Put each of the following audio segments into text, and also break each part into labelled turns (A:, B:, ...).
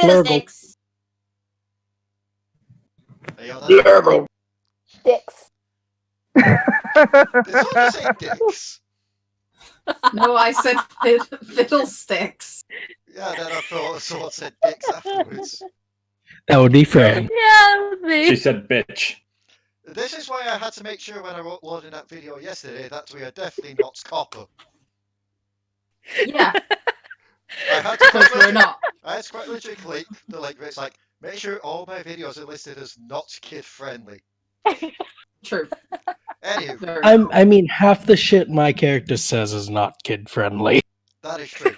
A: Fiddlesticks.
B: Glurgle.
C: Dicks.
D: Did someone say dicks?
E: No, I said fiddlesticks.
D: Yeah, then I thought someone said dicks afterwards.
B: That would be Fran.
C: Yeah, that was me.
F: She said bitch.
D: This is why I had to make sure when I wrote loading that video yesterday that we are definitely not copper.
E: Yeah,
D: I had to
E: because we're not.
D: I had to quite literally click the link where it's like, make sure all my videos are listed as not kid friendly.
E: True.
D: Anywho,
E: Very
B: I mean, half the shit my character says is not kid friendly.
D: that is true.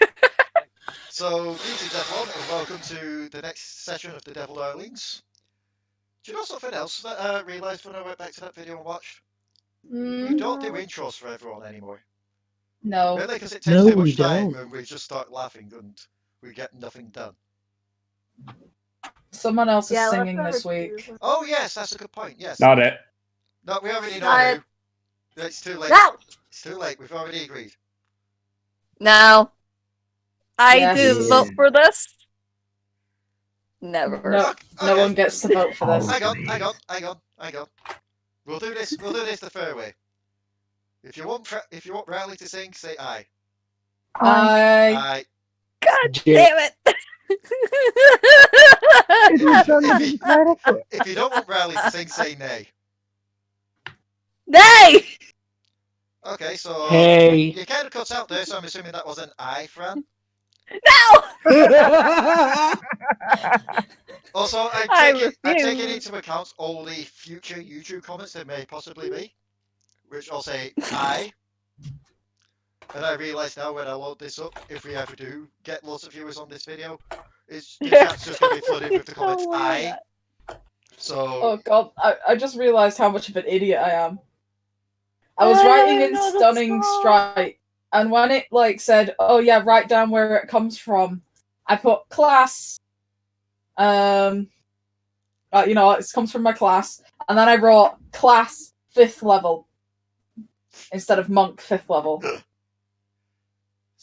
D: So, greetings everyone, and welcome to the next session of the Devil Darlings. Do you know something else that I realised when I went back to that video and watched? We don't do intros for everyone anymore.
E: No.
D: Really, because it takes
B: No,
D: too
B: we
D: much time
B: don't.
D: and we just start laughing and we get nothing done.
E: Someone else is
C: Yeah, let's
E: singing
C: never
E: this
C: do
E: week.
C: this.
D: Oh yes, that's a good point, yes.
F: Not it.
D: No, we already know
C: Not
D: who. It's too late.
C: No!
D: It's too late, we've already agreed.
C: No. I
E: Yes.
C: do vote for this. Never.
E: No, no
D: Okay.
E: one gets to vote for this.
D: Hang on. We'll do this the fair way. If you want Raali to sing, say aye. Aye.
C: God
B: J-
C: damn it!
D: If you don't want Raali to sing, say nay.
C: Nay!
D: Okay, so
B: Hey.
D: you kind of cut out there, so I'm assuming that was an aye, Fran.
C: No!
D: Also,
C: I
D: I'm taking
C: refuse.
D: into account all the future YouTube comments there may possibly be, which I'll say aye. And I realise now when I load this up, if we ever do get lots of viewers on this video, it's the chat's just going to be flooded with the comments
C: Oh my
D: aye. So,
E: Oh god, I just realised how much of an idiot I am. I was
C: I
E: writing in
C: know the
E: Stunning
C: song.
E: Strike, and when it said, "Oh yeah, write down where it comes from," I put class. It comes from my class, and then I wrote class 5th level instead of monk 5th level.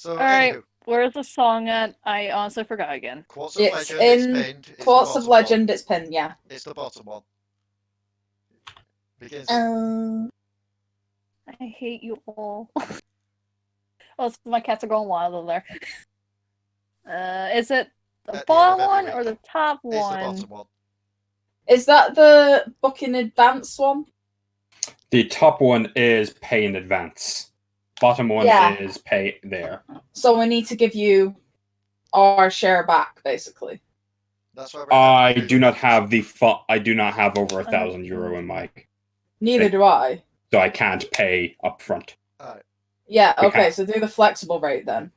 C: Alright,
D: anywho,
C: where's the song at? I honestly forgot again.
D: Quartz of
E: It's
D: Legend,
E: in
D: it's pinned. It's
E: Quartz
D: the
E: of
D: bottom one.
E: Legend. It's pinned, yeah.
D: It's the bottom one. Begins.
C: I hate you all. Oh, my cats are going wild over there. Is it the
D: At the end of
C: bottom
D: every
C: one
D: week.
C: or the top
D: It's the
C: one?
D: bottom one.
E: Is that the book in advance one?
F: The top one is pay in advance. Bottom one
E: Yeah.
F: is pay there.
E: So we need to give you our share back, basically.
D: That's why we're
F: I
D: having to
F: do not
D: the
F: have I do not have over €1,000 in my,
E: Neither do I.
F: so I can't pay up front.
D: Alright.
E: Yeah,
F: We
E: okay,
F: can't.
E: so do the flexible rate then.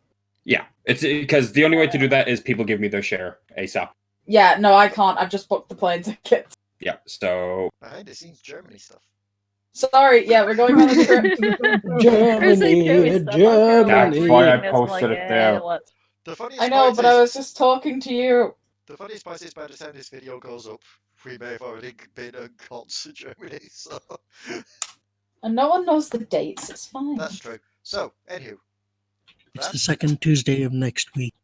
F: Yeah, it's because the only way to do that is people give me their share ASAP.
E: Yeah, no, I can't. I've just booked the plane tickets.
F: Yeah, so
D: Behind the scenes Germany stuff.
E: Sorry, yeah, we're going on a trip.
B: Germany,
F: That's why I
B: Germany.
F: posted it there.
D: The funniest
E: I know,
D: part
E: but
D: is,
E: I was just talking to you.
D: the funniest part is by the time this video goes up, we may have already been on cons to Germany, so
E: And no one knows the dates, it's fine.
D: that's true. So, anywho.
B: It's the second Tuesday of next week.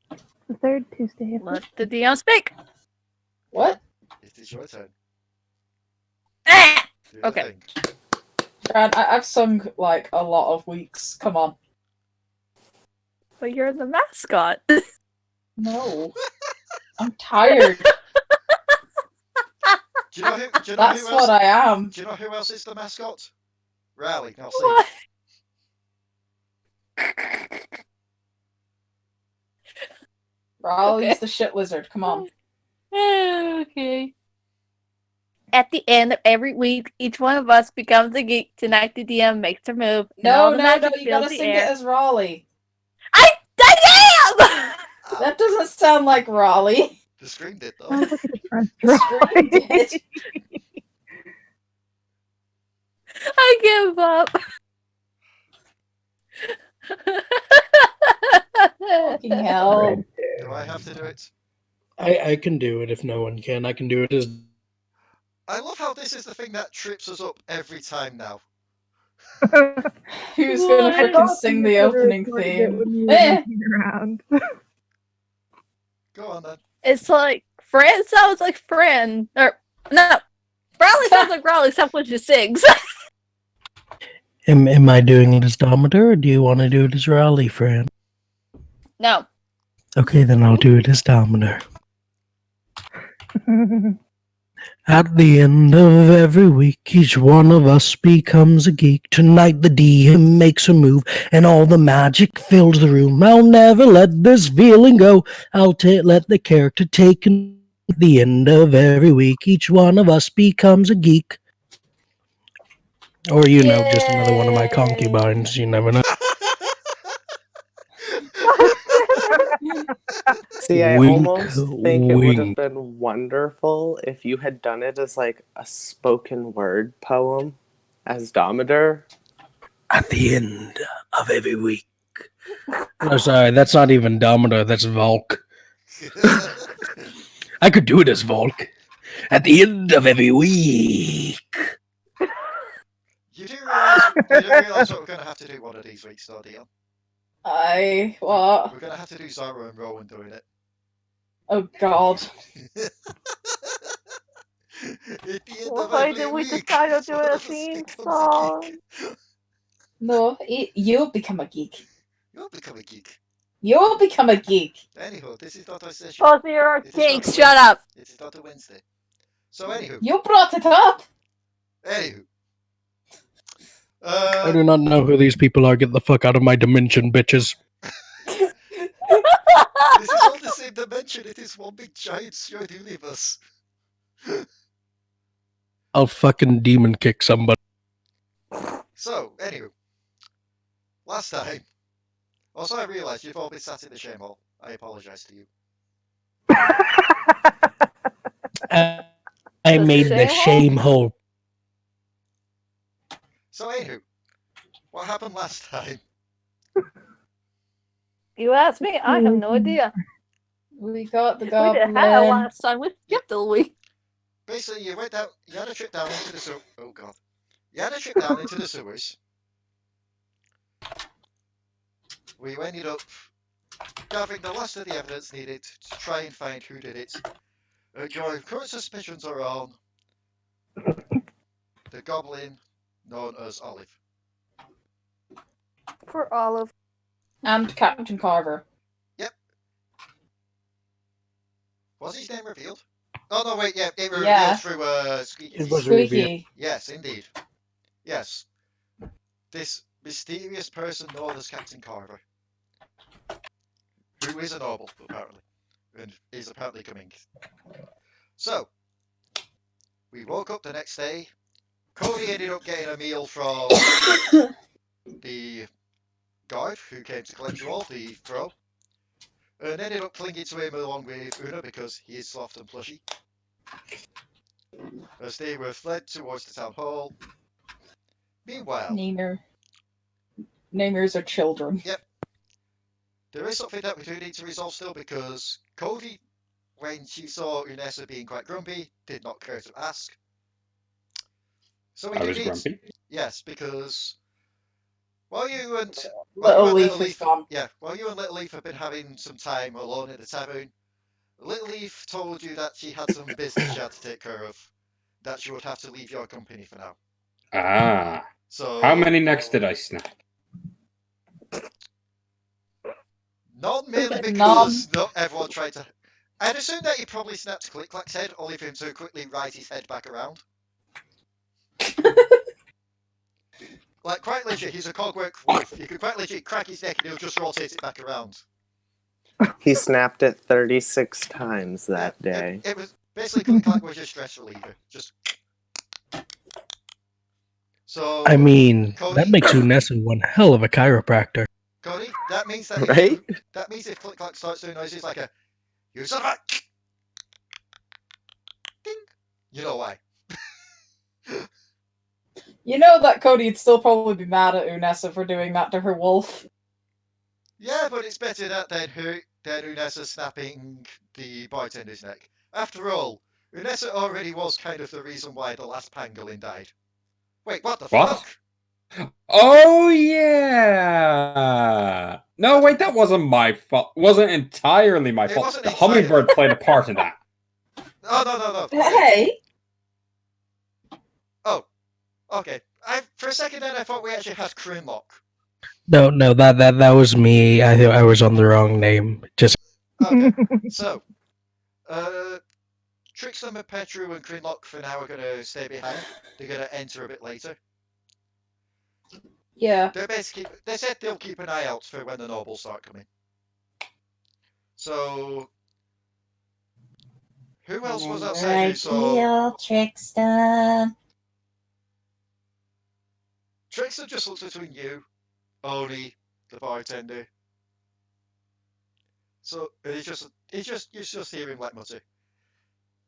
G: The third Tuesday of
C: Let the Dion speak!
E: What?
D: It is your turn.
C: Ah!
D: Do the
C: Okay.
D: thing.
E: Fran, I've sung, like, a lot of weeks. Come on.
C: But you're the mascot.
E: No. I'm tired.
D: Do you know who
E: That's
D: else?
E: what I am.
D: Do you know who else is the mascot? Raali. Now see.
C: What?
E: Raali's
C: Okay.
E: the shit lizard. Come on.
C: Okay. At the end of every week, each one of us becomes a geek. Tonight, the DM makes her move. and
E: No,
C: all the
E: no,
C: magic
E: no, you
C: fills
E: gotta
C: the
E: sing
C: air.
E: it as Raali.
C: I am!
E: That doesn't sound like Raali.
D: The screen did though.
G: Sounds like a different
E: The screen did.
C: I give up.
E: Fucking hell.
D: Do I have to do it?
B: I can do it if no one can. I can do it as
D: I love how this is the thing that trips us up every time now.
E: Who's gonna
C: I
E: freaking sing the opening theme? Eh.
G: Around.
D: Go on then.
C: It's like Fran sounds like Fran, or no, Raali sounds like Raali, except when she sings.
B: Am I doing it as Damadur, or do you want to do it as Raali, Fran?
C: No,
B: Okay, then I'll do it as Damadur. At the end of every week, each one of us becomes a geek. Tonight the DM makes a move, and all the magic fills the room. I'll never let this feeling go. I'll let the character take. At the end of every week, each one of us becomes a geek. Or, just another one of my
E: Yay.
B: concubines. You never know.
A: See, I
B: Wink,
A: almost think it would have
B: wink.
A: been wonderful if you had done it as like a spoken word poem as Damadur.
B: At the end of every week. No, sorry, that's not even Damadur, that's Volk. I could do it as Volk. At the end of every week.
D: You do realise what we're going to have to do one of these weeks, though, Dion?
E: What?
D: We're going to have to do Zara and Rowan doing it.
E: Oh god.
D: At the end of
C: why
D: every
C: did we
D: week,
C: decide to
D: each
C: do
D: one
C: a
D: of us
C: theme
D: becomes a
C: song?
D: geek.
E: No, you'll become a geek.
D: You'll become a geek.
E: You'll become a geek.
D: Anyhow, this is not a session.
C: Both of you are
D: It is not a
C: geeks, shut up!
D: It is not a Wednesday. So, anywho.
E: You brought it up.
D: Anywho.
B: I do not know who these people are. Get the fuck out of my dimension, bitches.
D: This is all the same dimension. It is one big giant shared universe.
B: I'll fucking demon kick somebody.
D: So, anywho. Last time. Also, I realised you've all been sat in the shame hole. I apologise to you.
B: I made the shame hole.
D: So, anywho. What happened last time?
C: You asked me, I have no idea.
E: We got the
C: We
E: goblin.
C: did have last time, we skipped a week.
D: Basically, you went down. You had a trip down into the sewer. Oh god. You had a trip down into the sewers. We ended up gathering the last of the evidence needed to try and find who did it. Your current suspicions are on the goblin known as Olive.
C: For Olive.
E: And Captain Carver.
D: Was his name revealed? Oh no, wait, yeah, it was
E: Yeah.
D: revealed through Squeaky.
B: It was revealed.
E: Squeaky.
D: Yes, indeed. Yes. This mysterious person known as Captain Carver. Who is a noble, apparently. And is apparently coming. So, we woke up the next day. Codi ended up getting a meal from the guard who came to collect you all, the throw. And ended up clinging to him along with Una because he is soft and plushy. As they were fled towards the town hall. Meanwhile,
E: Namers are children.
D: Yep. There is something that we do need to resolve still because Codi, when she saw Unessa being quite grumpy, did not care to ask. So we
F: I
D: do
F: was
D: need
F: grumpy.
D: Yes, because while you and
E: Little Leaf is gone.
D: while you and Little Leaf have been having some time alone in the tavern, Little Leaf told you that she had some business she had to take care of, that she would have to leave your company for now.
F: Ah.
D: So
F: How many necks did I snap?
D: not merely because
E: None.
D: not everyone tried to. I'd assume that he probably snapped Krinlok's head, only for him to quickly right his head back around. Like, quite literally, he's a cogwork wolf. He could quite literally crack his neck and he'll just rotate it back around.
A: He snapped it 36 times that day.
D: It was basically Krinlok was your stress reliever. Just. So.
B: I mean,
D: Codi,
B: that makes Unessa one hell of a chiropractor.
D: Codi, that means that
A: Right?
D: That means if Krinlok starts doing noises like a use of a ding, you know why.
E: You know that Cody'd still probably be mad at Unessa for doing that to her wolf.
D: Yeah, but it's better that than Unessa snapping the bartender's neck. After all, Unessa already was kind of the reason why the last pangolin died. Wait, what the
F: What?
D: fuck?
F: Oh yeah. No, wait, that wasn't my fault. Wasn't entirely my
D: It
F: fault.
D: wasn't
F: The
D: entirely.
F: hummingbird played a part in that.
D: No.
E: Hey,
D: Oh, okay. For a second then I thought we actually had Krinlok.
B: No, that was me. I was on the wrong name. Just
D: Okay, so, Trickstem and Petru and Krinlok for now are going to stay behind. They're going to enter a bit later.
E: yeah.
D: They said they'll keep an eye out for when the nobles start coming. So, who else was outside who saw...
E: Trickstem.
D: Trickstem just looks between you, Oni, the bartender. So, you just hear him like mutter,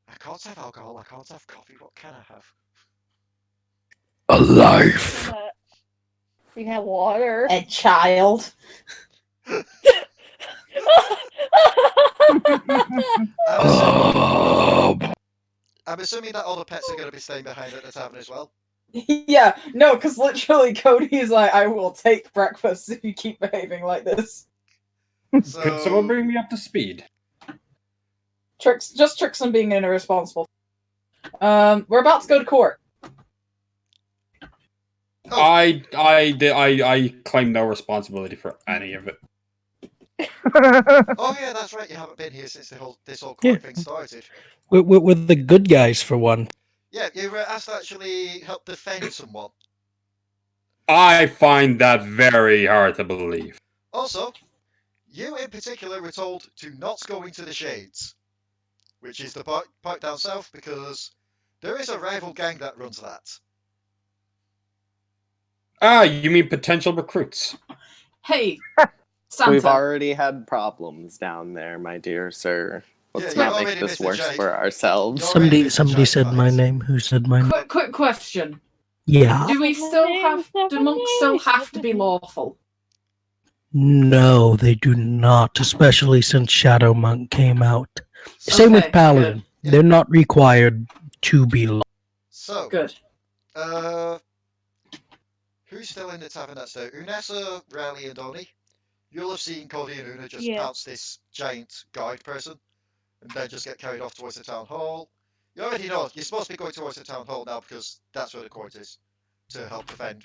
D: I can't have alcohol, I can't have coffee, what can I have?
B: a life.
C: You can have water.
E: A child.
D: I'm assuming that all the pets are going to be staying behind at the tavern as well.
E: Yeah, no, because literally Cody's like, I will take breakfast if you keep behaving like this.
D: So,
F: Could someone bring me up to speed?
E: Trickstem being an irresponsible. We're about to go to court.
D: Oh.
F: I claim no responsibility for any of it.
D: Oh yeah, that's right. You haven't been here since this whole court thing started.
B: We're the good guys for one.
D: Yeah, you were asked to actually help defend someone.
F: I find that very hard to believe.
D: Also, you in particular were told to not go into the Shades, which is the part down south, because there is a rival gang that runs that.
F: Ah, you mean potential recruits?
E: Hey, Santa.
A: We've already had problems down there, my dear sir. Let's
D: Yeah,
A: not
D: you've
A: make
D: already
A: this
D: missed a
A: worse
D: giant-
A: for ourselves.
D: You're already
B: Somebody said my name. Who said my name?
E: Quick question.
B: Yeah.
E: Do monks still have to be lawful?
B: No, they do not, especially since Shadow Monk came out. Same with
E: Okay,
B: Paladin.
D: good.
B: They're not required to be law.
D: So,
E: Good.
D: who's still in the tavern that's there? Unessa, Raali, and Oni. You'll have seen Codi and Una just pounce this giant guard person, and then just get carried off towards the town hall. You already know, you're supposed to be going towards the town hall now because that's where the court is, to help defend.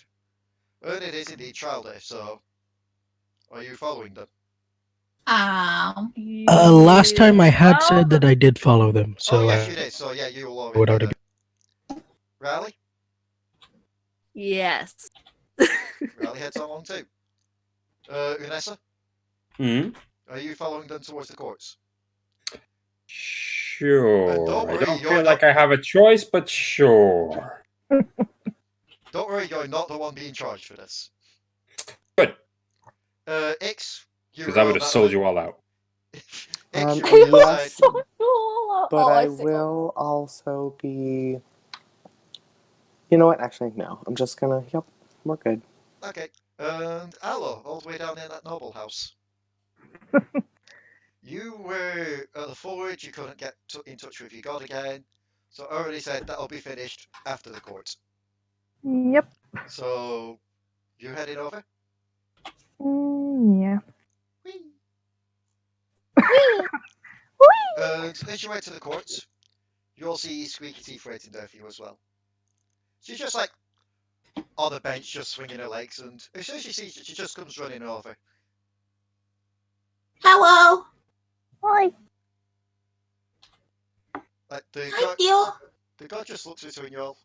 D: And it is indeed trial day, so are you following them?
B: Last time I had said that I did follow them, so
D: Oh yes, you did, so yeah, you will already
B: would
D: be
B: already
D: there. Raali?
C: Yes.
D: Raali heads on along too. Unessa?
F: Hmm?
D: Are you following them towards the courts?
F: Sure.
D: Don't worry,
F: I don't
D: you're
F: feel
D: not-
F: like I have a choice, but sure.
D: Don't worry, you're not the one being charged for this.
F: Good.
D: Ix, you
F: Because I would
D: roll
F: have
D: that
F: sold
D: way.
F: you all out.
D: Ix,
A: Um,
D: you roll that
A: yes.
D: side.
A: But I will also be... You know what? Actually, no. I'm just gonna... Yep, we're good.
D: Okay. And Allo, all the way down in that noble house. You were at the forge, you couldn't get in touch with your god again. So I already said that'll be finished after the court.
G: Yep.
D: So, you heading over?
G: Yeah.
D: Whee! And as you went to the courts, you'll see Riki-teef waiting there for you as well. She's just like on the bench, just swinging her legs, and as soon as she sees you, she just comes running over.
H: Hello.
G: Hi.
D: Like the god just looks between you all.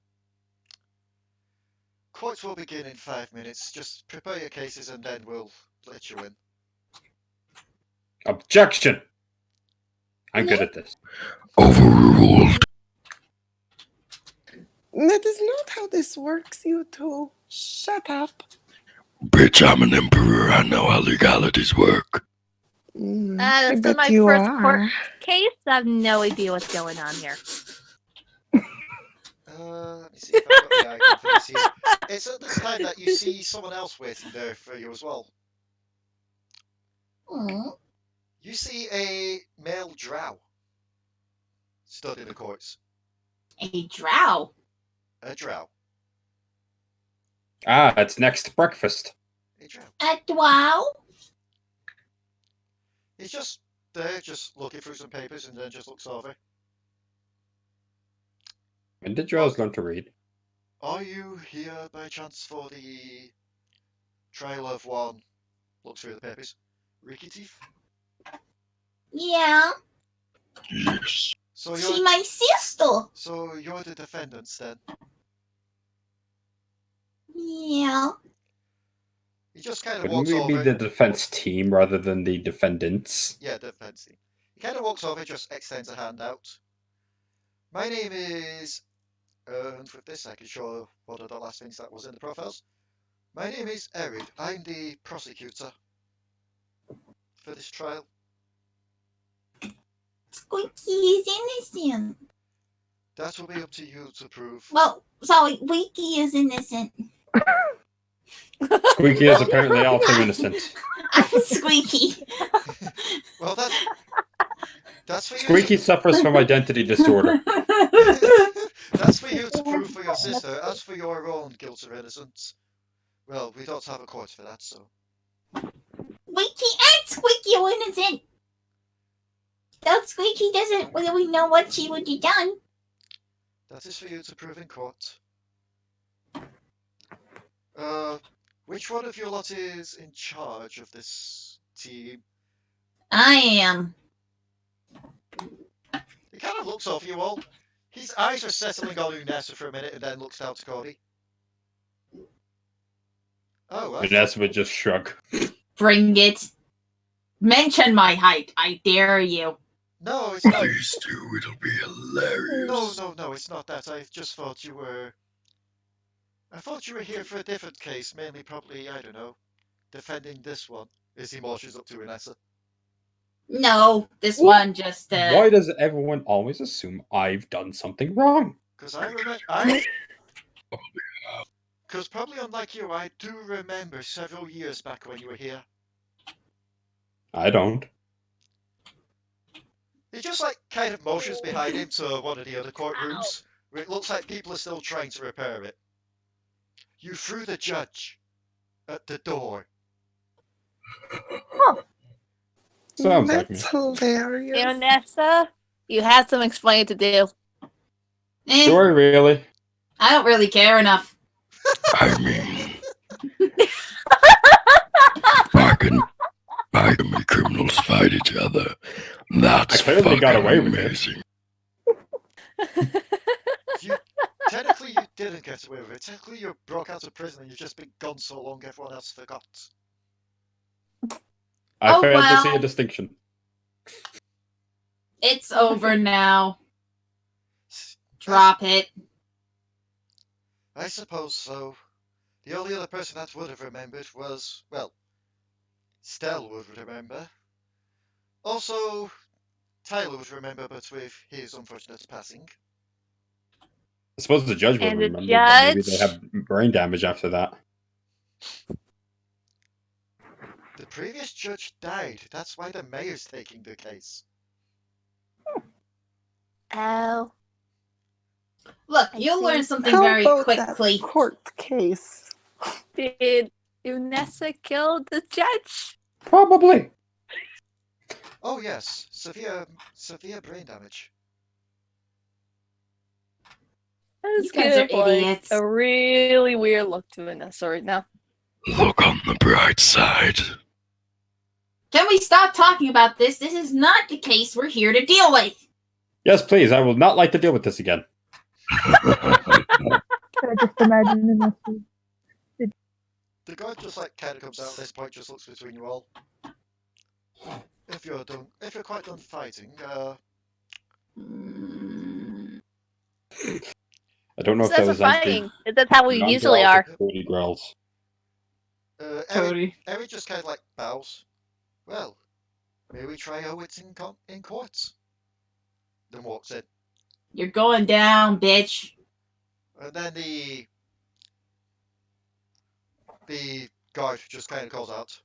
D: Courts will begin in 5 minutes. Just prepare your cases and then we'll let you in.
F: Objection! I'm good at this.
B: overruled.
A: That is not how this works, you two. Shut up.
B: Bitch, I'm an emperor. I know how legalities work.
A: I
C: This is
A: bet
C: my
A: you
C: first
A: are.
C: court case. I have no idea what's going on here.
D: Let me see if I've got the icon for this here. It's at this time that you see someone else waiting there for you as well. You see a male drow stood in the courts.
H: A drow.
D: A drow.
F: Ah, it's next breakfast.
D: Hey, Joe.
H: Wow.
D: He's just there, just looking through some papers, and then just looks over.
F: When did Joe's learn to read?
D: Are you here by chance for the trial of one? Looks through the papers. Riki-teef?
H: Yeah.
B: Yes.
D: So
H: She
D: you're
H: my sister.
D: so you're the defendants then?
H: Yeah.
D: He just kind of
F: Wouldn't
D: walks
F: we be
D: over.
F: the defense team rather than the defendants?
D: Yeah, defense team. He kind of walks over, just extends a hand out. My name is, and with this I can show what are the last things that was in the profiles. My name is Erid. I'm the prosecutor for this trial.
H: Squeaky is innocent.
D: That will be up to you to prove.
H: Well, sorry, Wiki is innocent.
F: Squeaky is apparently also innocent.
H: I'm Squeaky.
D: Well, that's for you.
F: Squeaky suffers from identity disorder.
D: That's for you to prove for your sister. As for your own guilt or innocence, well, we don't have a court for that, so.
H: Wiki and Squeaky are innocent. Though Squeaky doesn't really know what she would have done.
D: That is for you to prove in court. Which one of you lot is in charge of this team?
H: I am.
D: He kind of looks over you all. His eyes are settling on Unessa for a minute and then looks down to Codi. Oh, I
F: Unessa would just shrug.
H: Bring it. Mention my height. I dare you.
D: No, it's not.
B: Please do, it'll be hilarious.
D: No, it's not that. I just thought you were... I thought you were here for a different case, mainly probably, I don't know, defending this one. As he marches up to Unessa.
H: No, this one just,
F: Why does everyone always assume I've done something wrong?
D: Because I remember... Because probably unlike you, I do remember several years back when you were here.
F: I don't.
D: He just like kind of motions behind him to one of the other courtrooms, where it looks like people are still trying to repair it. You threw the judge at the door.
F: Sounds like me.
A: That's hilarious.
C: Unessa, you have some explaining to do.
F: Do I really?
H: I don't really care enough.
B: I mean, why can we criminals fight each other? That's
F: I clearly got away with it.
B: amazing.
D: Technically, you didn't get away with it. Technically, you broke out of prison and you've just been gone so long everyone else forgot.
F: I failed to see
H: well.
F: a distinction.
H: It's over now. Drop it.
D: I suppose so. The only other person that would have remembered was, well, Stell would remember. Also, Tyler would remember, but with his unfortunate passing.
F: I suppose the judge would
C: And the
F: remember, but maybe they
C: judge?
F: have brain damage after that.
D: The previous judge died. That's why the mayor's taking the case.
C: Oh.
H: Look,
C: I
H: you'll
C: see.
H: learn something
A: How
H: very
A: about
H: quickly.
A: that court case?
C: Did Unessa kill the judge?
F: Probably.
D: Oh yes, severe brain damage.
C: That's
H: You guys are
C: giving, like,
H: idiots.
C: a really weird look to Unessa right now.
B: Look on the bright side.
H: Can we stop talking about this? This is not the case we're here to deal with.
F: Yes, please. I will not like to deal with this again.
G: I just imagine Unessa.
D: The guard just like kind of comes out at this point, just looks between you all. If you're quite done fighting,
F: I don't know if
C: Says
F: that
C: we're
F: was anything.
C: fighting. That's how we usually are.
F: Cody growls.
E: Cody.
D: Eric just kind of like bows. Well, may we try our wits in court? Then walks in.
H: You're going down, bitch.
D: And then the guard just kind of calls out.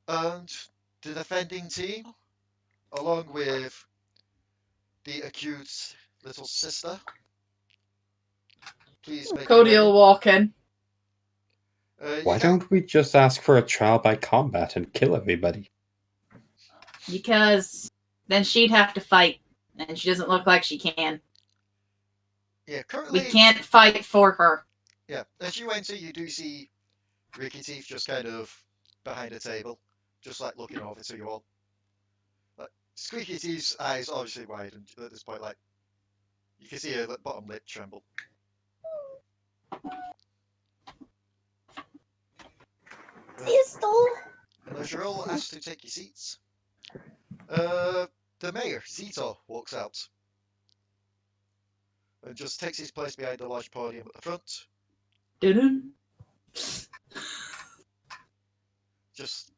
D: And the defending team, along with the accused little sister, please make
E: Cody
D: your
E: will
D: way.
E: walk in.
F: Why don't we just ask for a trial by combat and kill everybody?
H: Because then she'd have to fight, and she doesn't look like she can.
D: Yeah, currently...
H: We can't fight for her.
D: Yeah, as you enter, you do see Riki-teef just kind of behind a table, just like looking over to you all. Like, Squeaky-teef's eyes obviously widened at this point, like, you can see her bottom lip tremble.
H: Pistol!
D: And as you're all asked to take your seats, the mayor, Zito, walks out. And just takes his place behind the large podium at the front.
H: Dun-dun.
D: Just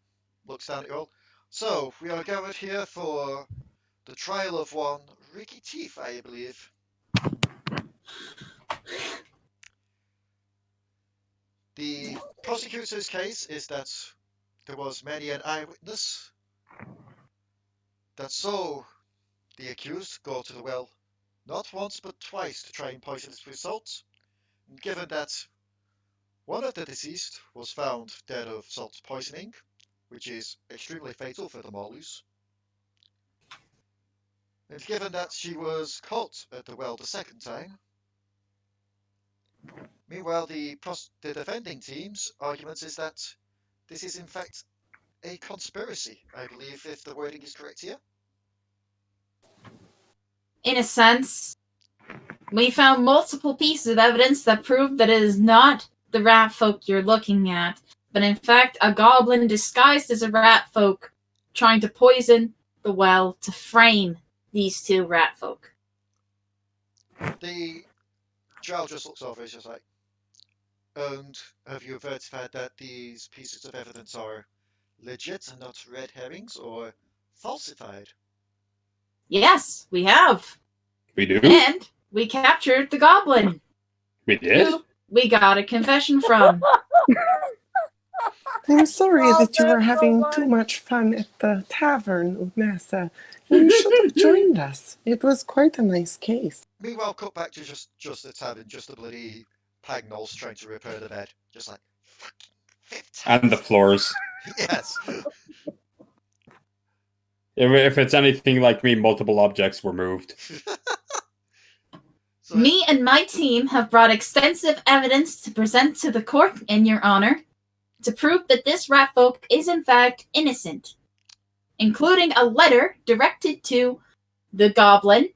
D: looks down at you all. So, we are gathered here for the trial of one Riki-teef, I believe. The prosecutor's case is that there was many an eyewitness that saw the accused go to the well not once but twice to try and poison it with salt. And given that one of the deceased was found dead of salt poisoning, which is extremely fatal for the Maulers, and given that she was caught at the well the second time, meanwhile the defending team's argument is that this is in fact a conspiracy, I believe, if the wording is correct here.
H: In a sense, we found multiple pieces of evidence that prove that it is not the rat folk you're looking at, but in fact a goblin disguised as a rat folk trying to poison the well to frame these two rat folk.
D: The drow just looks over, it's just like, and have you verified that these pieces of evidence are legit and not red herrings or falsified?
H: Yes, we have.
F: We do?
H: And we captured the goblin.
F: We did?
H: Who we got a confession from.
A: I'm sorry
C: Oh,
A: that you were
C: that's so
A: having
C: much.
A: too much fun at the tavern, Unessa. You should have joined us. It was quite a nice case.
D: Meanwhile, cut back to just the tavern, just the bloody Pagnol's trying to repair the bed. Just like, fucking fifth time.
F: And the floors.
D: Yes.
F: If it's anything like me, multiple objects were moved.
D: So,
H: Me and my team have brought extensive evidence to present to the court in your honor to prove that this rat folk is in fact innocent, including a letter directed to the goblin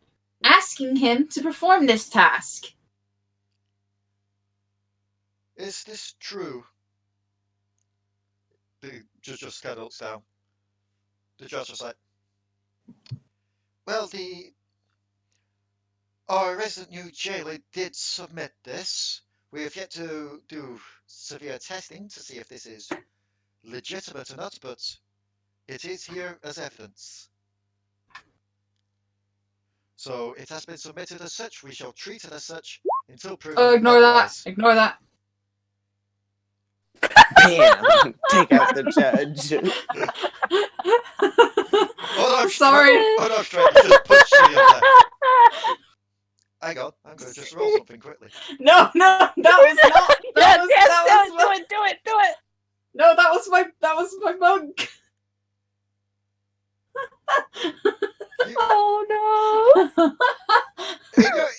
H: asking him to perform this task.
D: is this true? The judge just kind of looks down. The judge just like, well, our resident new jailer did submit this. We have yet to do severe testing to see if this is legitimate or not, but it is here as evidence. So it has been submitted as such. We shall treat it as such until proven
H: Ignore
D: otherwise.
H: that. Ignore that.
A: Bam! Take out the judge.
D: Oh, no,
H: Sorry.
D: Oh, no, straight. You just punched me in there. Hang on. I'm going to just roll something quickly.
H: No, that was not.
C: Yes, do it.
H: No, that was my mug.
C: Oh no!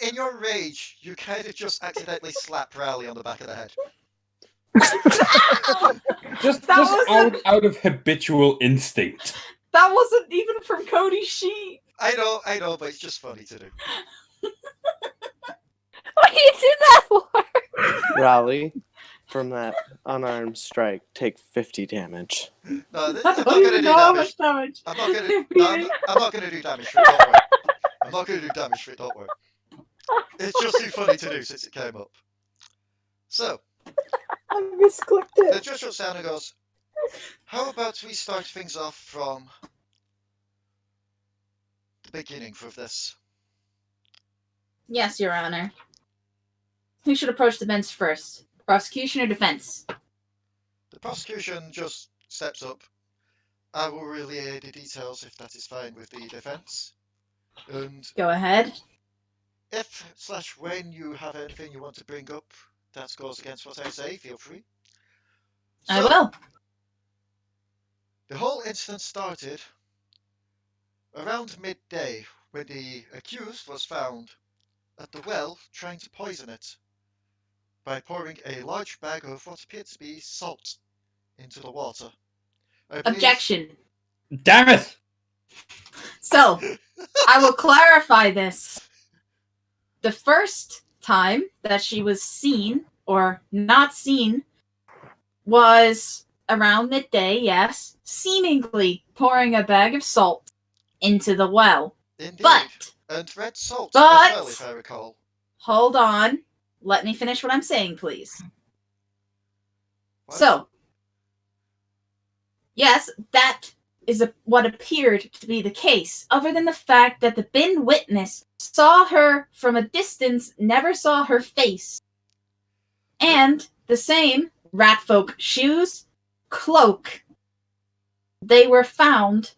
D: In your rage, you kind of just accidentally slap Raali on the back of the head.
F: Just
H: wasn't-
F: out of habitual instinct.
H: That wasn't even from Cody's sheet.
D: I know, but it's just funny to do.
C: What are you doing that for?
A: Raali, from that unarmed strike, take 50 damage.
D: No, I'm
H: I
D: not
H: don't
D: going to
H: even
D: do
H: know how
D: damage.
H: much damage.
D: I'm not going to do damage for it, don't worry. I'm not going to do damage for it, don't worry. It's just too funny to do since it came up. So,
H: I misclicked
D: the
H: it.
D: judge looks down and goes, how about we start things off from the beginning for this?
H: Yes, Your Honor. Who should approach the bench first? Prosecution or defense?
D: The prosecution just steps up. I will relay the details if that is fine with the defense. And
H: Go ahead.
D: if/when you have anything you want to bring up that goes against what I say, feel free.
H: I will.
D: The whole incident started around midday when the accused was found at the well trying to poison it by pouring a large bag of what appeared to be salt into the water.
H: Objection.
F: Damn it!
H: So, I will clarify this. The first time that she was seen, or not seen, was around midday, yes, seemingly pouring a bag of salt into the well.
D: Indeed.
H: But,
D: and red salt as well, if I recall.
H: Hold on. Let me finish what I'm saying, please.
D: What?
H: So, yes, that is what appeared to be the case, other than the fact that the bin witness saw her from a distance, never saw her face. And the same ratfolk shoes, cloak, they were found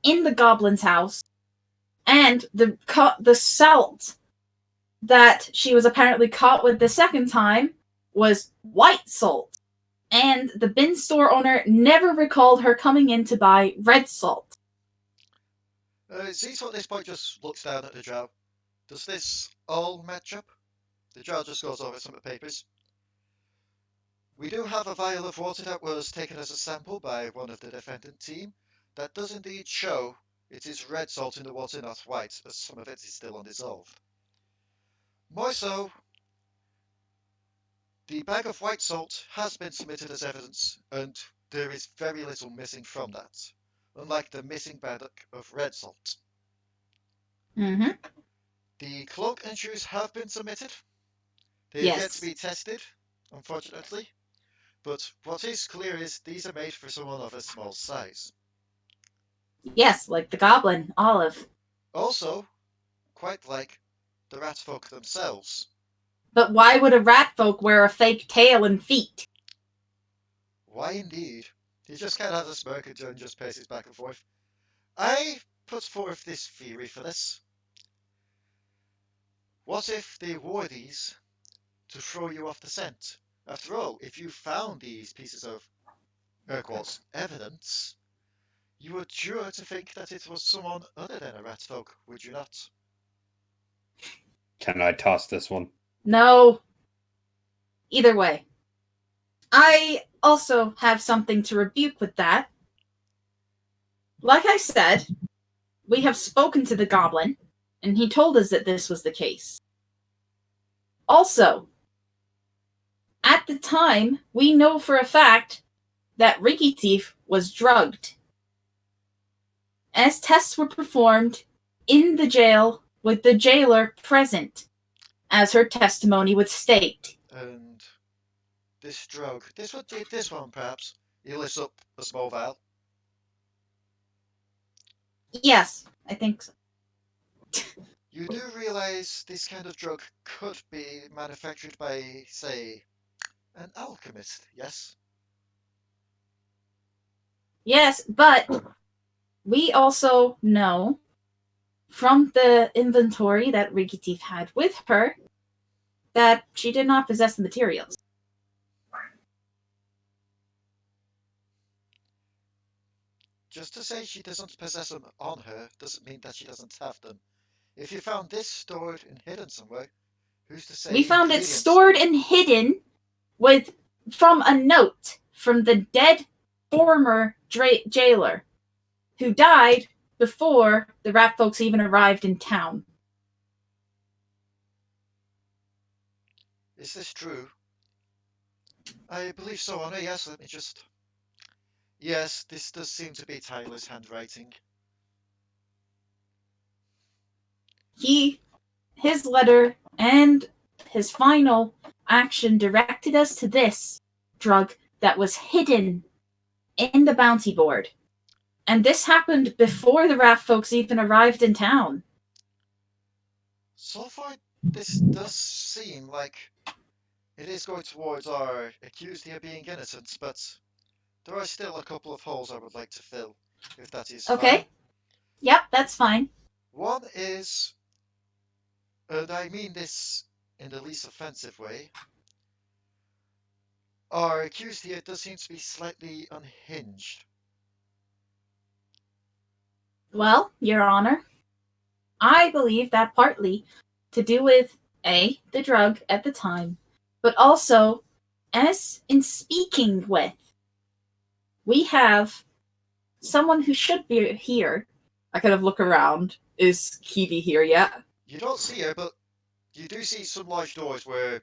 H: in the goblin's house, and the salt that she was apparently caught with the second time was white salt. And the bin store owner never recalled her coming in to buy red salt.
D: Zito at this point just looks down at the drow. Does this all match up? The drow just goes over some of the papers. We do have a vial of water that was taken as a sample by one of the defendant team. That does indeed show it is red salt in the water, not white, as some of it is still undissolved. More so, the bag of white salt has been submitted as evidence, and there is very little missing from that, unlike the missing bag of red salt.
H: Mm-hmm.
D: The cloak and shoes have been submitted. They have yet to be tested, unfortunately, but what is clear is these are made for someone of a small size.
H: Yes, like the goblin, Olive.
D: Also, quite like the ratfolk themselves.
H: But why would a ratfolk wear a fake tail and feet?
D: Why indeed? He just kind of has a smirk and John just paces back and forth. I put forth this theory for this. What if they wore these to throw you off the scent? After all, if you found these pieces of Urquhart's evidence, you were sure to think that it was someone other than a ratfolk, would you not?
F: Can I toss this one?
H: No. Either way. I also have something to rebuke with that. Like I said, we have spoken to the goblin, and he told us that this was the case. Also, at the time, we know for a fact that Riki-teef was drugged, as tests were performed in the jail with the jailer present, as her testimony would state.
D: And this drug, this one perhaps. He lifts up a small vial.
H: Yes, I think so.
D: You do realize this kind of drug could be manufactured by, say, an alchemist, yes?
H: Yes, but we also know from the inventory that Riki-teef had with her that she did not possess the materials.
D: Just to say she doesn't possess them on her doesn't mean that she doesn't have them. If you found this stored and hidden somewhere, who's to say?
H: We found it stored and hidden from a note from the dead former jailer who died before the rat folks even arrived in town.
D: Is this true? I believe so, Honor. Yes, let me just... Yes, this does seem to be Tyler's handwriting.
H: His letter and his final action directed us to this drug that was hidden in the bounty board. And this happened before the rat folks even arrived in town.
D: So far, this does seem like it is going towards our accused here being innocent, but there are still a couple of holes I would like to fill, if that is
H: okay.
D: fine.
H: Yep, that's fine.
D: One is, and I mean this in the least offensive way, Our accused here does seem to be slightly unhinged.
H: Well, Your Honor, I believe that partly to do with A, the drug at the time, but also, as in speaking with, we have someone who should be here.
E: I kind of look around. Is Kiwi here yet?
D: You don't see her, but you do see some large doors where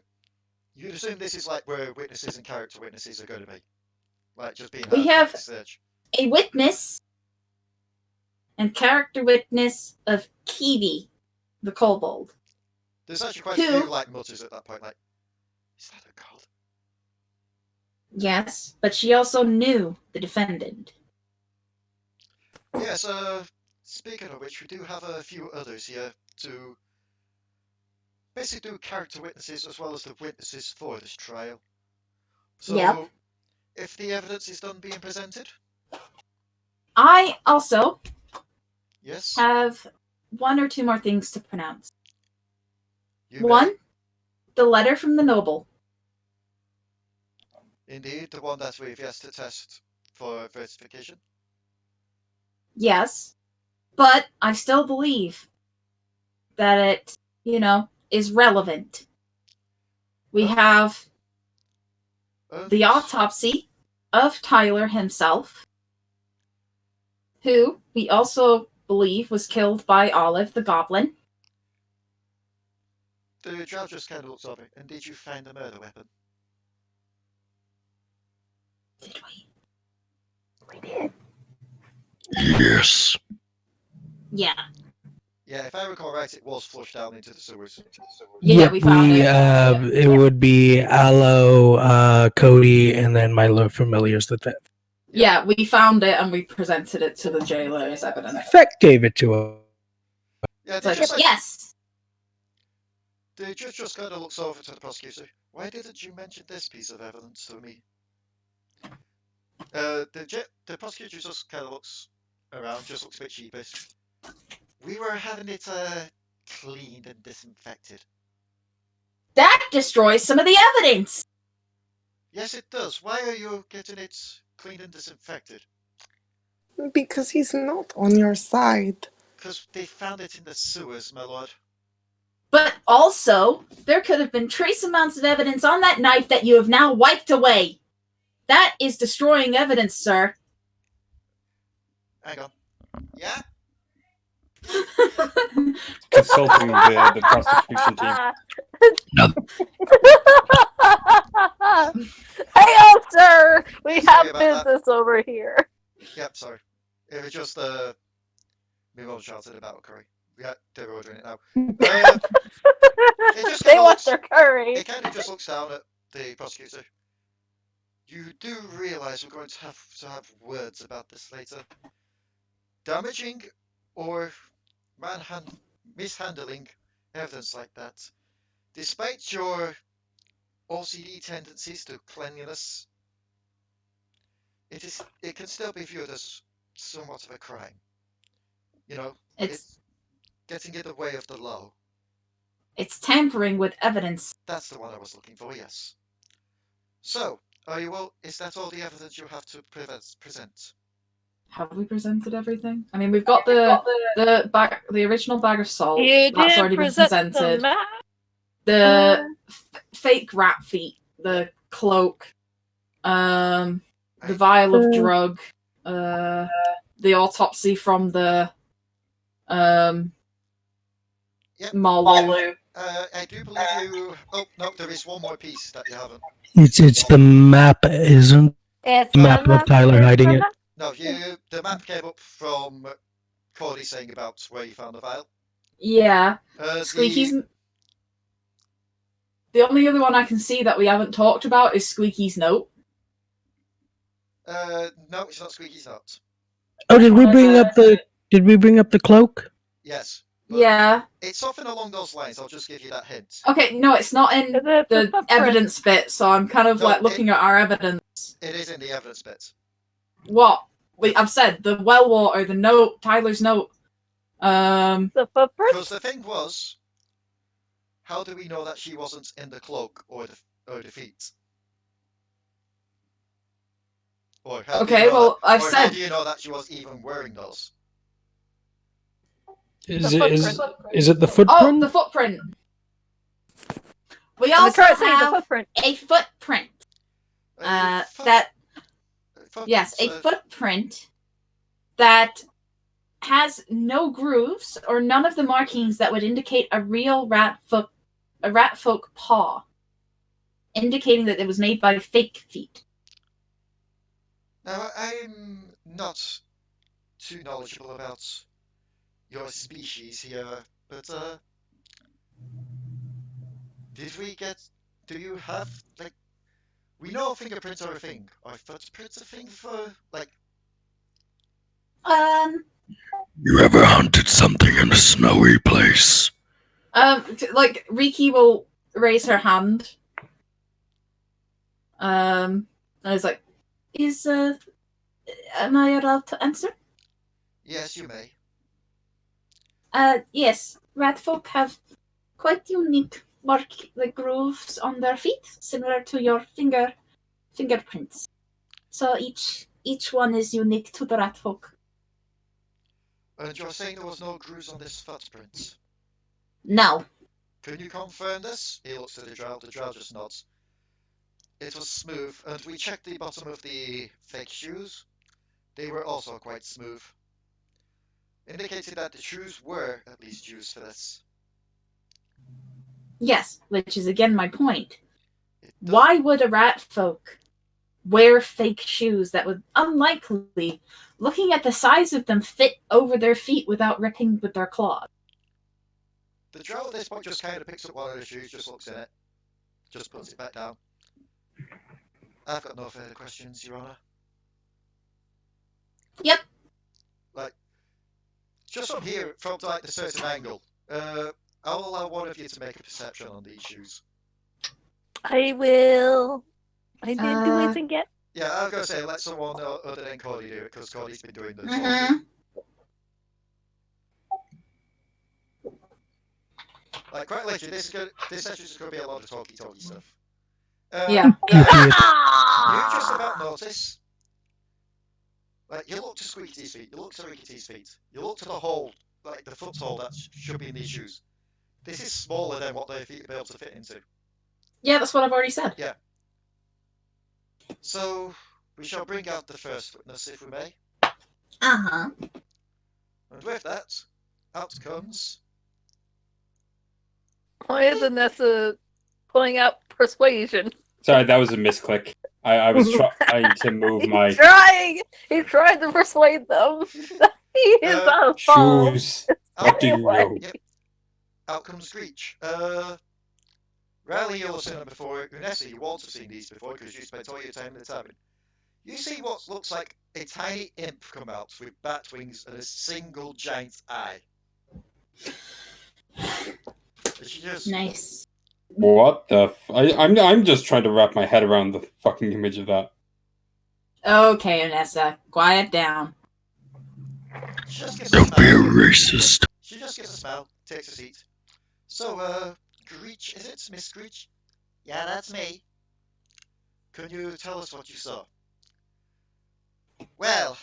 D: you'd assume this is like where witnesses and character witnesses are going to be. Like just being
H: We
D: had
H: have
D: backstage.
H: a witness and character witness of Kiwi, the kobold.
D: There's actually quite a few like mutters at that point, like, is that a god?
H: Yes, but she also knew the defendant.
D: Yes, speaking of which, we do have a few others here to basically do character witnesses as well as the witnesses for this trial. So,
H: Yep.
D: if the evidence is done being presented,
H: I also
D: yes,
H: have one or two more things to pronounce.
D: you
H: One, the letter from the noble.
D: Indeed, the one that we've yet to test for verification.
H: Yes, but I still believe that it, is relevant. We have the autopsy of Tyler himself, who we also believe was killed by Olive the Goblin.
D: The drow just kind of looks over. And did you find the murder weapon?
H: Did we?
G: We did.
B: Yes.
H: Yeah.
D: Yeah, if I recall right, it was flushed down into the sewers.
H: Yeah, we found it.
B: It would be Allo, Codi, and then my low familiars that
E: Yeah, we found it and we presented it to the jailer as evidence.
B: Feck gave it to him.
D: Yeah,
E: Like,
H: Yes.
D: The judge just kind of looks over to the prosecutor. Why didn't you mention this piece of evidence to me? The prosecutor just kind of looks around, just looks a bit sheepish. We were having it cleaned and disinfected.
H: That destroys some of the evidence.
D: Yes, it does. Why are you getting it cleaned and disinfected?
A: Because he's not on your side.
D: Because they found it in the sewers, my lord.
H: But also, there could have been trace amounts of evidence on that knife that you have now wiped away. That is destroying evidence, sir.
D: Hang on. Yeah?
F: Consulting the prosecution team.
C: Hey, officer! We
D: Sorry
C: have
D: about that.
C: business over here.
D: Yep, sorry. It was just move on shouted about curry. Yeah, they're ordering it now. It just
C: They
D: kinda
C: want
D: looks,
C: their curry.
D: it kind of just looks down at the prosecutor. You do realise we're going to have words about this later. Damaging or mishandling evidence like that, despite your OCD tendencies to cleanliness, it can still be viewed as somewhat of a crime. You know, it's getting in the way of the law.
H: It's tampering with evidence.
D: That's the one I was looking for, yes. So, are you all? Is that all the evidence you have to present?
E: Have we presented everything? I mean, we've got the original bag of salt.
C: You
E: That's
C: didn't
E: already been
C: present
E: presented.
C: the map.
E: The fake rat feet, the cloak, the vial of drug, the autopsy from the Mauler.
D: I do believe you. Oh no, there is one more piece that you haven't.
B: It's the map, isn't
C: It's
B: the map of Tyler hiding it?
D: No, the map came up from Codi saying about where you found the vial.
E: Yeah, Squeaky's. The only other one I can see that we haven't talked about is Squeaky's note.
D: No, it's not Squeaky's note.
B: Oh, did we bring up the cloak?
D: Yes.
E: Yeah.
D: It's something along those lines. I'll just give you that hint.
E: Okay, no, it's not in the evidence bit, so I'm kind of looking at our evidence.
D: It is in the evidence bit.
E: What? I've said the well water, the note, Tyler's note.
C: The footprint.
D: Because the thing was, how do we know that she wasn't in the cloak or the feet? Or how do you
E: Okay,
D: know
E: well,
D: that,
E: I've
D: or how
E: said
D: do you know that she was even wearing those?
B: Is
C: The
B: it
C: footprint.
B: is it the
E: oh,
B: footprint?
E: the footprint.
H: We
C: I'm
H: also
C: trying to say the
H: have
C: footprint.
H: a footprint.
D: A foot-
H: That
D: footprint,
H: yes, a footprint that has no grooves or none of the markings that would indicate a real rat folk paw, indicating that it was made by fake feet.
D: Now, I'm not too knowledgeable about your species here, but do you have, like, we know fingerprints are a thing. Are footprints a thing for, like,
B: You ever hunted something in a snowy place?
E: Like Riki will raise her hand. And it's like, am I allowed to answer?
D: yes, you may.
H: Yes, rat folk have quite unique grooves on their feet, similar to your fingerprints. So each one is unique to the rat folk.
D: And you're saying there was no grooves on this footprint?
H: No.
D: Can you confirm this? He looks at the drow just nods. It was smooth, and we checked the bottom of the fake shoes. They were also quite smooth, indicating that the shoes were at least used for this.
H: Yes, which is again my point.
D: Does...
H: Why would a rat folk wear fake shoes that would unlikely, looking at the size of them, fit over their feet without ripping with their claws?
D: The drow at this point just kind of picks up one of the shoes, just looks in it, just puts it back down. I've got no further questions, Your Honor.
H: Yep.
D: Like, just from here, from like the certain angle, I'll allow one of you to make a perception on these shoes.
C: I will. I didn't do anything yet.
D: Yeah, I was gonna say let someone other than Codi do it because Codi's been doing the
H: Mm-hmm.
D: talking. Like quite literally, this session is gonna be a lot of talky stuff.
E: Yeah.
D: You just about notice. Like, you look to Squeaky's feet, you look to Riki-teef's feet, you look to the hole, like the foothold that should be in these shoes. This is smaller than what their feet will be able to fit into.
E: Yeah, that's what I've already said.
D: Yeah. So, we shall bring out the first witness, if we may.
H: Uh-huh.
D: And with that, out comes...
C: Why is Unessa pulling out persuasion?
F: Sorry, that was a misclick. I was trying to move my
C: He's trying to persuade them. He is a fool.
F: shoes. What do you know?
D: Yep. Out comes Screech. Raali, you'll have seen them before. Unessa, you won't have seen these before because you spent all your time in the tavern. You see what looks like a tiny imp come out with bat wings and a single giant eye. She just...
H: Nice.
F: What the? I'm just trying to wrap my head around the fucking image of that.
E: Okay, Unessa, quiet down.
D: She just gives
B: Don't be a racist.
D: She just gives a smile, takes a seat. So, Screech, is it? Miss Screech? Yeah, that's me. Can you tell us what you saw? Well,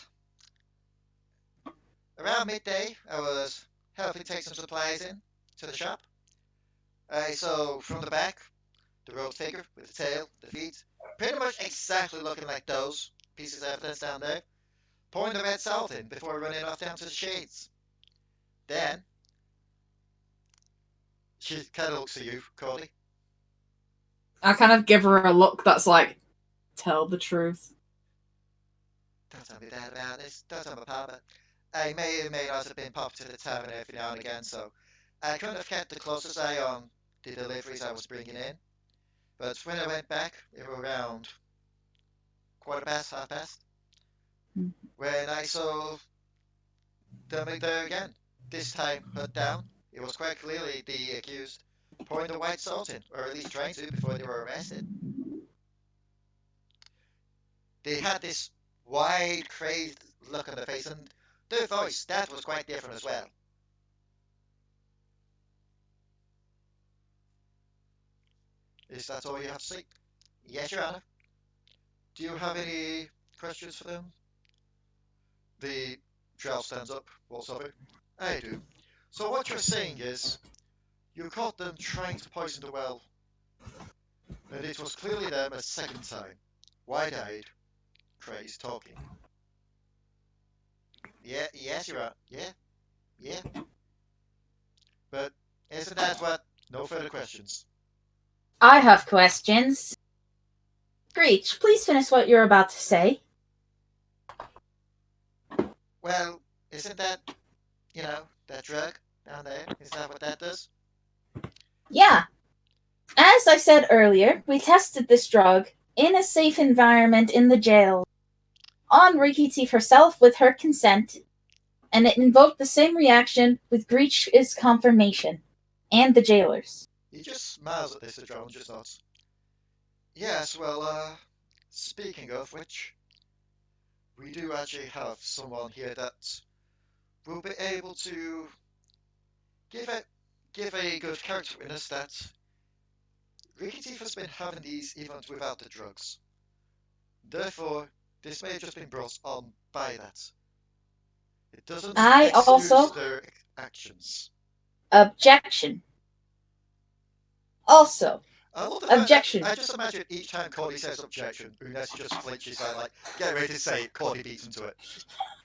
D: around midday, I was helping take some supplies in to the shop. I saw from the back the robed figure with the tail, the feet, pretty much exactly looking like those pieces of evidence down there, pouring the red salt in before running off down to the shades. Then, she kind of looks at you, Codi.
E: I kind of give her a look that's like, tell the truth.
D: Don't tell me that about this. Don't tell my papa. I may or may not have been popped to the tavern every now and again, so I couldn't have kept the closest eye on the deliveries I was bringing in. But when I went back, they were around 1:15, 1:30, when I saw them there again. This time, put down, it was quite clearly the accused pouring the white salt in, or at least trying to before they were arrested. They had this wide, crazed look on their face, and their voice, that was quite different as well. Is that all you have to say? Yes, Your Honor. Do you have any questions for them? The drow stands up, walks over. I do. So what you're saying is, you caught them trying to poison the well, and it was clearly them a second time. Wide-eyed, crazed, talking. Yeah, yes, you're right. Yeah. But isn't that what? No further questions.
H: I have questions. Breach, please finish what you're about to say.
D: Well, isn't that, that drug down there? Is that what that does?
H: Yeah. As I said earlier, we tested this drug in a safe environment in the jail on Riki-teef herself with her consent, and it invoked the same reaction with Breach's confirmation and the jailers.
D: He just smiles at this, the drone just nods. Yes, well, speaking of which, we do actually have someone here that will be able to give a good character witness that Riki-teef has been having these events without the drugs. Therefore, this may have just been brought on by that. It doesn't excuse their actions.
H: Objection. Also, objection.
D: I just imagine each time Codi says objection, Unessa just flinches like, get ready to say it, Codi beats him to it.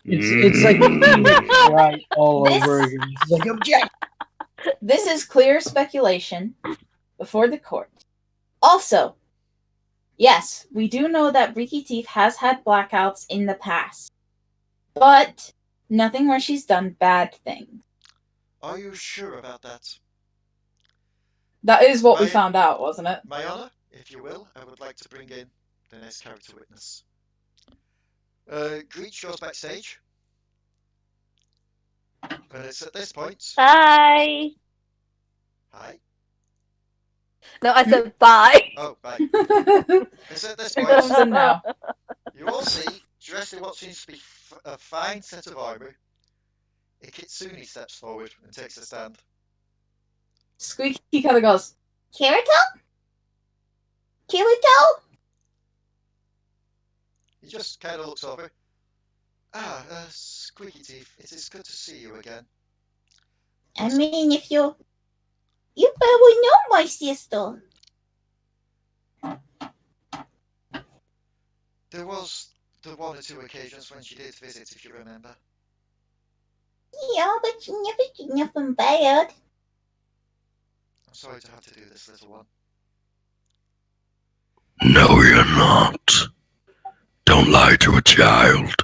B: It's like right all over again. It's like object.
H: This is clear speculation before the court. Also, yes, we do know that Riki-teef has had blackouts in the past, but nothing where she's done bad things.
D: Are you sure about that?
E: That is what we found out, wasn't it?
D: My honor, if you will, I would like to bring in the next character witness. Greech goes backstage. And it's at this point...
C: Hi!
D: Hi?
C: No, I said bye!
D: Oh, bye. It's at this
E: Who comes
D: point...
E: in now?
D: You all see, dressed in what seems to be a fine set of armor, Ikitsune steps forward and takes a stand.
E: Squeaky kind of goes,
H: Kirito? Kirito?
D: He just kind of looks over. Squeaky-teef, it is good to see you again.
H: I mean, if you probably know my sister.
D: There was the one or two occasions when she did visit, if you remember.
H: Yeah, but she never did nothing bad.
D: I'm sorry to have to do this, little one.
B: No, you're not. Don't lie to a child.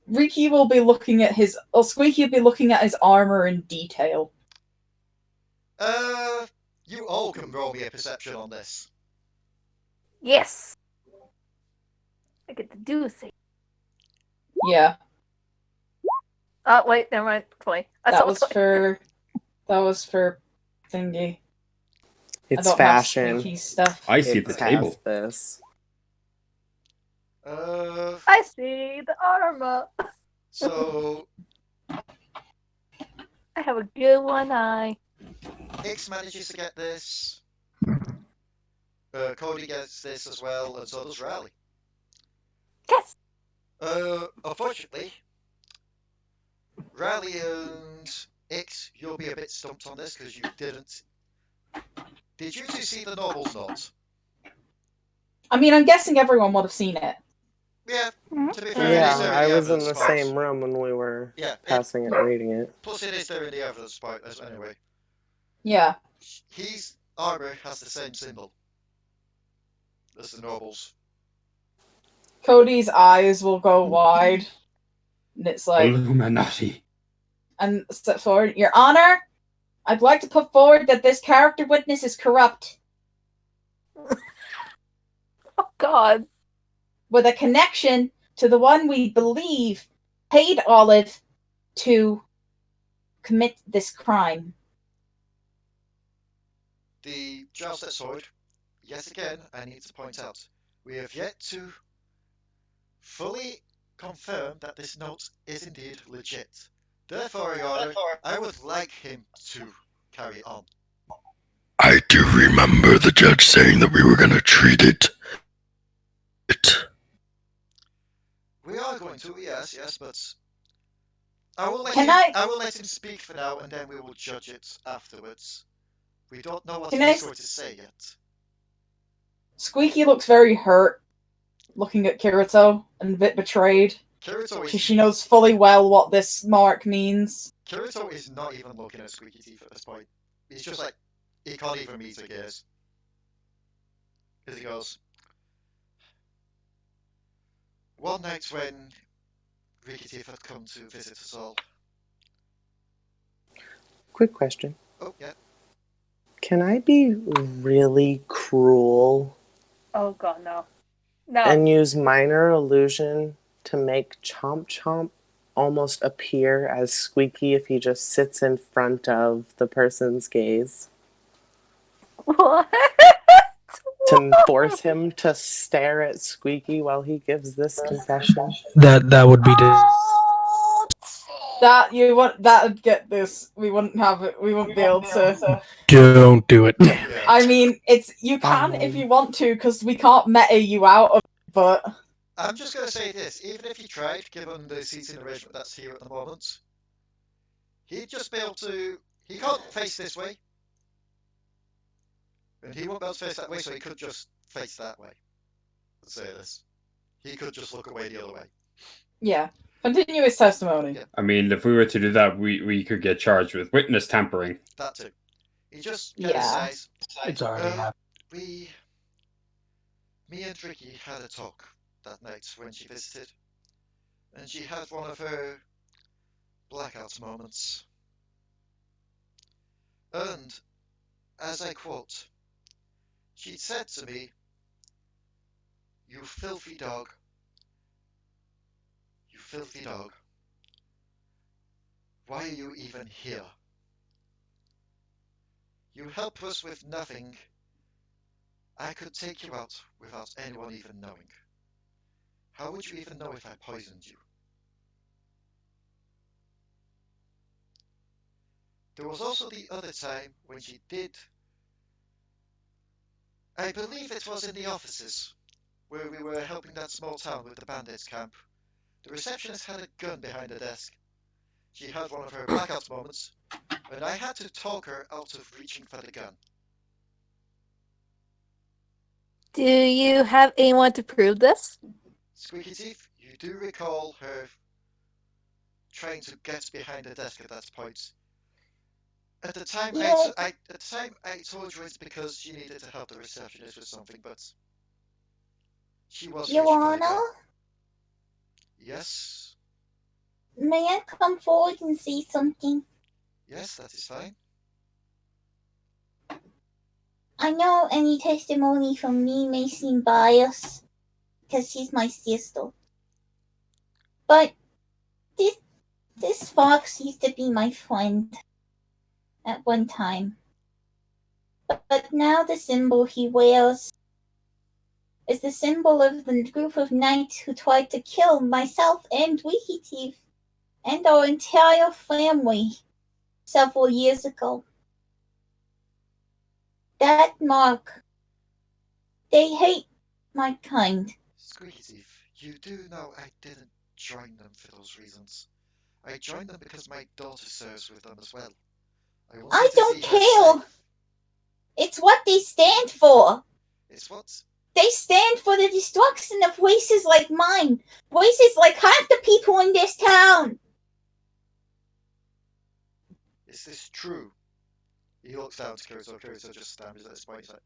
E: Riki will be looking at his, or Squeaky will be looking at his armor in detail.
D: You all can roll me a perception on this.
C: Yes! I get to do things.
E: Yeah.
C: Oh, wait, never mind. 20.
E: That was for thingy.
A: It's
E: I don't
A: fashion.
E: have Squeaky stuff.
F: I see
A: It
F: the
A: has
F: table.
A: this.
C: I see the armor.
D: So...
C: I have a good one eye.
D: Ix manages to get this. Codi gets this as well, and so does Raali.
C: Yes!
D: Unfortunately, Raali and Ix, you'll be a bit stumped on this because you didn't. Did you two see the nobles not?
E: I mean, I'm guessing everyone would have seen it.
D: Yeah, to be fair, it is
A: Yeah,
D: there
A: I
D: in the
A: was in
D: evidence
A: the
D: part.
A: same room when we were passing it and reading it.
D: Plus, it is there in the evidence part, anyway.
E: Yeah.
D: His armor has the same symbol as the nobles.
E: Cody's eyes will go wide. And it's like...
F: Illuminati.
E: And step forward. Your Honor, I'd like to put forward that this character witness is corrupt.
C: Oh, God.
E: With a connection to the one we believe paid Olive to commit this crime.
D: The jousted sword, yet again, I need to point out, we have yet to fully confirm that this note is indeed legit. Therefore, Your Honor, I would like him to carry on.
B: I do remember the judge saying that we were going to treat it.
D: We are going to, yes, but I will let
E: Can
D: him.
E: I-
D: I will let him speak for now, and then we will judge it afterwards. We don't know what
E: Can
D: he's
E: I-
D: going to say yet.
E: Squeaky looks very hurt, looking at Kirito, and a bit betrayed.
D: Kirito
E: She knows fully well what this mark means.
D: Kirito is not even looking at Riki-teef at this point. He's just like, he can't even meet her gaze. As he goes, one night when Riki-teef had come to visit us all.
A: Quick question.
D: Oh, yeah.
A: Can I be really cruel
C: Oh god, no. No.
A: and use minor illusion to make Chomp Chomp almost appear as Squeaky if he just sits in front of the person's gaze?
C: What?
A: To force him to stare at Squeaky while he gives this confession?
B: That would be.
C: Oh,
E: That would get this. We wouldn't have it. We wouldn't be able to.
B: Don't do it.
D: Yeah.
E: I mean, you can if you want to, because we can't meta you out of it, but
D: I'm just going to say this, even if he tried, given the seating arrangement that's here at the moment, he'd just be able to... He can't face this way. And he won't be able to face that way, so he could just face that way. Let's say this. He could just look away the other way.
E: yeah. Continuous testimony.
D: Yeah.
F: I mean, if we were to do that, we could get charged with witness tampering.
D: That too. He just kind of
E: Yeah.
D: says,
B: It's already happened.
D: Me and Riki had a talk that night when she visited, and she had one of her blackout moments. And, as I quote, she said to me, "You filthy dog. You filthy dog. Why are you even here? You help us with nothing. I could take you out without anyone even knowing. How would you even know if I poisoned you?" There was also the other time when she did. I believe it was in the offices, where we were helping that small town with the bandits camp. The receptionist had a gun behind her desk. She had one of her blackout moments, and I had to talk her out of reaching for the gun.
C: do you have anyone to prove this?
D: Riki-teef, you do recall her trying to get behind the desk at that point. At the time, I told you it's because she needed to help the receptionist with something, but she was reaching for the gun. Yes,
G: May I come forward and say something?
D: yes, that is fine.
G: I know any testimony from me may seem biased, because she's my sister. But this fox used to be my friend at one time. But now the symbol he wears is the symbol of the group of knights who tried to kill myself and Riki-teef and our entire family several years ago. That mark. They hate my kind.
D: Riki-teef, you do know I didn't join them for those reasons. I joined them because my daughter serves with them as well. wanted
G: I
D: to
G: don't
D: see her
G: care.
D: safe.
G: It's what they stand for.
D: It's what?
G: They stand for the destruction of races like mine. Races like half the people in this town.
D: Is this true? He looks down to Kirito. Kirito just stands at this point. He's like,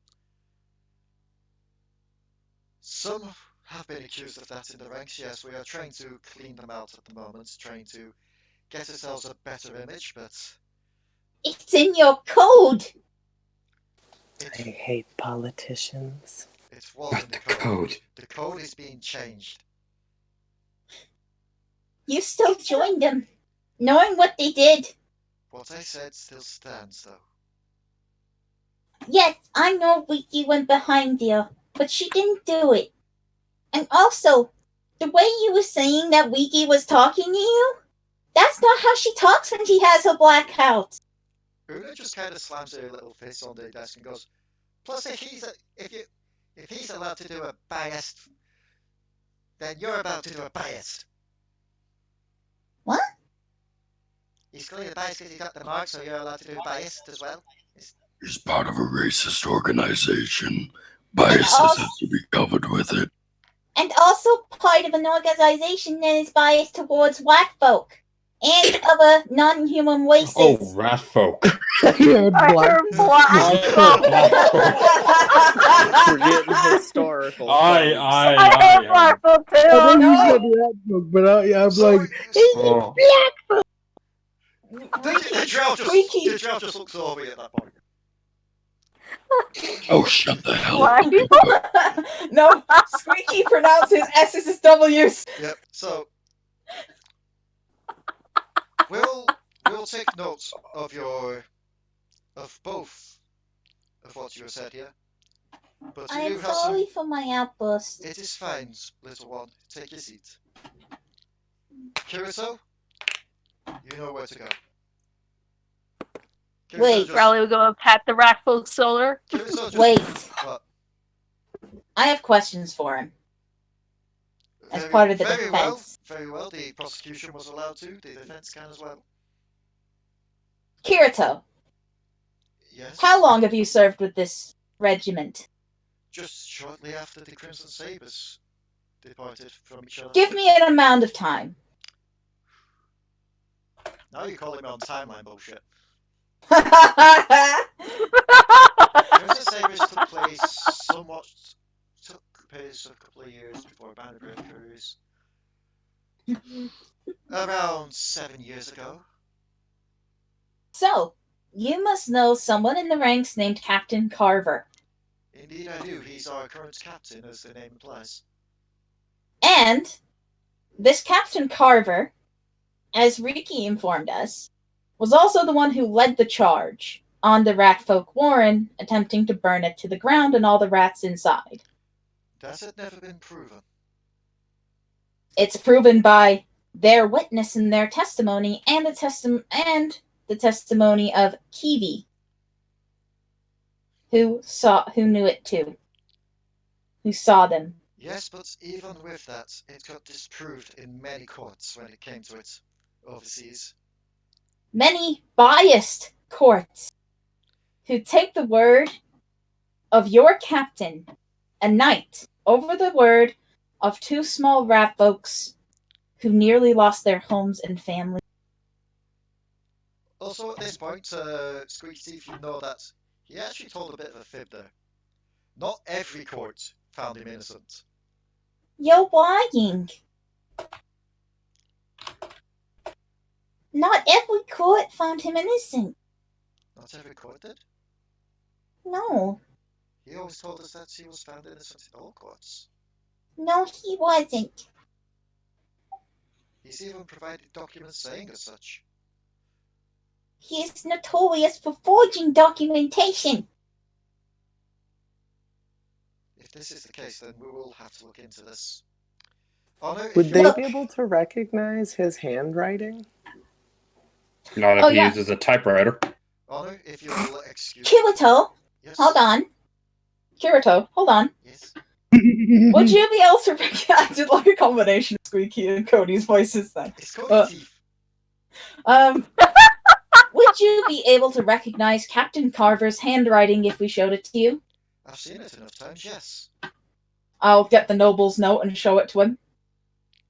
D: some have been accused of that in the ranks, yes. We are trying to clean them out at the moment, trying to get ourselves a better image, but...
G: It's in your code.
A: I hate politicians.
D: It was
F: Not
D: in
F: the
D: the code.
F: code.
D: The code is being changed.
G: You still joined them, knowing what they did.
D: What I said still stands, though.
G: Yes, I know Riki went behind you, but she didn't do it. And also, the way you were saying that Riki was talking to you, that's not how she talks when she has her blackout.
D: Una just kind of slams her little fist on the desk and goes, plus if he's allowed to do a biased then you're about to do a biased.
G: What?
D: He's clearly biased because he's got the mark, so you're allowed to do a biased as well.
I: He's part of a racist organization. Biases
G: also-
I: has to be covered with it.
G: And also part of an organization that is biased towards white folk and other non-human races.
F: Oh, rat folk.
B: I heard
C: I
B: black.
C: heard black folk.
A: We're getting historical.
F: Aye,
A: folks.
F: aye,
C: I heard
F: aye,
C: black folk
B: I know
C: too.
B: you said rat folk, but I'm
D: So,
B: like,
F: Oh.
D: the drow just looks over you at that point.
I: Oh, shut the hell
C: Black
I: up.
C: people.
E: No, Squeaky pronounces S's as W's.
D: Yep. So we'll take notes of both of what you said here. But
G: I
D: you
G: am
D: have
G: sorry
D: some.
G: for my outburst.
D: It is fine, little one. Take your seat. Kirito, you know where to go. Kirito
G: Wait.
C: Raali will go and pat the rat folk's shoulder.
D: Kirito just,
G: Wait.
D: What?
E: I have questions for him. As
D: Very-
E: part of the
D: very well,
E: defense.
D: very well. The prosecution was allowed to. The defense can as well.
E: Kirito,
D: Yes.
E: how long have you served with this regiment?
D: Just shortly after the Crimson Sabers departed from each other.
E: Give me an amount of time.
D: Now you're calling me on timeline bullshit.
E: I
D: Crimson Sabers took place a couple of years before Banner Breakers. Around 7 years ago.
E: So, you must know someone in the ranks named Captain Carver.
D: Indeed I do. He's our current captain, as the name implies.
E: And this Captain Carver, as Riki informed us, was also the one who led the charge on the Ratfolk Warren, attempting to burn it to the ground and all the rats inside.
D: That had never been proven.
E: It's proven by their witness and their testimony, and the testimony of Kiwi, who knew it too, who saw them.
D: Yes, but even with that, it got disproved in many courts when it came to it overseas.
E: Many biased courts who take the word of your captain, a knight, over the word of two small rat folks who nearly lost their homes and families.
D: Also, at this point, Riki-teef, you know that he actually told a bit of a fib there. Not every court found him innocent.
G: You're lying. Not every court found him innocent.
D: Not every court did.
G: No.
D: He always told us that he was found innocent in all courts.
G: No, he wasn't.
D: He's even provided documents saying as such.
G: He is notorious for forging documentation.
D: If this is the case, then we will have to look into this. Honor,
A: Would
D: if
A: they
D: you
A: be able to recognize his handwriting?
F: Not if
E: Oh,
F: he
E: yeah.
F: uses a typewriter.
D: Honor, if you will excuse.
G: Kirito,
D: Yes.
G: hold on.
E: Kirito, hold on.
D: Yes.
E: Would you be able to I did like a combination of Squeaky and Cody's voices then.
D: It's Codi-teef.
E: Would you be able to recognize Captain Carver's handwriting if we showed it to you?
D: I've seen it enough times, yes.
E: I'll get the noble's note and show it to him.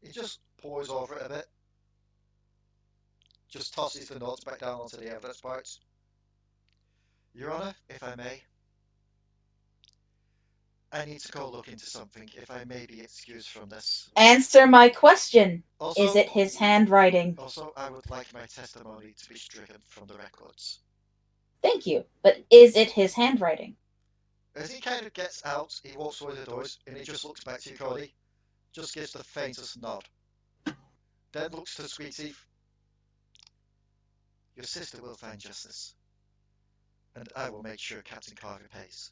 D: He just pores over it a bit. Just tosses the notes back down onto the evidence parts. Your Honor, if I may. I need to go look into something, if I may be excused from this.
E: Answer my question.
D: Also,
E: Is it his handwriting?
D: Also, I would like my testimony to be stricken from the records.
E: Thank you. But is it his handwriting?
D: As he kind of gets out, he walks through the doors, and he just looks back to you, Codi. Just gives the faintest nod. Then looks to Riki-teef. Your sister will find justice. And I will make sure Captain Carver pays.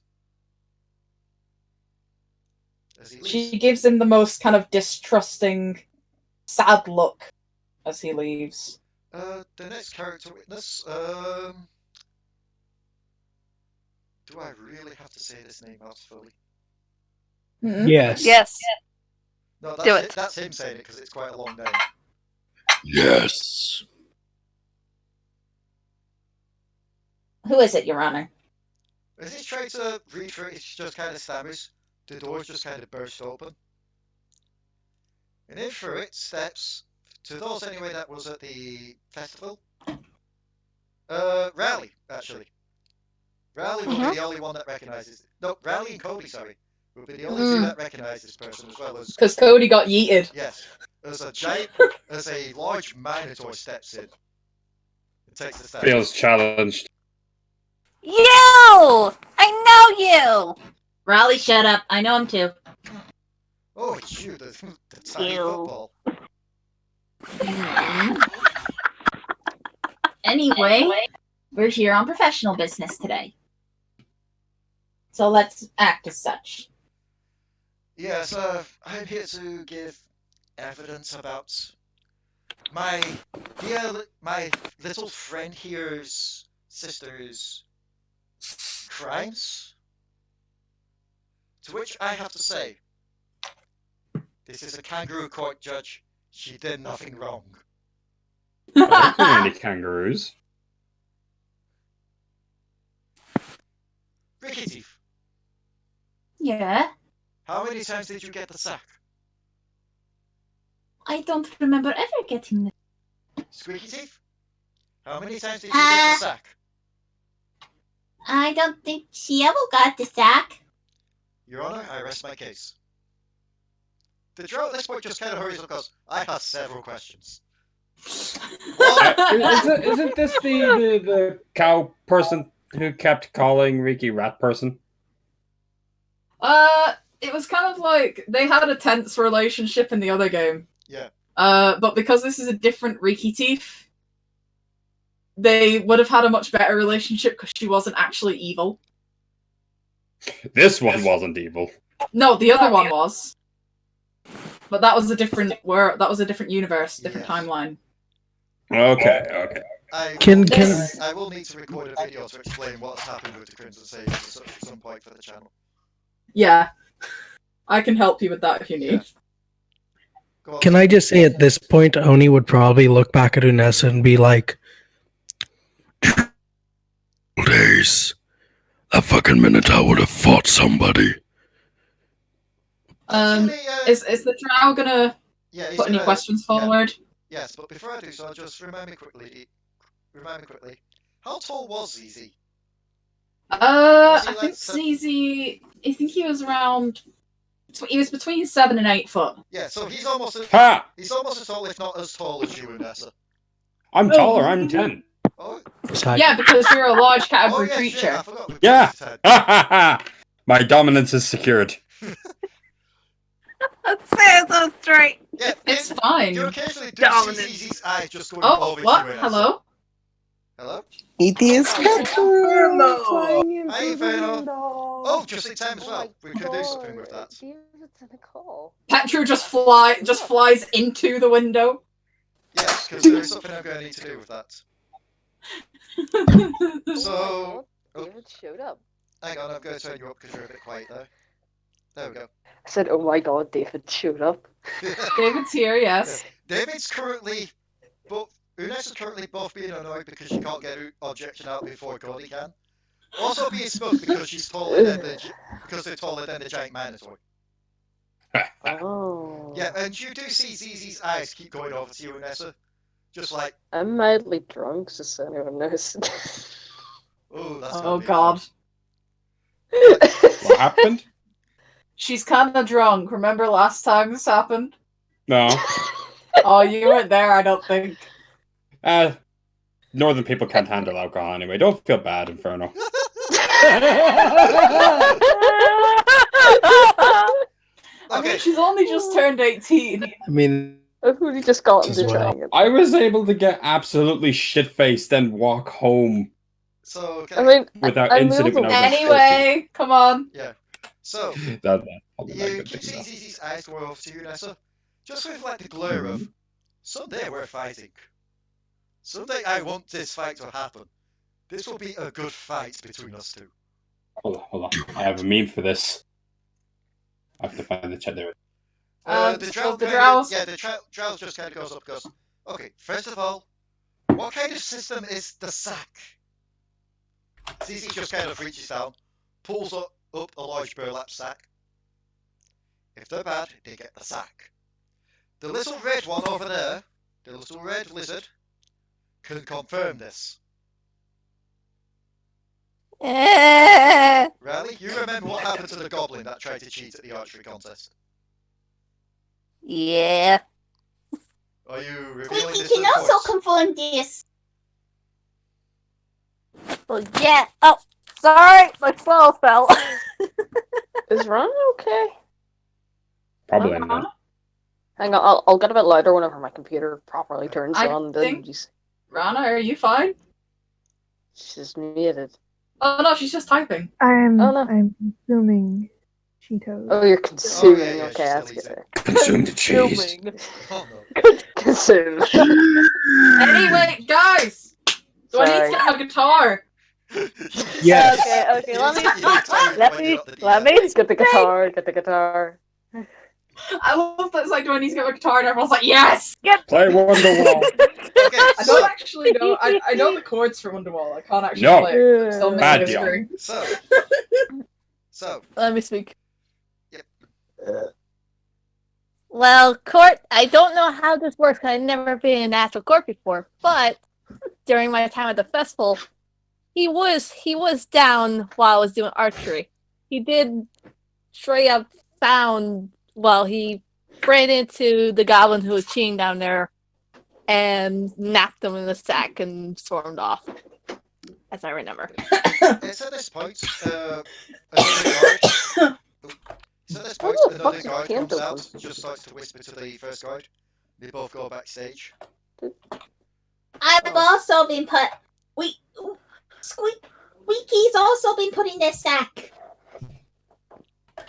D: As he leaves.
E: She gives him the most kind of distrusting, sad look as he leaves.
D: The next character witness, do I really have to say this name out fully?
E: Mm-hmm.
B: Yes.
C: Yes.
D: No,
C: Do it.
D: That's him saying it because it's quite a long name.
I: Yes.
H: Who is it, Your Honor?
D: As he's trying to read through it, he just kind of stammers. The doors just kind of burst open. And in through it steps, to those anyway that was at the festival, Raali, actually. Raali will be the only one that recognises. No, Raali and Codi, sorry, will be the only two that recognise this person, as well as.
E: Because Cody got yeeted.
D: Yes, as a large minotaur steps in and takes the stand.
F: Feels challenged.
C: You! I know you!
H: Raali, shut up. I know him too.
D: Oh, it's you, the tiny
C: Ew.
D: football.
H: Anyway, we're here on professional business today. So let's act as such.
D: Yes, I'm here to give evidence about my my little friend here's sister's crimes. To which I have to say, this is a kangaroo court, Judge. She did nothing wrong.
F: I don't see any kangaroos.
D: Riki-teef,
H: Yeah?
D: how many times did you get the sack?
H: I don't remember ever getting this.
D: Squeaky-teef, how many times did you get the sack?
G: I don't think she ever got the sack.
D: Your Honor, I rest my case. The drow at this point just kind of hurries up because I have several questions.
F: Isn't this the cow person who kept calling Riki rat person?
E: It was kind of like they had a tense relationship in the other game.
D: Yeah.
E: But because this is a different Riki-teef, they would have had a much better relationship because she wasn't actually evil.
F: This one wasn't evil.
E: No, the other one was. But that was a different universe, different timeline.
F: Okay.
D: I will need to record a video to explain what's happened with the Crimson Sages at some point for the channel.
E: Yeah. I can help you with that if you need.
D: Go on.
B: Can I just say at this point, Oni would probably look back at Unessa and be like,
I: Days. That fucking Minotaur would have fought somebody.
D: Actually,
E: Is the drow gonna
D: yeah, he's
E: put any
D: gonna-
E: questions
D: yeah.
E: forward?
D: Yes, but before I do so, just remind me quickly. How tall was ZZ?
E: I
D: he like
E: think
D: se-
E: ZZ. I think he was around. He was between 7 and 8 foot.
D: Yeah, so he's almost as tall, if not as tall as you, Unessa.
F: I'm taller, I'm 10.
D: Oh,
E: Yeah, because you're a large
D: oh
E: category
D: yeah,
E: creature.
D: shit, I forgot we
F: Yeah.
D: played this
F: My dominance is secured.
C: Let's say it so straight.
D: Yeah,
E: It's fine.
D: you occasionally do
C: Dominant.
D: see ZZ's eyes just going
E: Oh,
D: over
E: what?
D: you, Unessa.
E: Hello?
D: Hello?
A: It is Petru flying into
D: Hi,
A: the
D: Inferno.
A: window.
D: Oh, just in time as well. We can do something with that.
E: Petru just flies into the window.
D: Yes, because there is something I'm going to need to do with that. So,
J: David showed up.
D: hang on, I'm going to turn you up because you're a bit quiet there. There we go.
J: I said, "Oh my God, David showed up."
E: David's here, yes.
D: David's currently, Unessa's currently both being annoyed because she can't get her objection out before Codi can. Also being smug because because they're taller than the giant minotaur.
J: Oh.
D: Yeah, and you do see ZZ's eyes keep going over to you, Unessa. Just like,
J: I'm mildly drunk, so anyone knows.
D: oh, that's
E: Oh
D: gonna be
E: God.
F: What happened?
E: She's kind of drunk. Remember last time this happened?
F: No.
E: Oh, you weren't there, I don't think.
F: Northern people can't handle alcohol anyway. Don't feel bad, Inferno.
E: I mean,
D: Okay.
E: she's only just turned 18.
B: I mean,
J: I've only just got
B: As
J: into
B: well.
J: trying it.
F: I was able to get absolutely shit-faced and walk home
D: So,
J: I mean,
F: without
J: I'm
F: incident when I was like 14.
E: Anyway, come on.
D: so
F: That's probably not a
D: you
F: good
D: keep
F: thing,
D: seeing ZZ's eyes go over to you, Unessa. Just with like the glare of, someday we're fighting. Someday I want this fight to happen. This will be a good fight between us two.
F: Hold on. I have a meme for this. I have to find the chat there.
D: The
E: So
D: drow
E: the
D: kinda,
E: drows.
D: yeah, the drow just kind of goes up, goes, okay, first of all, what kind of system is the sack? Zizi just kind of reaches down, pulls up a large burlap sack. If they're bad, they get the sack. The little red one over there, the little red lizard, can confirm this. Raali, you remember what happened to the goblin that tried to cheat at the archery contest?
C: Yeah.
D: Are you revealing
G: Squeaky
D: this to
G: can
D: the
G: also
D: courts?
G: confirm this.
C: Well, yeah. Oh, sorry, my phone fell.
J: Is Ranna okay?
F: Probably
E: Huh?
F: not.
J: Hang on, I'll get a bit louder whenever my computer properly turns
E: I
J: on.
E: think-
J: Then
E: Ranna, are you fine?
J: she's muted.
E: Oh no, she's just typing.
J: Oh, no.
K: I'm consuming Cheetos.
J: Oh, you're consuming.
D: Oh, yeah,
J: okay,
D: she's
J: that's
D: still
J: good.
I: Consume the cheese.
D: Oh no.
J: Consume.
E: Anyway, guys, do I need
J: Sorry.
E: to get a guitar?
B: Yes.
J: Okay, let me
C: Let me
J: get the guitar. Get the guitar.
E: I love that it's like, do I need to get my guitar? And everyone's like, yes!
F: Play Wonderwall.
D: Okay,
E: I don't actually know. I know the chords for Wonderwall. I can't actually
F: No.
E: play it. I'm still missing
F: Bad
E: a
F: Dion.
E: string.
D: so,
C: Let me speak.
D: Yep.
C: Well, court, I don't know how this works 'cause I've never been in actual court before, but during my time at the festival, he was down while I was doing archery. He did straight up he ran into the goblin who was cheating down there and napped him in the sack and stormed off, as I remember.
D: it's at this point, another guard. It's at this point,
J: What the
D: another
J: fuck's
D: guard
J: your
D: comes
J: hand
D: out,
J: open?
D: just starts to whisper to the first guard. They both go backstage.
G: I've also been put. Squeaky's also been put in this sack.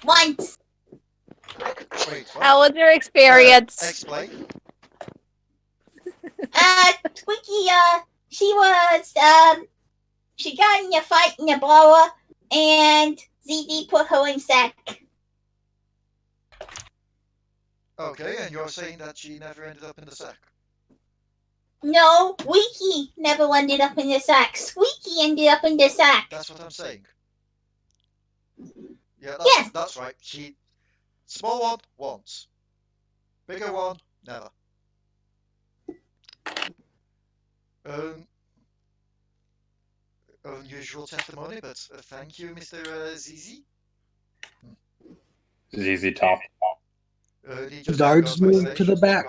G: Once.
D: Wait, what?
C: How was your experience?
D: Explain.
G: Squeaky, she got in a fight in a blower, and ZD put her in sack.
D: Okay, and you're saying that she never ended up in the sack?
G: No, Wiki never ended up in the sack. Squeaky ended up in the sack.
D: That's what I'm saying. Yeah,
G: Yes.
D: that's right. She... Small one, once. Bigger one, never. Unusual testimony, but thank you, Mr. Zizi.
F: ZZ Top.
D: He just
B: Guards
D: goes
B: move
D: backstage.
B: to the back.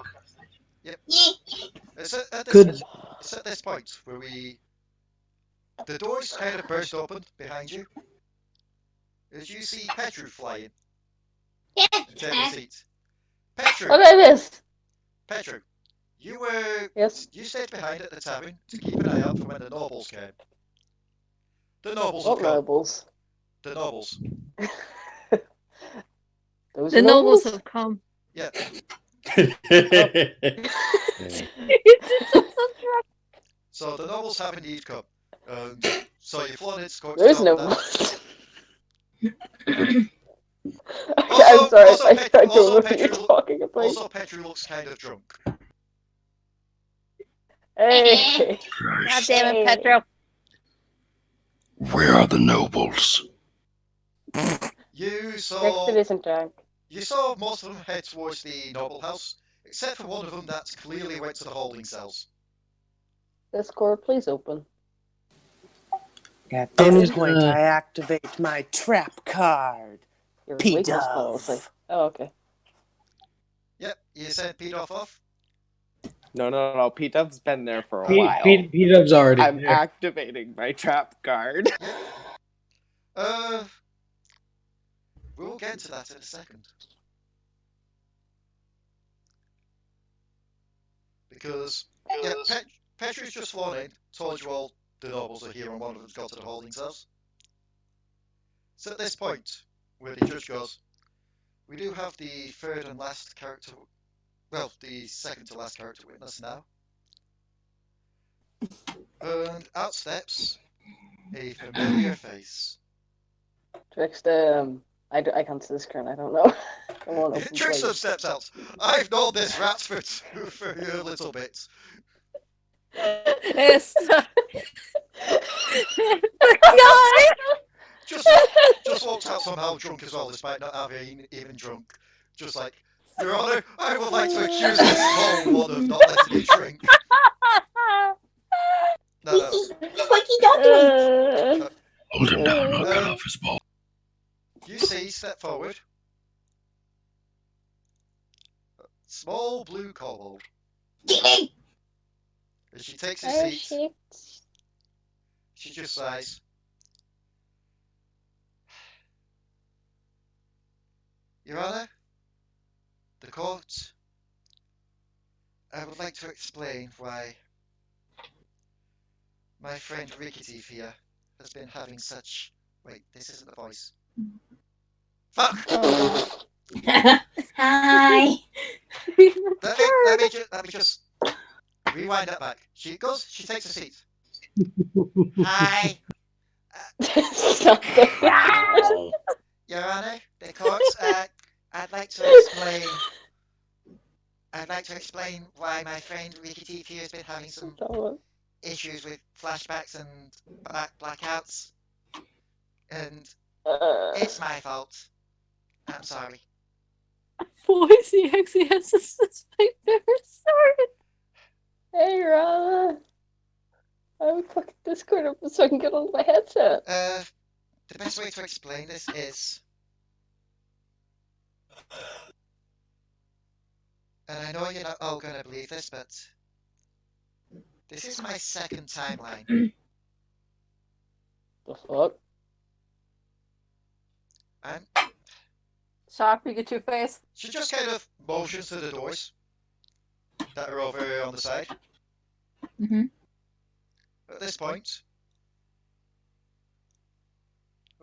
D: Yep.
G: Yeah.
B: Good.
D: It's at this point where the doors kind of burst open behind you. As you see Petru flying.
G: Yeah.
D: Take a seat. Petru.
J: Look at this.
D: Petru. You
J: Yes.
D: you stayed behind at the tavern to keep an eye out for when the nobles came. The nobles
J: What
D: have come.
J: nobles?
D: The nobles.
J: Those
C: The
J: nobles?
C: nobles have come.
D: Yeah. So the nobles have indeed come. So you've flown into court to
J: There's
D: talk with
J: nobles.
D: them.
J: I'm sorry,
D: also
J: I don't know what
D: Petru
J: you're talking about.
D: Also, Petru looks kind of drunk.
J: Hey.
C: God damn it, Petru.
I: Where are the nobles?
D: You saw
J: Trickstem isn't drunk.
D: You saw most of them head towards the noble house, except for one of them that clearly went to the holding cells.
J: Discord, please open.
A: At this point, I activate my trap card.
J: Your
A: P
J: weakness
A: Dove.
J: policy. Oh, okay.
D: Yep, you sent Pete off.
A: No. P-Dub's been there for a
B: P-
A: while.
B: P- P-Dub's already
A: I'm
B: there.
A: activating my trap card.
D: We'll get to that in a second. Because, yeah, Petru's just flown in, told you all the nobles are here and one of them's got to the holding cells. So at this point, where the judge goes, we do have the third and last character, well, the second to last character witness now. And out steps a familiar face.
J: Trickstem. I can't see the screen, I don't know.
D: Trickstem steps out. I've known this rat for a little bit.
C: It's the guy.
D: Just walks out somehow drunk as well, despite not having even drunk. Just like, Your Honor, I would like to accuse this small one of not letting me drink. No.
I: Hold him down, I'll cut off his ball.
D: You see, step forward. Small blue kobold. As she takes a seat, she just sighs. Your Honor, the court, I would like to explain why my friend Riki-teef here has been having such... Wait, this isn't the voice. Fuck!
G: Hi.
D: Let me just rewind that back. She takes a seat. Hi. Your Honor, the court, I'd like to explain why my friend Riki-teef here has been having some issues with flashbacks and blackouts. And it's my fault. I'm sorry.
C: Boys, he actually has a suspect never started. Hey, Ranna. I'm fucking Discord up so I can get on my headset.
D: The best way to explain this is... And I know you're not all gonna believe this, but... This is my second timeline.
J: The fuck?
C: Sorry, you get your face.
D: She just kind of motions to the doors that are over on the side.
E: Mm-hmm.
D: At this point...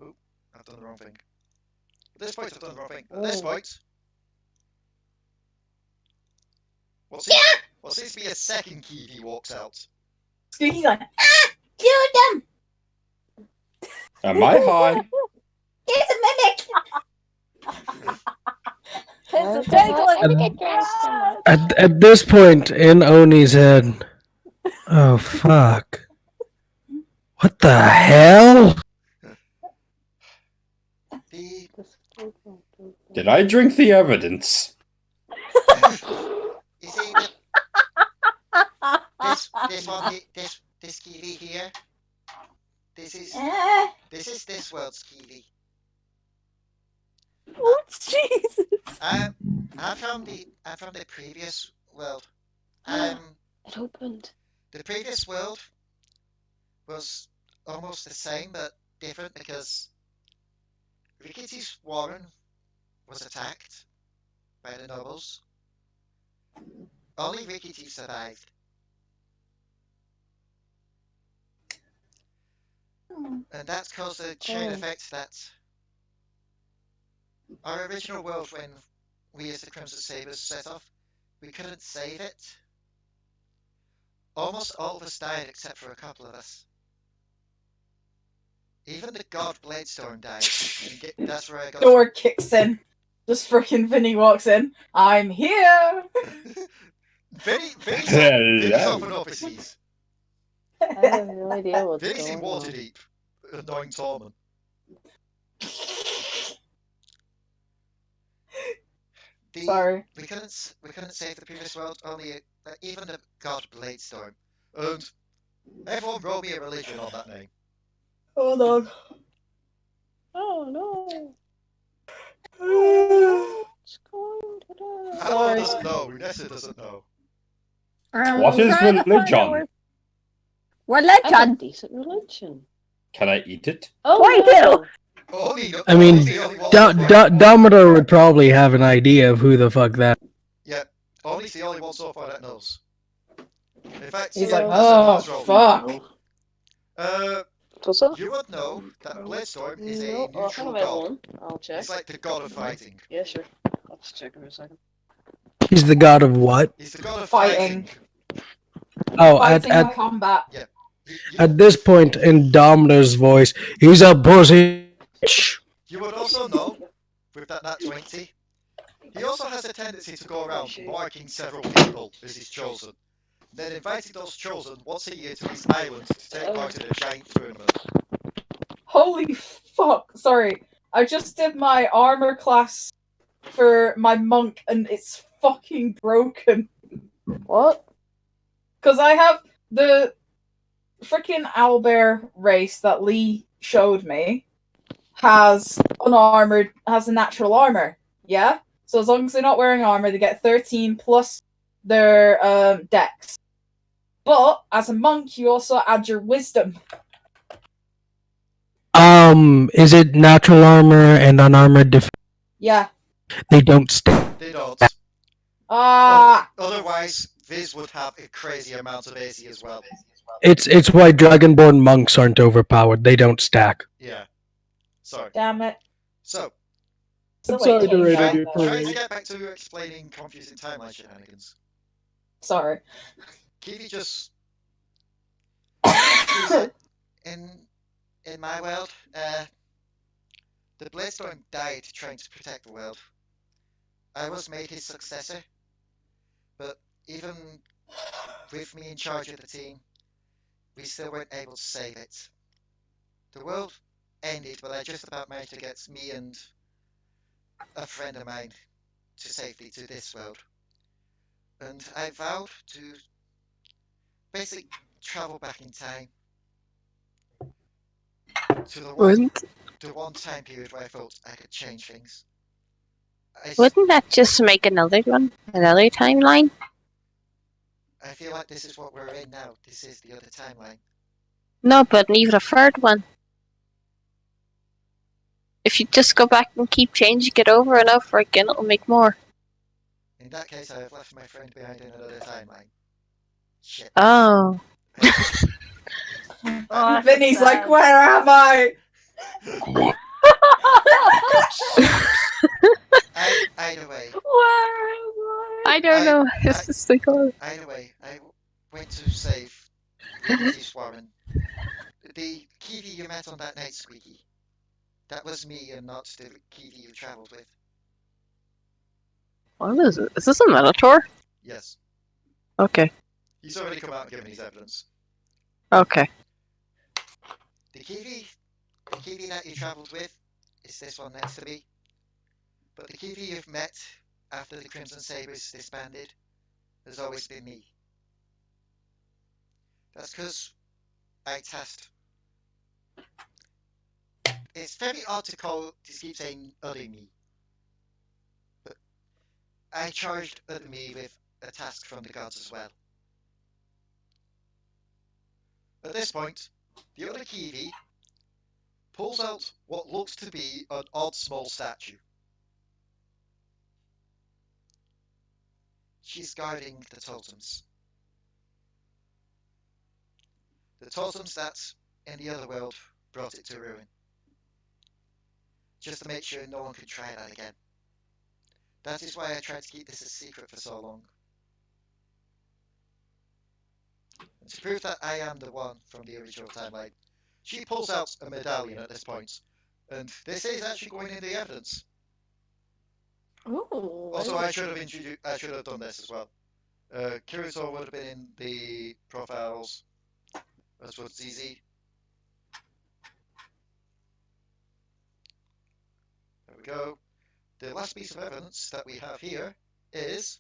D: Oh, I've done the wrong thing. At this point, I've done the wrong thing. At this point... What seems to be a second Kiwi walks out.
G: Squeaky's like, shoot them!
F: Am I high?
G: There's a mimic!
B: At this point in Oni's head, oh fuck. What the hell?
F: Did I drink the evidence?
D: You see, this Kiwi here, this is this world's Kiwi.
C: Oh Jesus!
D: I'm from the previous world.
J: It opened.
D: The previous world was almost the same but different because Riki-teef's warren was attacked by the nobles. Only Riki-teef survived. And that's caused a chain effect that our original world, when we as the Crimson Sabres set off, we couldn't save it. Almost all of us died except for a couple of us. Even the god Bladestorm died. And that's where I got...
E: Door kicks in. Just freaking Vinny walks in. I'm here!
D: Vinny's open overseas.
J: I have no idea what's
D: Vinny's in
J: going on.
D: Waterdeep, annoying Tormund.
E: Sorry.
D: We couldn't save the previous world. Only even the god Bladestorm. And everyone roll me a religion on that name.
E: Hold on.
C: Oh no! What's going to
D: Allo doesn't know. Unessa doesn't know.
F: What is religion?
J: Religion? Decent religion.
F: Can I eat it?
J: Oh, I do!
B: I mean, Damadur would probably have an idea of who the fuck that.
D: Yeah, Oni's the only one so far that knows. In fact,
E: He's
D: yeah,
E: like,
D: that's
E: oh,
D: a roll.
E: fuck.
D: You would know that Bladestorm is a neutral god.
J: I'll check.
D: It's like the god of fighting.
J: Yeah, sure. I'll just check for a second.
B: He's the god of what?
D: He's the god of
E: Fighting.
B: Oh,
E: Fighting and combat.
D: Yeah.
B: At this point in Damadur's voice, he's a pussy.
D: You would also know, with that nat 20, He also has a tendency to go around marking several people as his chosen, then inviting those chosen once a year to his island to take part in a giant tournament.
E: Holy fuck! Sorry, I just did my armor class for my monk, and it's fucking broken.
J: What?
E: Because I have the freaking owlbear race that Leigh showed me has a natural armor. Yeah? So as long as they're not wearing armor, they get 13 plus their dex. But as a monk, you also add your wisdom.
B: Is it natural armor and unarmored defense?
E: Yeah.
B: They don't stack.
D: They don't.
E: Ah.
D: Otherwise, Viz would have a crazy amount of AC as well.
B: It's why dragonborn monks aren't overpowered. They don't stack.
D: Yeah. Sorry.
E: Damn it.
D: So.
B: I'm sorry to raid on your
D: Trying to
B: parade.
D: get back to explaining confusing timeline shenanigans.
E: Sorry.
D: Kiwi just in my world, the Bladestorm died trying to protect the world. I was made his successor, but even with me in charge of the team, we still weren't able to save it. The world ended, but I just about managed to get me and a friend of mine to safety to this world. And I vowed to basically travel back in time to the one time period where I thought I could change things.
L: Wouldn't that just make another one? Another timeline?
D: I feel like this is what we're in now. This is the other timeline.
L: No, but even a third one. If you just go back and keep changing it over and over again, it'll make more.
D: In that case, I have left my friend behind in another timeline. Shit.
L: Oh.
E: Vinny's like, where am I?
D: Either way.
L: I don't know. It's just like, oh.
D: Either way, I went to save Riki-teef's Warren. The Kiwi you met on that night, Squeaky. That was me and not the Kiwi you travelled with.
L: What is it? Is this a Minotaur?
D: Yes.
L: Okay.
D: He's already come out and given his evidence.
L: Okay.
D: The Kiwi that you travelled with is this one next to me. But the Kiwi you've met after the Crimson Sabres disbanded has always been me. That's because I tasked. It's very odd to keep saying other me. But I charged other me with a task from the gods as well. At this point, the other Kiwi pulls out what looks to be an odd small statue. She's guarding the totems. The totems that, in the other world, brought it to ruin. Just to make sure no one could try that again. That is why I tried to keep this a secret for so long. And to prove that I am the one from the original timeline, she pulls out a medallion at this point, and this is actually going in the evidence.
C: Ooh.
D: Also, I should have done this as well. Kirito would have been in the profiles, as would ZZ. There we go. The last piece of evidence that we have here is...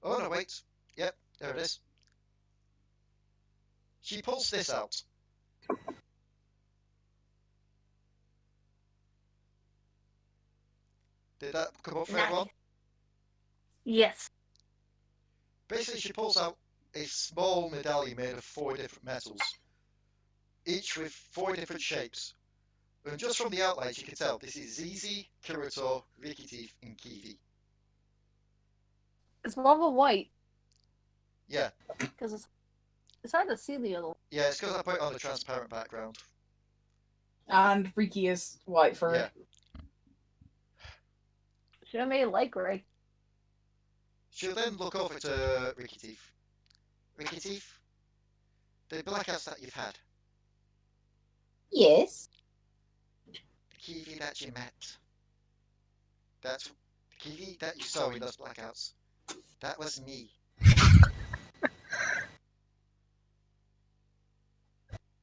D: Oh no, wait. Yep, there it is. She pulls this out. Did that come up for everyone?
C: Yes.
D: Basically, she pulls out a small medallion made of 4 different metals, each with 4 different shapes. And just from the outlines, you can tell this is ZZ, Kirito, Riki-teef, and Kiwi.
C: It's lava white.
D: Yeah.
C: Because it's hard to see the other one.
D: Yeah, it's because I put it on a transparent background.
E: And Riki is white for
D: Yeah.
C: Should have made it light gray.
D: She'll then look over to Riki-teef. Riki-teef, the blackouts that you've had,
G: Yes.
D: the Kiwi that you met, that's the Kiwi that you saw in those blackouts, that was me.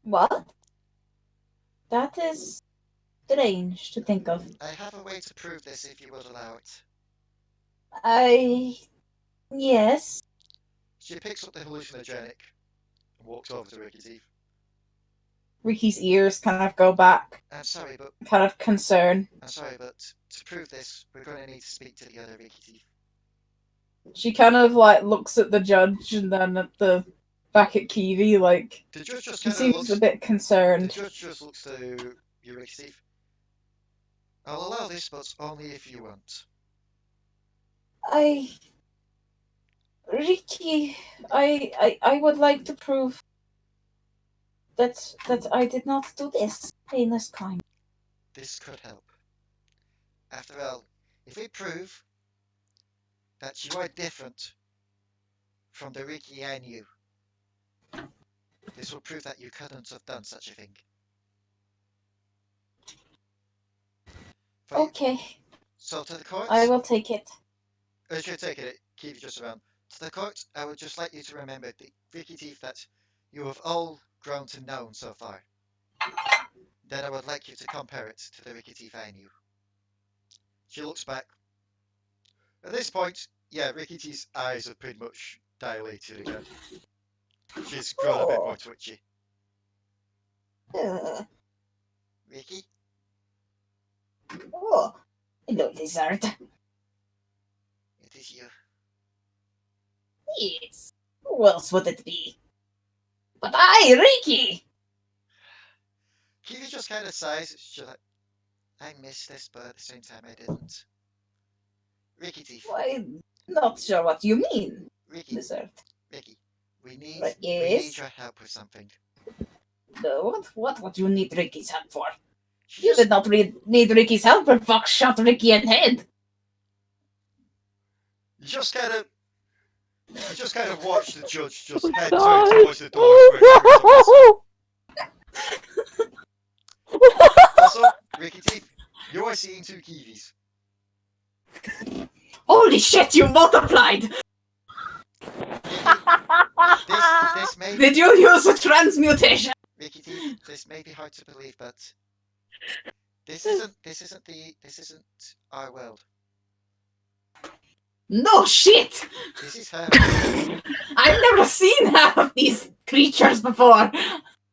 H: What? That is strange to think of.
D: I have a way to prove this if you would allow it.
H: Yes.
D: She picks up the hallucinogenic and walks over to Riki-teef.
E: Riki's ears kind of go back,
D: I'm sorry, but
E: kind of concern.
D: To prove this, we're going to need to speak to the other Riki-teef.
E: She kind of like looks at the judge and then at the back at Kiwi, like
D: The judge just
E: she
D: kind of
E: seems
D: looks.
E: a bit concerned.
D: The judge just looks to you, Riki-teef. I'll allow this, but only if you want.
H: Riki, I would like to prove that I did not do this heinous crime.
D: This could help. After all, if we prove that you are different from the Riki I knew, this will prove that you couldn't have done such a thing.
H: Okay.
D: So to the court,
H: I will take it.
D: As you're taking it, keep it just around. To the court, I would just like you to remember the Riki-teef that you have all grown to know so far. Then I would like you to compare it to the Riki-teef I knew. She looks back. At this point, yeah, Riki-teef's eyes are pretty much dilated again. She's grown a bit more twitchy. Riki?
H: Oh, hello, lizard.
D: It is you.
H: Yes. Who else would it be? But Riki!
D: Kiwi just kind of sighs. She's like, I missed this, but at the same time I didn't. Riki-teef.
H: I'm not sure what you mean,
D: Riki.
H: lizard.
D: Riki, we need
H: Yes?
D: your help with something.
H: No, what would you need Ricky's help for? You did not need Ricky's help when Fox shot Riki in the head.
D: You just kind of watch the judge just head turn towards the door. Also, Riki-teef, you are seeing two Kiwis.
H: Holy shit, you multiplied!
D: This may
H: Did you use a transmutation?
D: Riki-teef, this may be hard to believe, but this isn't our world.
H: No shit!
D: This is her.
H: I've never seen half of these creatures before.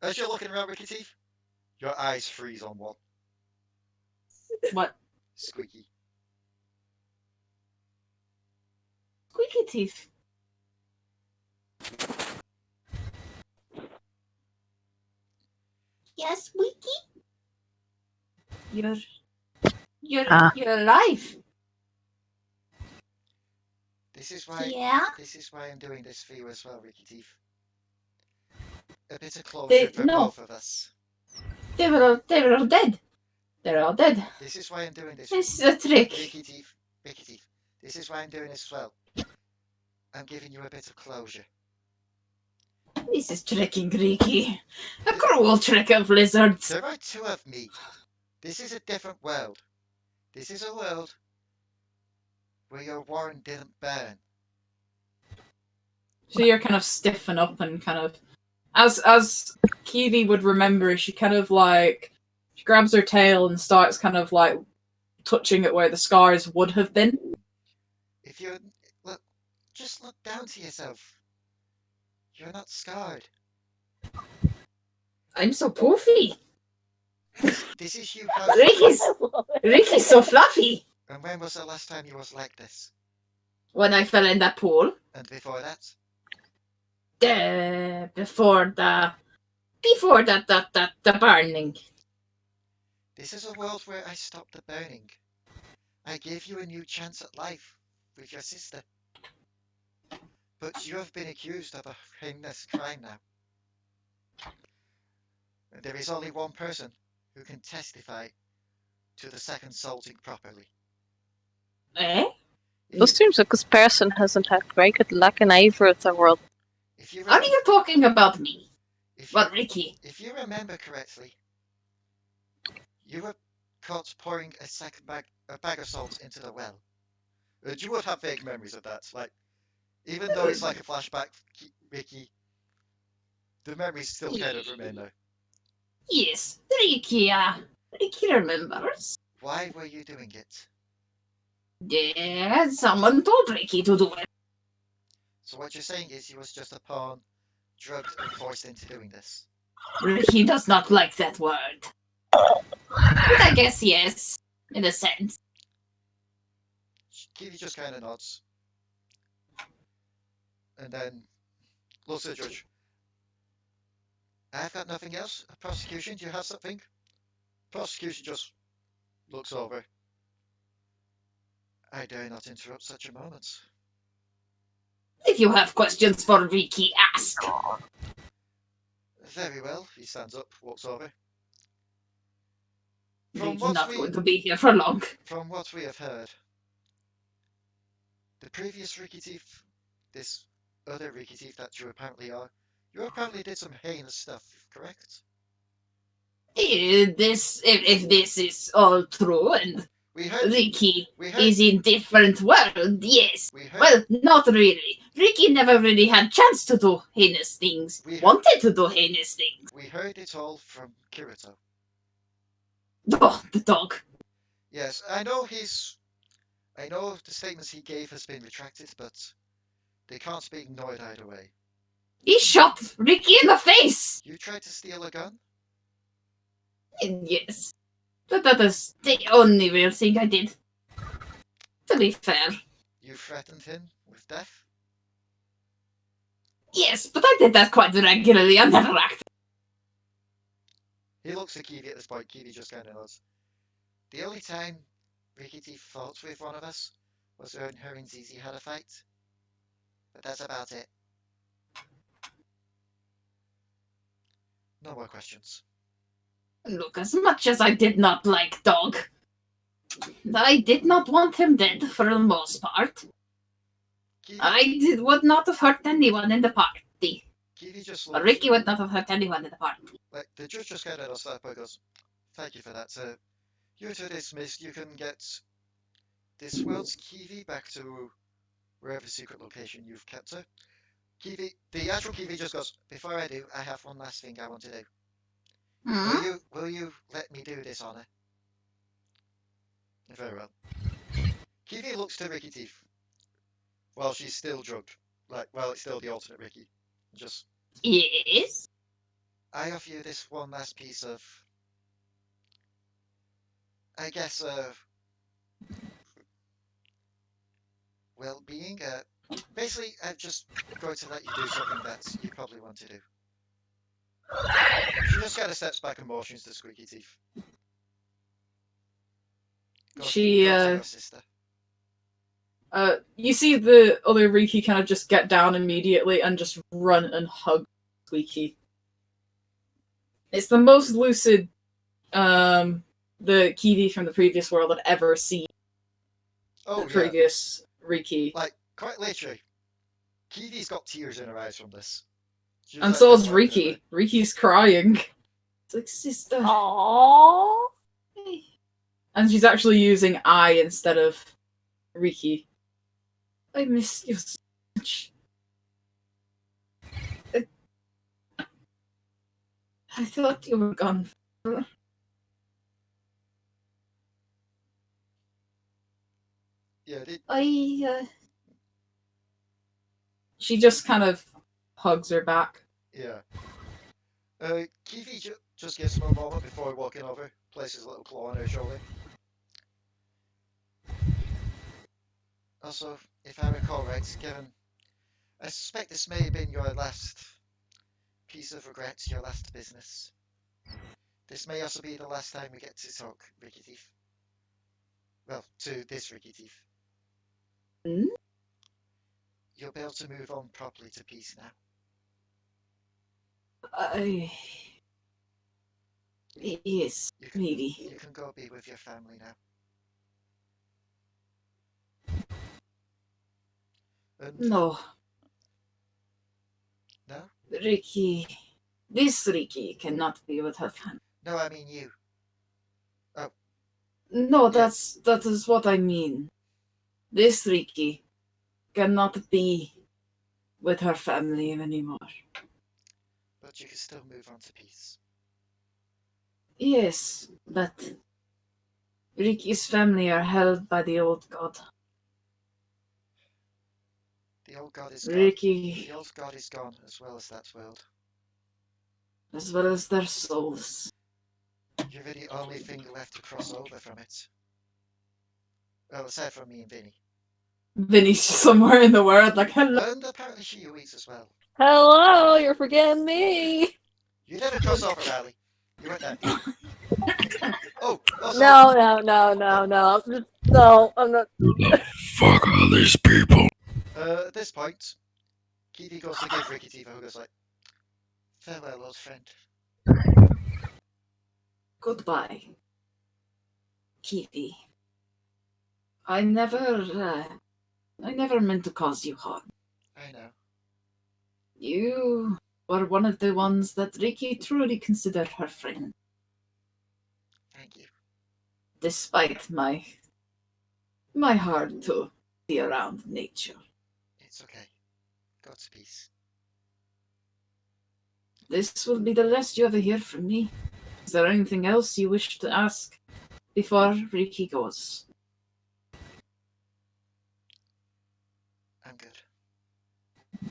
D: As you're looking around, Riki-teef, your eyes freeze on one.
H: What?
D: Squeaky.
H: Squeaky teeth.
G: Yes, Squeaky?
H: You're alive.
D: This is why.
G: Yeah?
D: This is why I'm doing this for you as well, Riki-teef. A bit of closure for both of us.
H: They were all dead. They're all dead.
D: This is why I'm doing this.
H: This is a trick.
D: Riki-teef. This is why I'm doing this as well. I'm giving you a bit of closure.
H: This is tricking Riki. A cruel trick of lizards.
D: There are two of me. This is a different world. This is a world where your warren didn't burn.
E: So you're kind of stiffen up and kind of, as Kiwi would remember, she kind of like, she grabs her tail and starts kind of like touching it where the scars would have been.
D: If you look, just look down to yourself. You're not scarred.
H: I'm so poofy.
D: This is you.
H: Riki's so fluffy.
D: And when was the last time you was like this?
H: When I fell in that pool.
D: And before that?
H: Before the burning.
D: This is a world where I stopped the burning. I gave you a new chance at life with your sister. But you have been accused of a heinous crime now. And there is only one person who can testify to the second salting properly.
H: Eh?
L: It seems like this person hasn't had very good luck in either of the world.
H: Are you talking about me? What, Riki?
D: If you remember correctly, you were caught pouring a bag of salt into the well. You would have vague memories of that. Like, even though it's like a flashback, Riki, the memories still kind of remain there.
H: Yes, Riki remembers.
D: Why were you doing it?
H: Yeah, someone told Riki to do it.
D: So what you're saying is he was just a pawn, drugged and forced into doing this.
H: Riki does not like that word. But I guess yes, in a sense.
D: Kiwi just kind of nods. And then looks at the judge. I've got nothing else. Prosecution, do you have something? Prosecution just looks over. I dare not interrupt such a moment.
H: If you have questions for Riki, ask.
D: Very well. He stands up, walks over.
H: Riki's not going to be here for long.
D: From what we have heard, the previous Riki-teef, this other Riki-teef that you apparently did some heinous stuff, correct?
H: If this is all true and Riki is in different world, yes. Well, not really. Riki never really had chance to do heinous things. Wanted to do heinous things.
D: We heard it all from Kirito.
H: Oh, the dog.
D: Yes, I know the statements he gave has been retracted, but they can't be ignored either way.
H: He shot Riki in the face!
D: You tried to steal a gun?
H: Yes. But that is the only real thing I did. To be fair.
D: You threatened him with death?
H: Yes, but I did that quite regularly. I never acted.
D: He looks at Kiwi at this point. Kiwi just kind of nods. The only time Riki-teef fought with one of us was when her and Zizi had a fight. But that's about it. No more questions.
H: Look, as much as I did not like Dog, I did not want him dead for the most part. Would not have hurt anyone in the party. Or Riki would not have hurt anyone in the party.
D: Like, the judge just kind of does that, but goes, thank you for that. You're dismissed. You can get this world's Kiwi back to wherever secret location you've kept her. Kiwi, the actual Kiwi just goes, before I do, I have one last thing I want to do. Will you let me do this honor? Very well. Kiwi looks to Riki-teef while she's still drugged. Like, well, it's still the alternate Riki. Just.
H: Yes?
D: I offer you this one last piece of, I guess, well-being. Basically, I'm just going to let you do something that you probably want to do. She just kind of steps back and motions to Riki-teef. Go to your sister.
E: You see the other Riki kind of just get down immediately and just run and hug Squeaky. It's the most lucid the Kiwi from the previous world had ever seen.
D: Oh,
E: the previous Riki.
D: Like, quite literally, Kiwi's got tears in her eyes from this.
E: And so is Riki. Riki's crying. It's like, sister.
C: Aww.
E: And she's actually using I instead of Riki. I miss you so much. I thought you were gone.
D: Yeah,
E: She just kind of hugs her back.
D: Yeah. Kiwi just gives him a moment before walking over, places a little claw on her shoulder. Also, if I recall right, I suspect this may have been your last piece of regret, your last business. This may also be the last time we get to talk, Riki-teef. Well, to this Riki-teef. You'll be able to move on properly to peace now.
H: Yes, maybe.
D: You can go be with your family now. And
H: no.
D: No?
H: Riki. This Riki cannot be with her family.
D: No, I mean you. Oh.
H: No, that is what I mean. This Riki cannot be with her family anymore.
D: But you can still move on to peace.
H: Yes, but Riki's family are held by the old god.
D: The old god is gone.
H: Riki,
D: The old god is gone, as well as that world.
H: as well as their souls.
D: You're the only thing left to cross over from it. Well, aside from me and Vinny.
E: Vinny's somewhere in the world, like, hello.
D: And apparently she eats as well.
C: Hello, you're forgetting me.
D: You didn't cross over, Raali. You weren't there. Oh, also,
C: No. No, I'm not.
I: Who the fuck are these people?
D: At this point, Kiki goes to give Riki-teef a hug. Goes like, farewell, old friend.
H: Goodbye, Kiwi. I never meant to cause you harm.
D: I know.
H: You were one of the ones that Riki truly considered her friend.
D: Thank you.
H: Despite my heart to be around nature.
D: It's okay. God's peace.
H: This will be the last you ever hear from me. Is there anything else you wish to ask before Riki goes?
D: I'm good.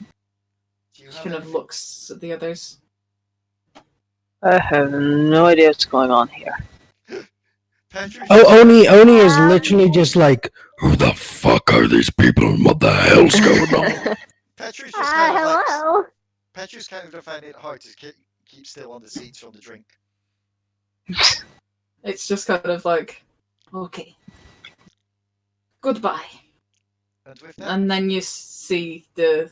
D: Do you
E: She
D: have
E: kind of
D: anything?
E: looks at the others.
L: I have no idea what's going on here.
D: Petru?
B: Oh, Oni is literally just like,
I: Who the fuck are these people and what the hell's going on?
D: Petru's just kind of
C: Hello.
D: like... Petru's kind of finding it hard to keep still on the seats from the drink.
E: It's just kind of like,
H: Okay. Goodbye.
D: And with that,
E: and then you see their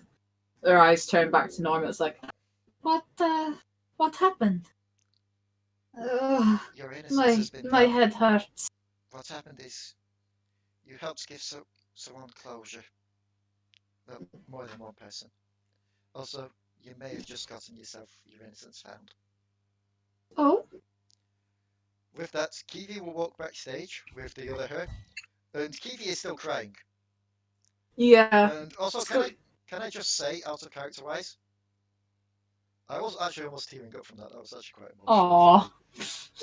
E: eyes turn back to normal. It's like,
H: What happened?
D: your innocence has been
H: My
D: found.
H: head hurts.
D: What's happened is you helped give someone closure. Well, more than one person. Also, you may have just gotten yourself your innocence found.
H: Oh?
D: With that, Kiwi will walk backstage with the other her, and Kiwi is still crying.
E: yeah.
D: And also, can I just say, out of character wise, I was actually almost tearing up from that. That was actually quite emotional.
E: Aww.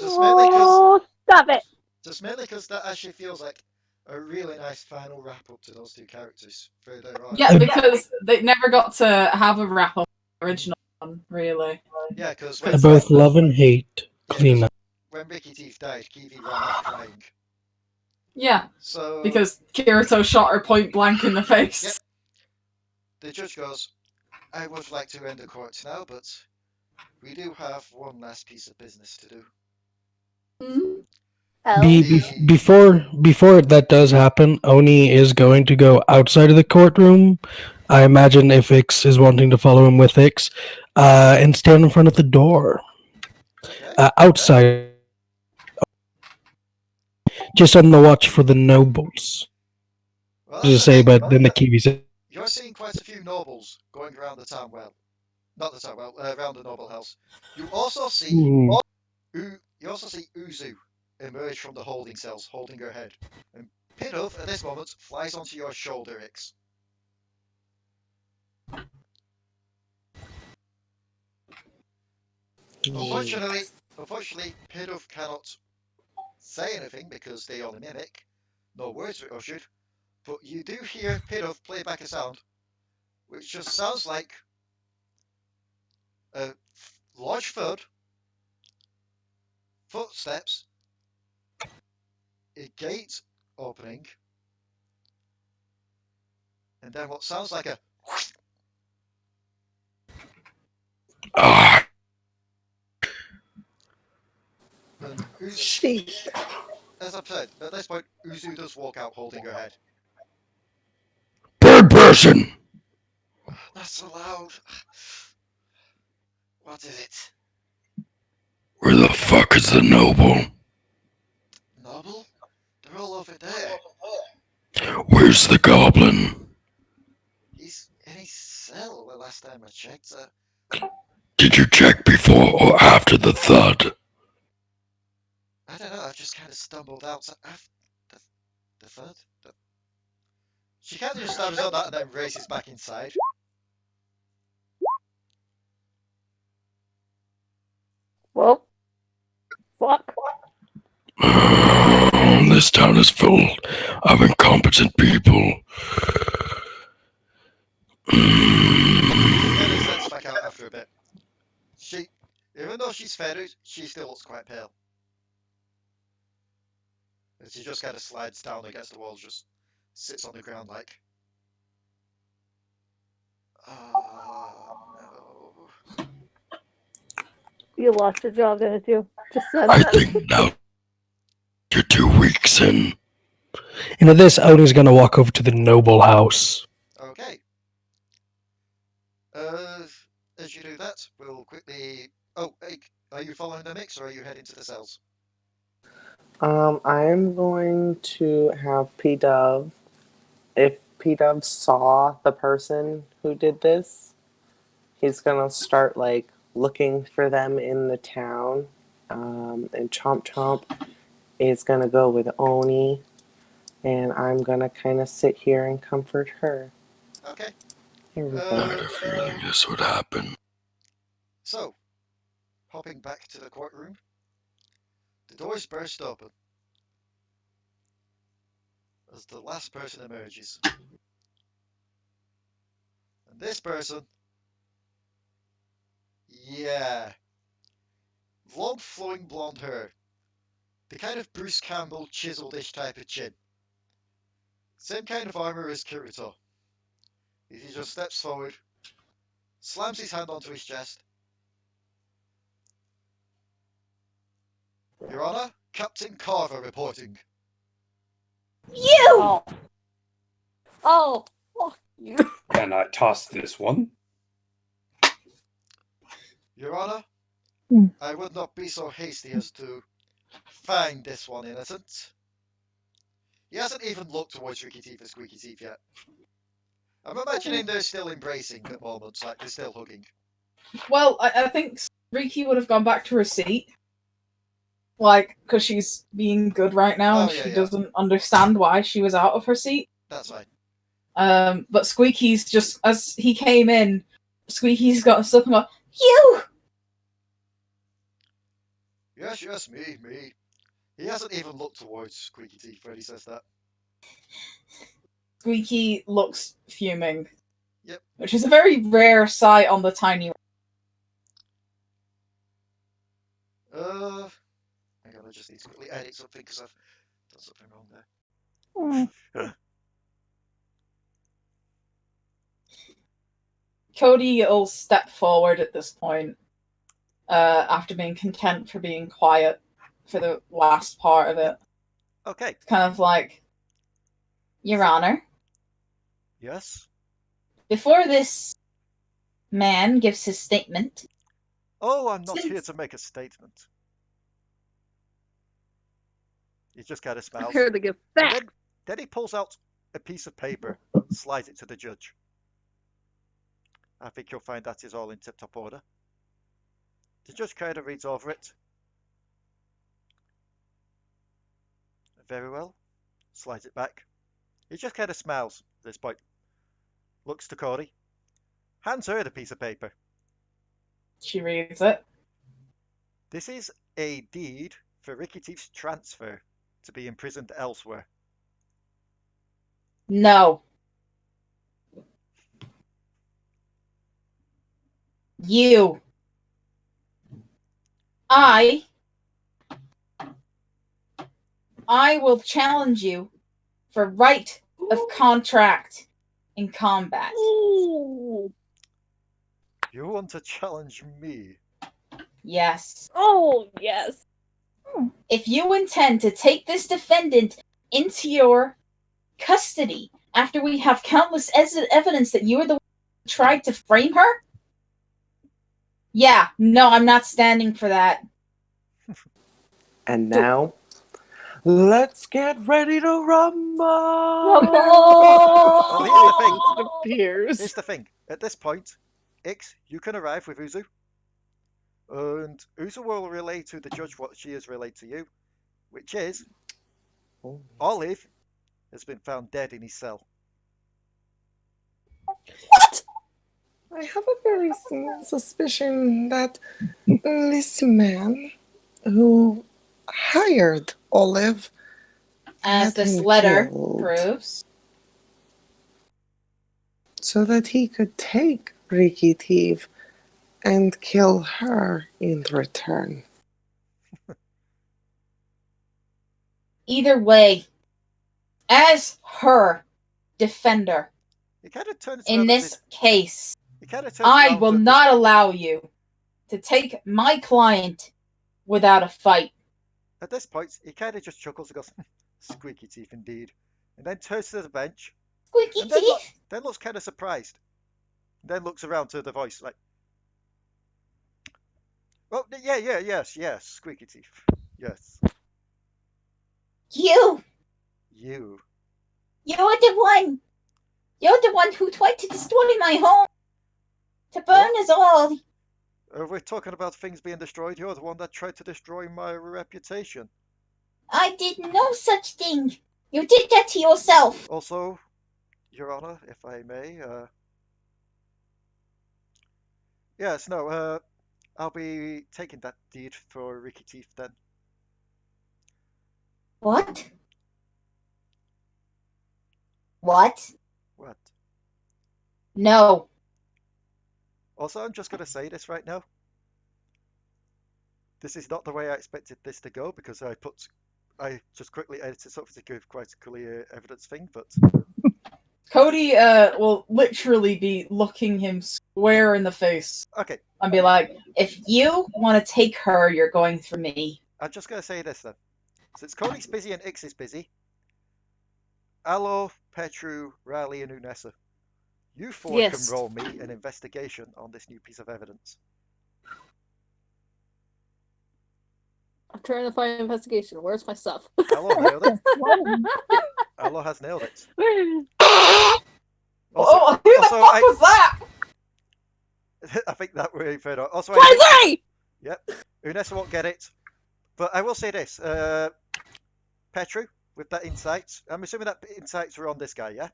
C: Oh, stop it.
D: Just mainly because that actually feels like a really nice final wrap up to those two characters further on.
E: Yeah, because they never got to have a wrap up original one, really.
D: Yeah, because
B: I both love and hate clean up.
D: when Riki-teef died, Kiwi ran off crying.
E: Yeah,
D: So
E: because Kirito shot her point blank in the face.
D: Yep. The judge goes, I would like to end the court now, but we do have one last piece of business to do.
B: Before that does happen, Oni is going to go outside of the courtroom. I imagine if Ix is wanting to follow him with Ix, and stand in front of the door. Outside. Just on the watch for the nobles.
D: Well,
B: To say, but then the Kiwi said,
D: You're seeing quite a few nobles going around the town well. Not the town well, around the noble house. You also see Uzu emerge from the holding cells, holding her head. And Pidove, at this moment, flies onto your shoulder, Ix. Unfortunately, Pidove cannot say anything because they only mimic. No words were ushered. But you do hear Pidove play back a sound, which just sounds like a large thud, footsteps, a gate opening, and then what sounds like a and Uzu, as I've said, at this point, Uzu does walk out holding her head.
I: Third person!
D: That's so loud. What is it?
I: Where the fuck is the noble?
D: Noble? They're all over there.
I: Where's the goblin?
D: He's in his cell the last time I checked.
I: Did you check before or after the thud?
D: I don't know, I just kind of stumbled out after the third. She kind of just stabs on that and then races back inside.
C: Well, fuck.
I: This town is full of incompetent people.
D: She kind of steps back out after a bit. Even though she's fed, she still looks quite pale. And she just kind of slides down against the wall, just sits on the ground like, oh no.
C: You lost your job, didn't you? Just said
I: I
C: that.
I: think now you're 2 weeks in.
B: This, Odin's gonna walk over to the noble house.
D: Okay. As you do that, we'll quickly. Oh, hey, are you following the mix or are you heading to the cells?
A: I'm going to have P-Dove. If P-Dove saw the person who did this, he's gonna start like looking for them in the town. And Chomp Chomp is gonna go with Oni, and I'm gonna kind of sit here and comfort her.
D: Okay.
A: Here we
I: I
A: go.
I: had a feeling this would happen.
D: So, hopping back to the courtroom, the doors burst open as the last person emerges. And this person, yeah, long flowing blonde hair, the kind of Bruce Campbell chiseled-ish type of chin. Same kind of armor as Kirito. He just steps forward, slams his hand onto his chest. Your Honor, Captain Carver reporting.
C: You! Oh, fuck you.
F: Can I toss this one?
D: Your Honor, I would not be so hasty as to find this one innocent. He hasn't even looked towards Riki-teef and Squeaky-teef yet. I'm imagining they're still embracing at moments, like they're still hugging.
E: Well, I think Riki would have gone back to her seat. Like, because she's being good right now and she doesn't understand why she was out of her seat.
D: That's fine.
E: But Squeaky's just, as he came in, Squeaky's got stuff and go, you!
D: Yes, me. He hasn't even looked towards Squeaky-teef when he says that.
E: Squeaky looks fuming.
D: Yep.
E: Which is a very rare sight on the tiny.
D: Hang on, I just need to quickly edit something because I've done something wrong there.
E: Codi will step forward at this point, after being content for being quiet for the last part of it.
D: Okay.
E: Kind of like, Your Honor.
D: Yes?
E: Before this man gives his statement...
D: Oh, I'm not here to make a statement. He just kind of smiles.
C: I'm here to give back.
D: Then he pulls out a piece of paper, slides it to the judge. I think you'll find that is all in tip-top order. The judge kind of reads over it. Very well. Slides it back. He just kind of smiles at this point. Looks to Codi. Hands her the piece of paper.
E: She reads it.
D: This is a deed for Riki-teef's transfer to be imprisoned elsewhere.
E: No. You. I will challenge you for right of contract in combat.
C: Ooh.
D: You want to challenge me?
E: Yes.
C: Oh, yes.
E: If you intend to take this defendant into your custody after we have countless evidence that you are the one who tried to frame her? Yeah, no, I'm not standing for that.
A: And now, let's get ready to rumble!
D: Well, here's the thing.
A: It appears.
D: Here's the thing. At this point, Ix, you can arrive with Uzu. And Uzu will relay to the judge what she has relayed to you, which is Olive has been found dead in his cell.
C: What?
A: I have a very small suspicion that this man who hired Olive
H: As
A: had
H: this
A: him
H: letter
A: killed
H: proves.
A: so that he could take Riki-teef and kill her in return.
H: Either way, as her defender
D: He kind of turns
H: in
D: around
H: this case,
D: He kind of turns
H: I
D: around
H: will
D: to
H: not allow you to take my client without a fight.
D: At this point, he kind of just chuckles and goes, "Squeaky teeth indeed," and then turns to the bench.
G: Squeaky
D: and
G: teeth?
D: Then looks kind of surprised. Then looks around to the voice like, "Oh, yes, Squeaky teeth, yes."
G: You!
D: You.
G: You're the one! You're the one who tried to destroy my home! To burn us all!
D: We're talking about things being destroyed. You're the one that tried to destroy my reputation.
G: I did no such thing! You did that to yourself!
D: Also, Your Honor, if I may, yes, no, I'll be taking that deed for Riki-teef then.
G: What? What?
D: What?
H: No.
D: Also, I'm just going to say this right now. This is not the way I expected this to go because I just quickly edited something to give quite a clear evidence thing, but
E: Codi will literally be looking him square in the face.
D: Okay.
E: And be like, if you want to take her, you're going through me.
D: I'm just going to say this then. Since Codi's busy and Ix is busy, Allo, Petru, Raali, and Unessa, you four
C: Yes.
D: can roll me an investigation on this new piece of evidence.
C: I'm trying to find investigation. Where's my stuff?
D: Allo nailed it. Allo has nailed it.
E: Oh, who the fuck was that?
D: I think that were Inferno. Also, Yep. Unessa won't get it. But I will say this. Petru, with that insight, I'm assuming that insights were on this guy, yeah?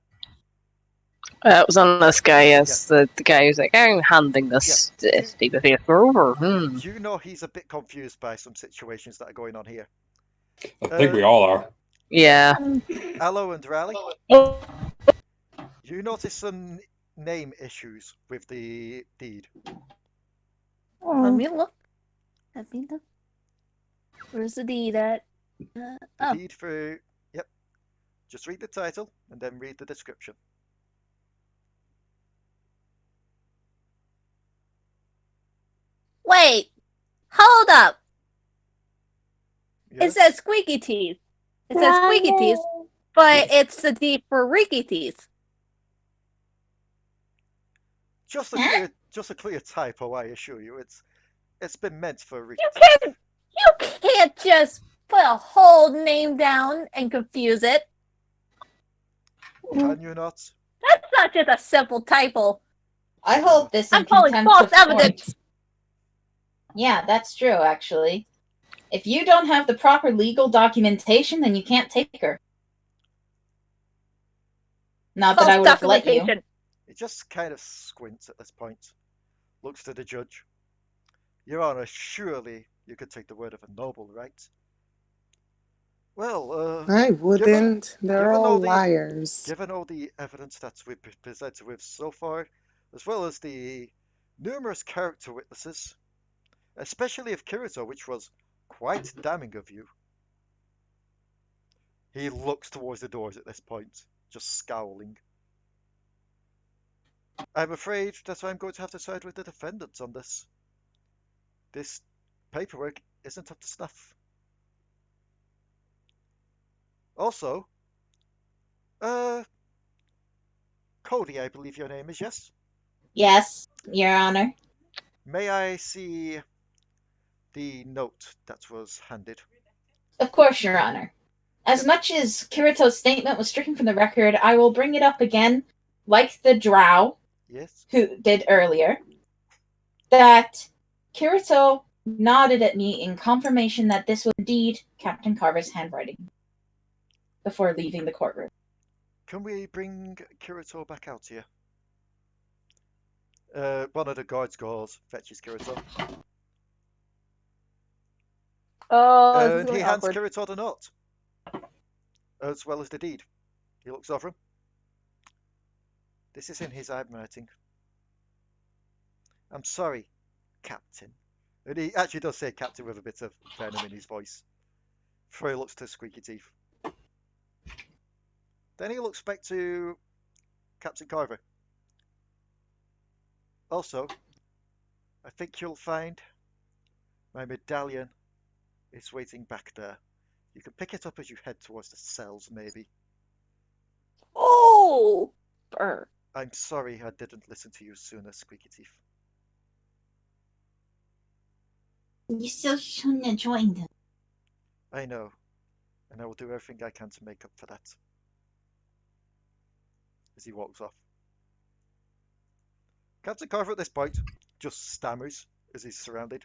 L: It was on this guy, yes. The guy who's like, I'm handing this to Steve over.
D: You know he's a bit confused by some situations that are going on here.
F: I think we all are.
L: Yeah.
D: Allo and Raali, you notice some name issues with the deed.
C: Let me look. Where's the deed at?
D: The deed for... Yep. Just read the title and then read the description.
C: Wait! Hold up!
D: Yes?
C: It says squeaky teeth. It says squeaky teeth, but it's the deed for Riki-teef.
D: Just a clear typo, I assure you. It's been meant for
C: You can't just put a whole name down and confuse it.
D: Can you not?
C: That's not just a simple typo.
H: I hold this in
C: I'm calling
H: contempt
C: false
H: of court.
C: evidence.
H: Yeah, that's true, actually. If you don't have the proper legal documentation, then you can't take her. Not that I would have let you.
D: He just kind of squints at this point. Looks to the judge. Your Honor, surely you could take the word of a noble, right? Well,
A: I wouldn't. They're
D: given
A: all
D: all the-
A: liars.
D: Given all the evidence that we've been presented with so far, as well as the numerous character witnesses, especially of Kirito, which was quite damning of you. He looks towards the doors at this point, just scowling. I'm afraid that I'm going to have to side with the defendants on this. This paperwork isn't up to snuff. Also, Codi, I believe your name is, yes?
H: Yes, Your Honor.
D: May I see the note that was handed?
H: Of course, Your Honor. As much as Kirito's statement was stricken from the record, I will bring it up again, like the drow who did earlier, that Kirito nodded at me in confirmation that this was indeed Captain Carver's handwriting before leaving the courtroom.
D: Can we bring Kirito back out here? One of the guards goes, fetches Kirito.
C: Oh, this is
D: And
C: really
D: he hands
C: awkward.
D: Kirito the note, as well as the deed. He looks over him. This is in his handwriting. I'm sorry, Captain. And he actually does say Captain with a bit of venom in his voice. Before he looks to Riki-teef. Then he looks back to Captain Carver. Also, I think you'll find my medallion is waiting back there. You can pick it up as you head towards the cells, maybe.
C: Oh! Burn.
D: I'm sorry I didn't listen to you sooner, Riki-teef.
G: You still shouldn't have joined them.
D: I know, and I will do everything I can to make up for that. As he walks off. Captain Carver at this point just stammers as he's surrounded,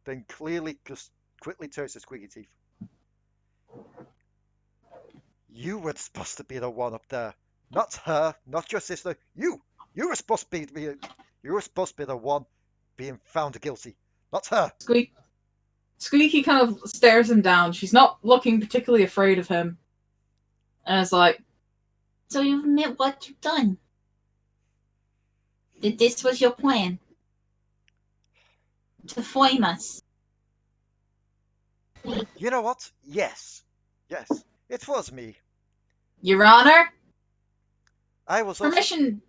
D: then clearly just quickly turns to Riki-teef. You were supposed to be the one up there, not her, not your sister. You were supposed to be you were supposed to be the one being found guilty, not her.
E: Squeaky kind of stares him down. She's not looking particularly afraid of him. And it's like,
G: So you admit what you've done? That this was your plan? To foil us?
D: You know what? Yes, it was me.
H: Your Honor?
D: I was
H: Permission.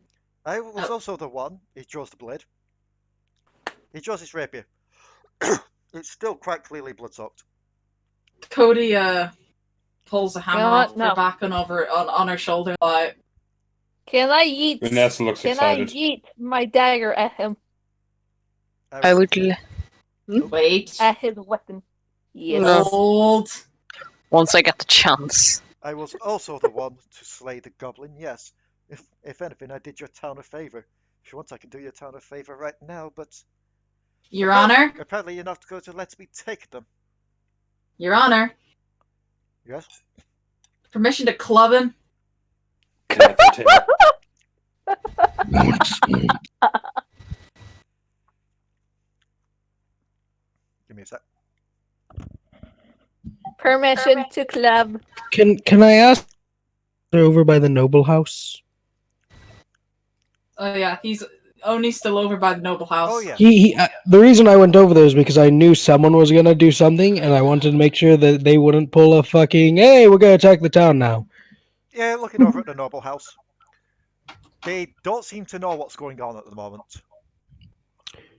D: also the one. He draws the blade. He draws his rapier. It's still quite clearly blood-soaked.
E: Cody pulls a hammer
C: You know what?
E: off
C: No.
E: her back and on her shoulder, like,
C: Can I yeet?
F: Unessa looks
C: Can
F: excited.
C: I yeet my dagger at him?
L: I would.
E: wait.
C: At his weapon. Yes.
L: No.
E: Hold.
L: Once I get the chance.
D: I was also the one to slay the goblin, yes. If anything, I did your town a favour. If you want, I can do your town a favour right now, but...
H: Your Honor?
D: Apparently you're not going to let me take them.
H: Your Honor?
D: Yes?
H: Permission to club him?
I: Once more.
D: Give me a sec.
C: Permission to club.
B: Can I ask? They're over by the noble house.
E: Oh yeah, he's only still over by the noble house.
D: Oh yeah.
B: The reason I went over there is because I knew someone was gonna do something, and I wanted to make sure that they wouldn't pull a fucking "Hey, we're gonna attack the town now."
D: Yeah, looking over at the noble house. They don't seem to know what's going on at the moment.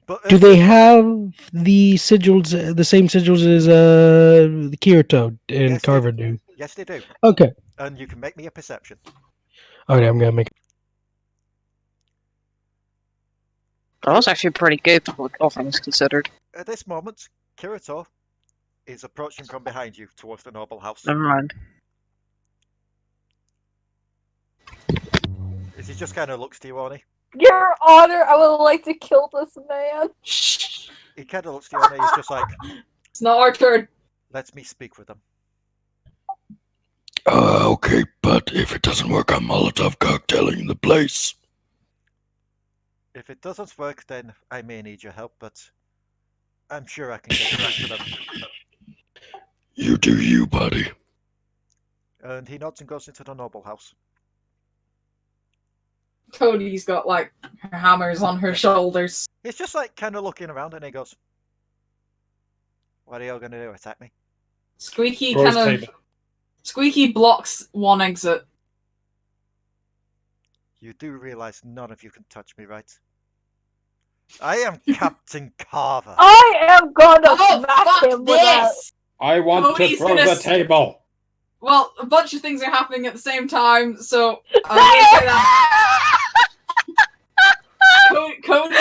D: But
B: Do they have the sigils, the same sigils as the Kirito and
D: Yes,
B: Carver do?
D: Yes, they do.
B: Okay.
D: And you can make me a perception.
B: Okay, I'm gonna make.
L: That was actually pretty good, all things considered.
D: At this moment, Kirito is approaching from behind you towards the noble house.
L: Never mind.
D: As he just kind of looks to you, Oni.
C: Your Honor, I would like to kill this man.
D: He kind of looks to you, Oni. He's just like,
E: It's not our turn.
D: let me speak with them.
I: Okay, but if it doesn't work, I'm Molotov cocktailing the place.
D: If it doesn't work, then I may need your help, but I'm sure I can get through to them.
I: You do you, buddy.
D: And he nods and goes into the noble house.
E: Cody's got like her hammers on her shoulders.
D: He's just like kind of looking around and he goes, what are y'all going to do, attack me?
E: Squeaky
F: Roy's
E: kind of
F: table.
E: Squeaky blocks one exit.
D: You do realise none of you can touch me, right? I am Captain Carver.
C: I am gonna
H: Oh,
C: smack
H: fuck
C: him with that.
H: this!
F: I want
E: Cody's
F: to throw
E: gonna
F: the table.
E: Well, a bunch of things are happening at the same time, so I'm gonna say that. Cody,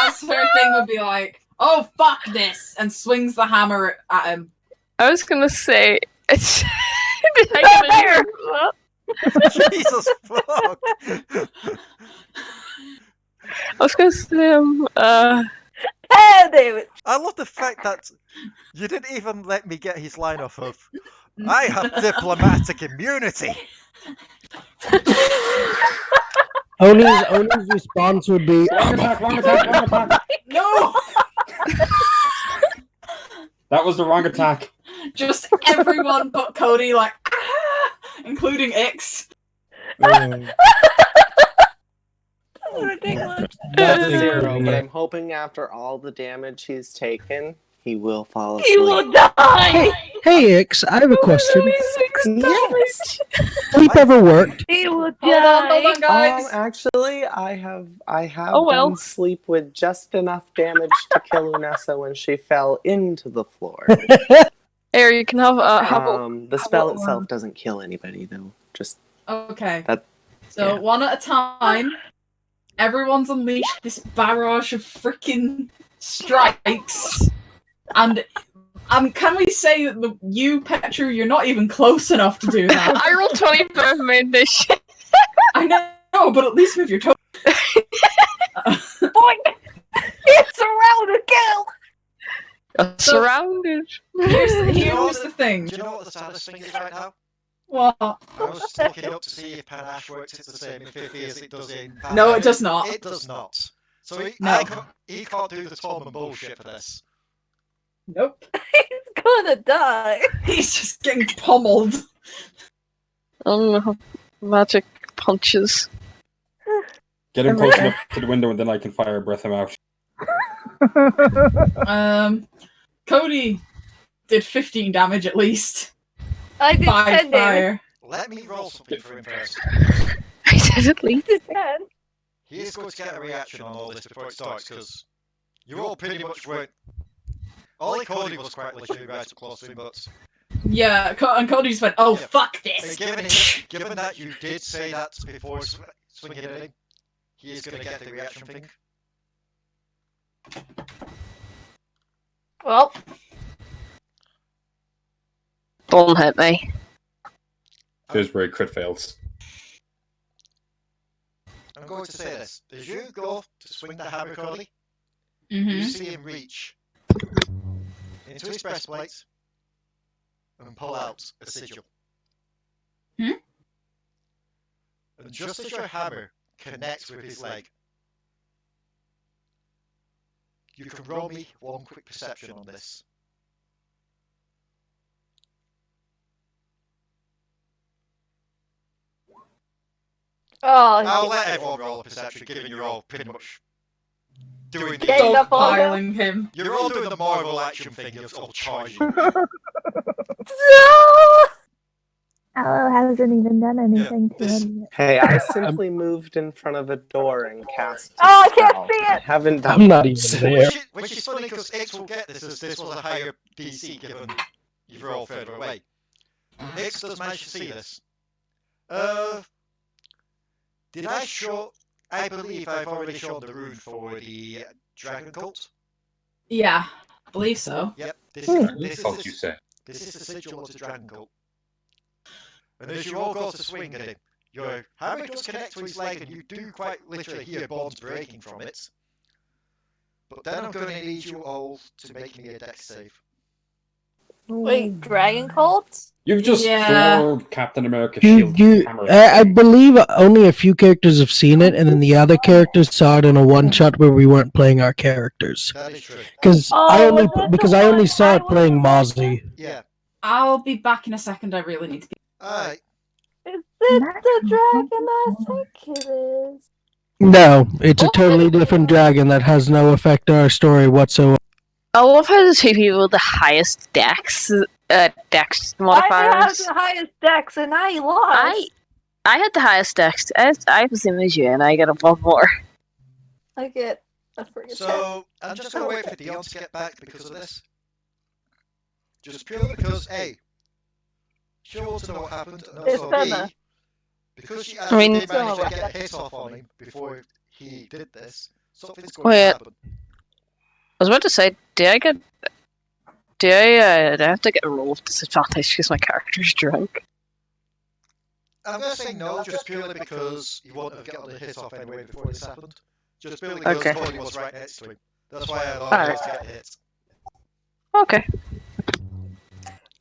E: as her thing, would be like, "Oh fuck this," and swings the hammer at him.
L: I was gonna say, it's. Did I get here?
D: Jesus fuck!
L: I was gonna say,
C: Hey, David.
D: I love the fact that you didn't even let me get his line off of, I have diplomatic immunity!
B: Oni's response would be,
F: Wrong attack, wrong attack, wrong attack.
E: No!
F: That was the wrong attack.
E: Just everyone but Cody, like, ah! Including X.
C: Ridiculous.
A: That's a 0, but I'm hoping after all the damage he's taken, he will fall asleep.
C: He will die!
B: Hey, Ix, I have a question.
A: Yes.
B: Sleep ever worked?
C: He will
E: Hold
C: die!
E: on, guys.
A: Actually, I have
L: Oh, well.
A: done sleep with just enough damage to kill Unessa when she fell into the floor.
L: Here, you can have
A: The spell itself doesn't kill anybody, though. Just
E: Okay.
A: that.
E: So,
A: Yeah.
E: one at a time, everyone's unleashed this barrage of freaking strikes. And can we say that you, Petru, you're not even close enough to do that?
L: I rolled 25 made this shit.
E: I know, but at least move your toe.
C: Boing! It's surrounded, kill!
L: Surrounded.
E: Here's the thing.
D: Do you know what the saddest thing is right now?
E: What?
D: I was just looking up to see if Panache works the same in 50 as it does in Panache.
E: No, it does not.
D: It does not. So
E: No.
D: he can't do the Tom and bullshit for this.
E: Nope.
C: He's gonna die.
E: He's just getting pummeled.
L: Magic punches.
F: Get him close enough to the window and then I can fire breath him out.
E: Cody did 15 damage at least.
C: I did
E: 5
C: 10 damage.
E: fire.
D: Let me roll something for him first.
L: I said at least.
D: He is going to get a reaction on all this before it starts, because you all pretty much weren't. Only Cody was quite literally right up close to him, but
E: Yeah, and Cody just went, oh, fuck this.
D: given that you did say that before swinging at him, he is going to get the reaction thing.
C: Well,
L: Don't hit me.
F: Here's where he crit fails.
D: I'm going to say this. As you go to swing the hammer, Cody,
E: Mm-hmm.
D: you see him reach into his breastplate and pull out a sigil.
E: Hmm?
D: And just as your hammer connects with his leg, you can roll me one quick perception on this.
C: oh,
D: I'll let everyone roll a perception, given you're all pretty much doing
C: Getting
D: the...
C: up on him.
E: Piling him.
D: You're all doing the Marvel action thing of all charging.
K: Allo hasn't even done anything to him yet.
A: Hey, I simply moved in front of a door and cast.
C: Oh, I can't
A: spell.
C: see it!
A: I haven't done.
B: I'm not even there.
D: Which is funny because Ix will get this as this was a higher DC given you're all further away. Ix does manage to see this. Did I show? I believe I've already shown the rune for the dragon cult.
E: Yeah, I believe so.
D: Yep. This
F: Cult, you say.
D: is the sigil of the dragon cult. And as you all go to swing at him, your hammer does connect to his leg and you do quite literally hear bones breaking from it. But then I'm going to need you all to make me a dex save.
C: Wait, Dragon Cult?
F: You've just
E: Yeah.
F: floored Captain America's shield. hammer.
B: I believe only a few characters have seen it, and then the other characters saw it in a one-shot where we weren't playing our characters.
D: That is true.
B: Because I only saw it playing Mozzie.
D: Yeah.
E: I'll be back in a second. I really need to be.
D: Alright.
C: Is it the dragon I think it is?
B: No, it's a totally different dragon that has no effect on our story whatsoever.
L: I love how the two people with the highest dex modifiers.
C: I have the highest dex and I lost.
L: I had the highest dex. I have the same as you, and I get a one more.
C: I get a freaking
D: So, I'm just going to wait for Dion to get back because of this. Just purely because, A, she wants to know what happened, and
C: It's
D: also B,
C: Ranna.
D: because she
L: I
D: actually
L: mean-
D: did manage to get a hit off on him before he did this, something's going
L: Wait.
D: to happen.
L: I was about to say, do I have to get a roll of disadvantage because my character's drunk?
D: I'm going to say no, just purely because you wouldn't have gotten a hit off anyway before this happened. Just purely because
L: Okay.
D: Cody was right next to him. That's why I allowed
L: Alright.
D: him to get hit.
L: Okay.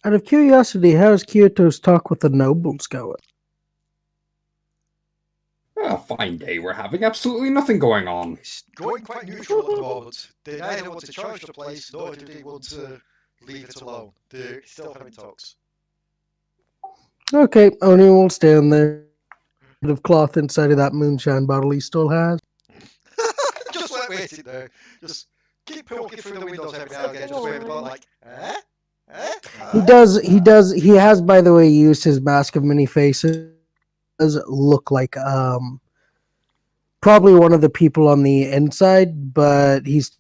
B: Out of curiosity, how's Kyoto's talk with the nobles going?
F: A fine day we're having. Absolutely nothing going on.
D: It's going quite neutral at the moment. They neither want to charge the place, nor do they want to leave it alone. They're still having talks.
B: Okay, Oni will stand there. Bit of cloth inside of that moonshine bottle he still has.
D: Just like waiting there. Just keep poking through the windows every now and again, just waving about like, eh? Eh?
B: He has, by the way, used his mask of many faces. Does look like probably one of the people on the inside, but he's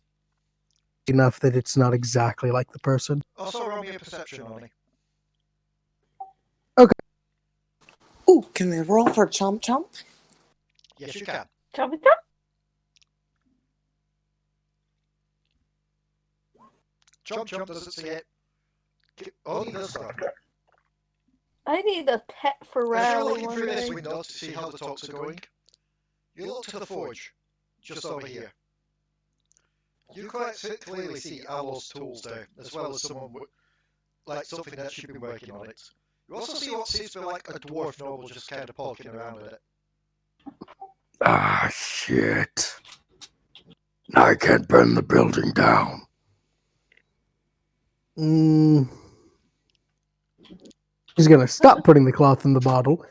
B: enough that it's not exactly like the person.
D: Also, roll me a perception on it.
B: Okay.
A: Ooh, can we roll for Chomp Chomp?
D: Yes, you can.
C: Chomp chomp.
D: Chomp Chomp doesn't see it. Only does so.
C: I need a pet for
D: As you're
C: Raali
D: looking
C: one
D: through this
C: day.
D: window to see how the talks are going, you look to the forge, just over here. You quite clearly see Allo's tools there, as well as someone like something that should be working on it. You also see what seems to be like a dwarf noble just kind of poking around at it.
I: Ah, shit. Now I can't burn the building down.
B: He's gonna stop putting the cloth in the bottle.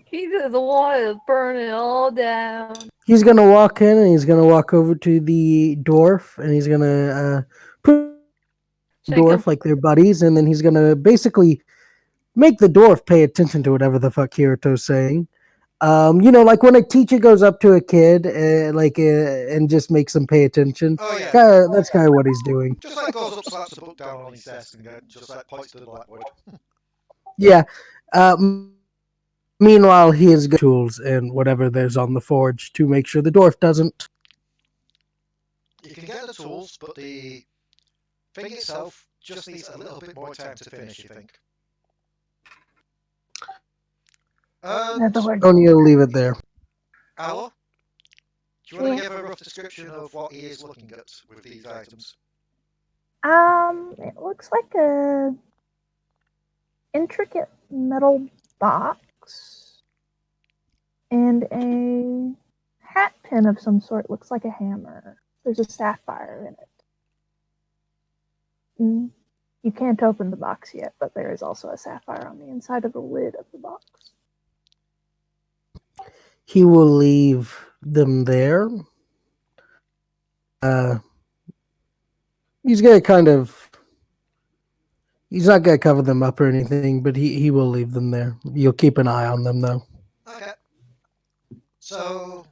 C: He just wanted to burn it all down.
B: He's gonna walk in and he's gonna walk over to the dwarf and he's gonna put the dwarf like they're buddies, and then he's gonna basically make the dwarf pay attention to whatever the fuck Kirito's saying. Like when a teacher goes up to a kid, and just makes them pay attention.
D: Oh yeah.
B: That's kind of what he's doing.
D: Just like goes up, slaps the book down on his desk, and then just like points to the blackboard.
B: Yeah. Meanwhile, he has good tools and whatever there's on the forge to make sure the dwarf doesn't.
D: You can get the tools, but the thing itself just needs a little bit more time to finish, you think?
B: Only will leave it there.
D: Allo? Do you want to give a rough description of what he is looking at with these items?
K: It looks like a intricate metal box and a hat pin of some sort. Looks like a hammer. There's a sapphire in it. You can't open the box yet, but there is also a sapphire on the inside of the lid of the box.
B: He will leave them there. He's not gonna cover them up or anything, but he will leave them there. You'll keep an eye on them though.
D: Okay. So,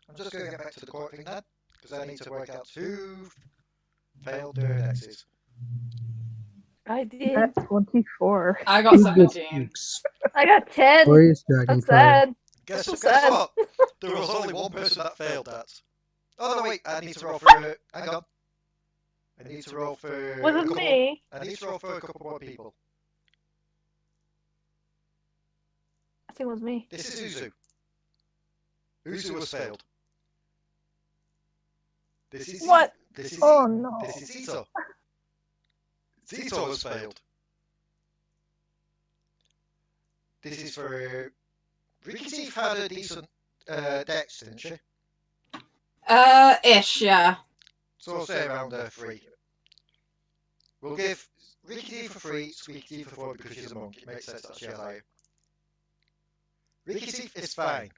D: I'm just going to get back to the court thing then, because I need to work out who failed their hexes.
C: I did.
K: That's 24.
E: I got 17.
C: I got 10.
B: Glorious dragon
C: That's sad.
D: Guess
C: sad.
D: what? There was only one person that failed that. Oh no, wait, I need to roll for... hang on. I need to roll for...
C: Wasn't me.
D: I need to roll for a couple more people.
C: I think it was me.
D: This is Uzu. Uzu has failed. This is...
C: What?
D: This is...
K: Oh no.
D: This is Zito. Zito has failed. This is for... Riki-teef had a decent dex, didn't she?
E: Ish, yeah.
D: So we'll say around 3. We'll give Riki-teef for 3, Squeaky-teef for 4 because she's a monk. It makes sense that she has higher. Riki-teef is fine.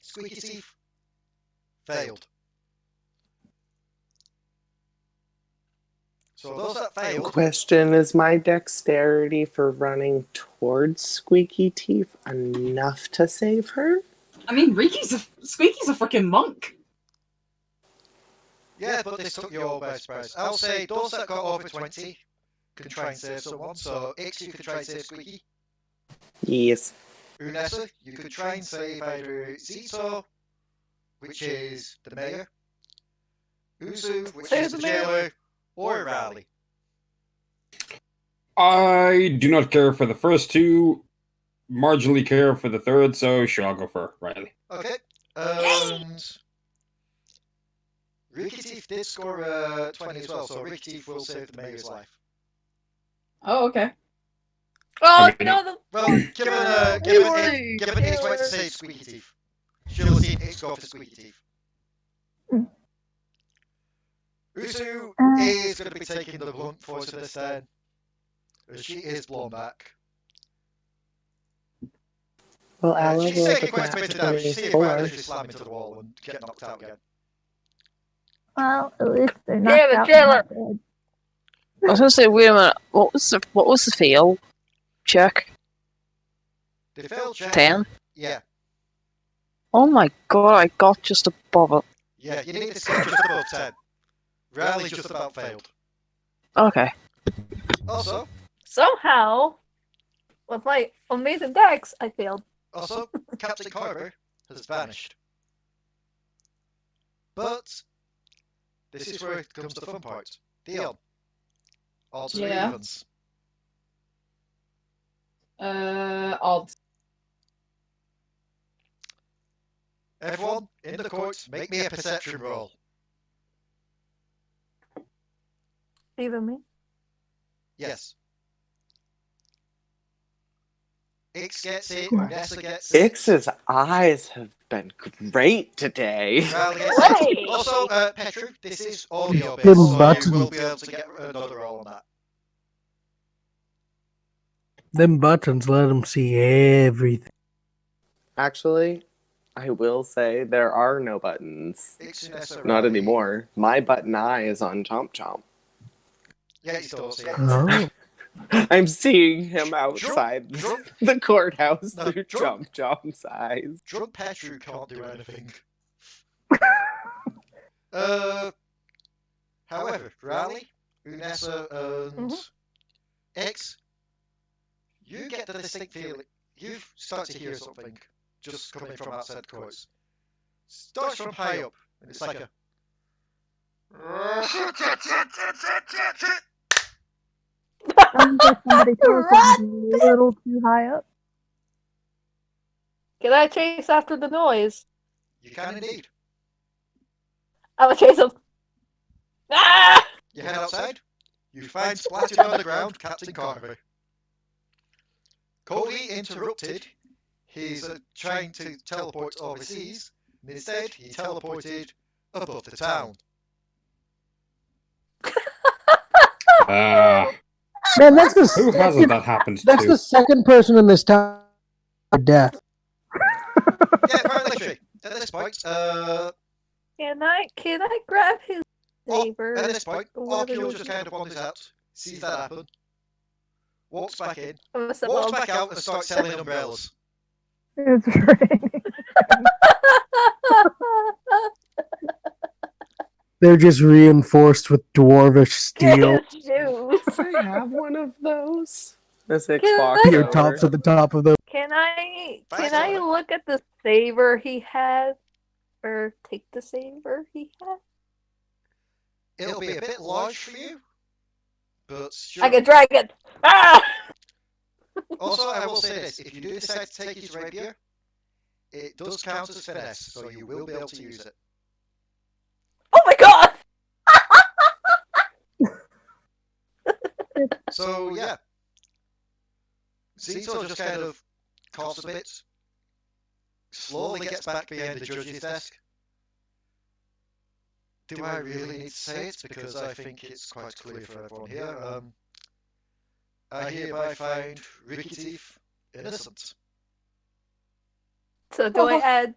D: Squeaky-teef failed. So those that failed...
A: Question, is my dexterity for running towards Squeaky-teef enough to save her?
E: I mean, Squeaky's a freaking monk.
D: Yeah, but this took you all by surprise. I'll say those that got over 20 can try and save someone. So Ix, you can try and save Squeaky.
A: Yes.
D: Unessa, you could try and save either Zito, which is the mayor, Uzu, which is the jailer, or Raali.
F: I do not care for the first two, marginally care for the third, so sure, I'll go for Raali.
D: Okay, and Riki-teef did score 20 as well, so Riki-teef will save the mayor's life.
E: Oh, okay.
C: Oh
F: mean,
C: no! The
D: Well, given its right to say squeaky teeth, she'll have seen it go for squeaky teeth. Usu is going to be taking the blunt force of this turn, as she is blown back.
A: Well, Allo
D: She's
A: rolled
D: taking
A: a
D: quite a
A: nat
D: bit of damage. You see her quite
A: 24.
D: literally slam into the wall and get knocked out again.
K: Well, at least they're
C: Damn
K: knocked
C: it,
K: out.
C: Taylor!
K: And
L: I was gonna say, wait a minute. What was the fail check?
D: The failed check.
L: 10?
D: Yeah.
L: Oh my god, I got just above it.
D: Yeah, you need to get just above 10. Raali just about failed.
L: Okay.
D: Also,
C: Somehow, with my amazing dex, I failed.
D: Captain Carver has vanished. But this is where it comes to the fun part. Dion. Odds or
E: Yeah.
D: evens?
E: Odds.
D: Everyone in the court, make me a perception roll.
C: Even me?
D: Yes. Ix gets it, Unessa gets it.
A: Ix's eyes have been great today.
D: Raali gets it. Also, Petru, this is audio based, so you will be able to get another roll on that.
B: Them buttons let them see everything.
A: Actually, I will say there are no buttons.
D: Ix, Unessa,
A: Not
D: Raali.
A: anymore. My button eye is on Chomp Chomp.
D: Yeah, you still don't see it.
B: Oh.
A: I'm seeing him outside the courthouse
D: No,
A: through
D: drunk-
A: Chomp Chomp's eyes.
D: Drunk Petru can't do anything. However, Raali, Unessa, and Ix, you get the distinct feeling. You start to hear something just coming from outside the courts. Starts from high up, and it's like a.
K: sounds like somebody teleported a little too high up.
C: Can I chase after the noise?
D: You can indeed.
C: I'm gonna chase him. Ah!
D: You head outside. You find splattered on the ground Captain Carver. Codi interrupted. He's trying to teleport overseas, and instead he teleported above the town.
B: Man, that's the
F: Who hasn't that happened
B: That's
F: to?
B: the second person in this town death.
D: Yeah, quite literally. At this point,
C: Can I grab his saber?
D: at this point,
C: or whatever
D: Arkeo
C: it
D: just
C: is?
D: kind of wanders out, sees that happen, walks back in,
C: I'm gonna step
D: walks
C: on.
D: back out and starts selling umbrellas.
K: It's raining.
B: They're just reinforced with dwarvish steel.
A: I have one of those. This Ix
C: Can
A: walks
C: I-
B: Your
A: over.
B: tops at the top of the.
C: Can I look at the saber he has, or take the saber he has?
D: It'll be a bit large for you, but sure.
C: I can drag it. Ah!
D: Also, I will say this: if you do decide to take his rapier, it does count as finesse, so you will be able to use it.
C: Oh my god!
D: So yeah, Zito just kind of coughs a bit, slowly gets back behind the judge's desk. Do I really need to say it? Because I think it's quite clear for everyone here. I hereby find Riki-teef innocent.
C: So do I add?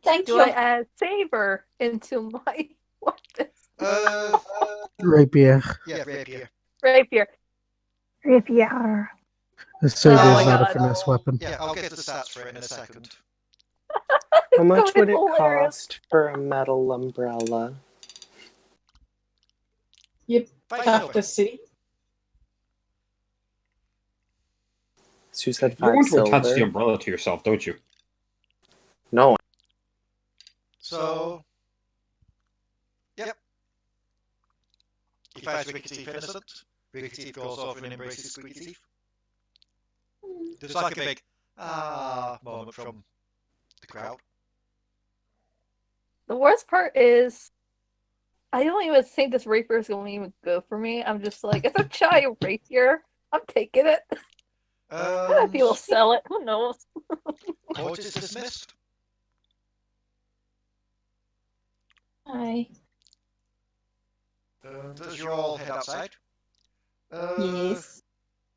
G: Thank
C: Do
G: you.
C: I add saber into my weapons?
B: Rapier.
D: Yeah, rapier.
C: Rapier.
K: Rapier.
B: The saber
C: Oh
B: is
C: my
B: not a
C: God.
B: finesse weapon.
D: Yeah, I'll get the stats for it in a second.
A: How much would it
C: Hilarious.
A: cost for a metal umbrella?
E: You'd
D: Five
E: have
D: silver.
E: to see.
A: She said
F: You
A: 5
F: want to attach the
A: silver.
F: umbrella to yourself, don't you?
A: No.
D: So, yep. He finds Riki-teef innocent. Riki-teef goes over and embraces Squeaky-teef. There's like a big moment from the crowd.
C: The worst part is, I don't even think this rapier is going to even go for me. I'm just like, it's a giant rapier. I'm taking it. If you'll sell it, who knows?
D: Court is dismissed.
H: Hi.
D: Does you all head outside?
H: Yes.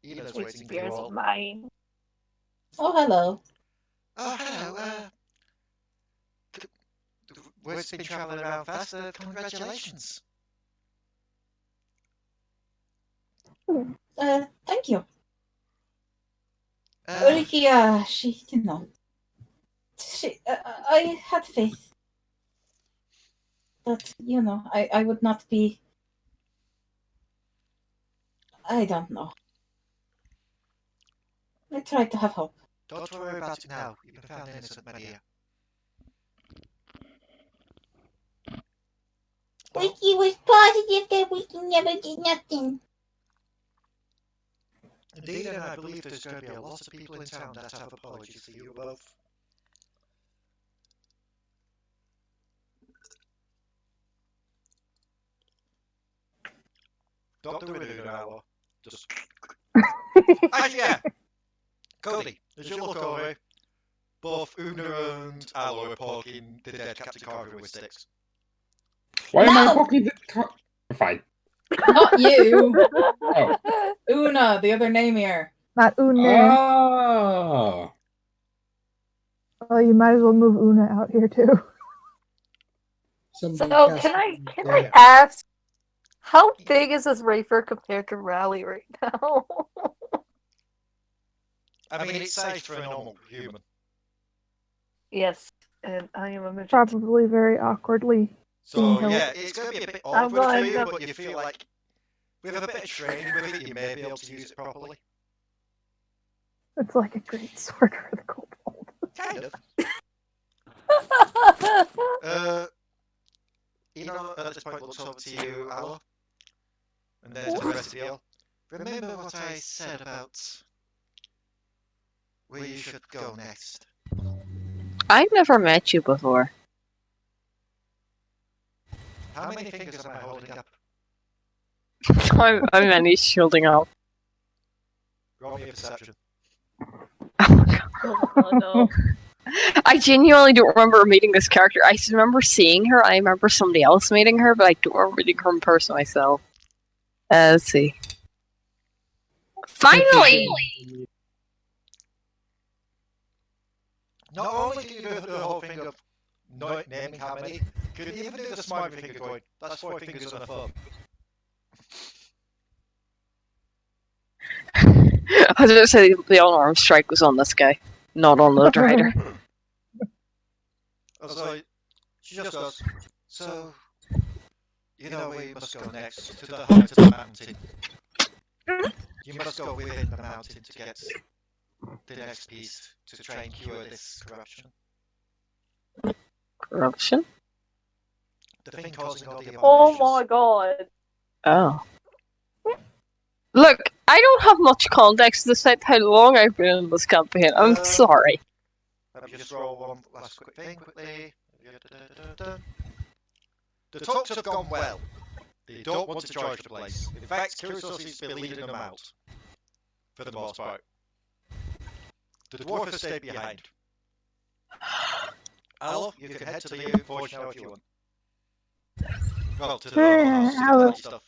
D: Ina's
C: Sweet
D: waiting for you
C: spears
D: all.
C: of mine.
H: Oh, hello.
D: Oh, hello. The word's been travelling around fast. Congratulations.
H: Thank you.
D: Uh,
H: Riki, she, you know, I had faith that, you know, I would not be, I don't know. I tried to have hope.
D: Don't worry about it now. You've been found innocent, my dear.
G: Wiki was positive that we can never do nothing.
D: Indeed, and I believe there's going to be a lot of people in town that have apologies for you both. Don't do it, Allo. Just... Actually, yeah! Codi, as you look over, both Una and Allo are poking the dead Captain Carver with sticks.
F: Why am I poking the Fine.
E: Not you.
F: Oh.
E: Una, the other name here.
K: Not Une.
F: Oh.
K: Oh, you might as well move Una out here too.
C: So can I ask, how big is this Rafer compared to Raali right now?
D: I mean, it's safe for a normal human.
C: Yes, and I am a midget.
K: Probably very awkwardly.
D: So,
K: being
D: yeah,
K: held.
D: it's going to be a bit
C: I'm
D: awkward for
C: going
D: you,
C: up.
D: but you feel like with a bit of training with it, you may be able to use it properly.
K: It's like a great sword for the kobold.
D: Kind of. At this point looks over to you, Allo. And then to the rest of you all. Remember what I said about where you should go next?
L: I've never met you before.
D: How many fingers am I holding up?
L: I'm only shielding up.
D: Roll me a perception.
C: Oh no.
L: I genuinely don't remember meeting this character. I just remember seeing her. I remember somebody else meeting her, but I don't remember meeting her in person myself. Let's see. Finally!
D: Not only can you do the whole thing of naming how many, you can even do the smart finger going. That's 4 fingers on a thumb.
L: I was going to say the unarmed strike was on this guy, not on the rider.
D: So she just goes, so, you know where you must go next, to the height of the mountain. You must go within the mountain to get the next piece to try and cure this corruption.
L: Corruption?
D: The thing causing all the
C: Oh
D: abominations.
C: my god.
L: Oh. Look, I don't have much context despite how long I've been in this campaign. I'm sorry.
D: Let me just roll one last quick thing quickly. The talks have gone well. They don't want to charge the place. In fact, Kirisos seems to be leading them out. For the most part. The dwarf has stayed behind. Allo, you can head to the forge now if you want. Well, to the house to get that stuff.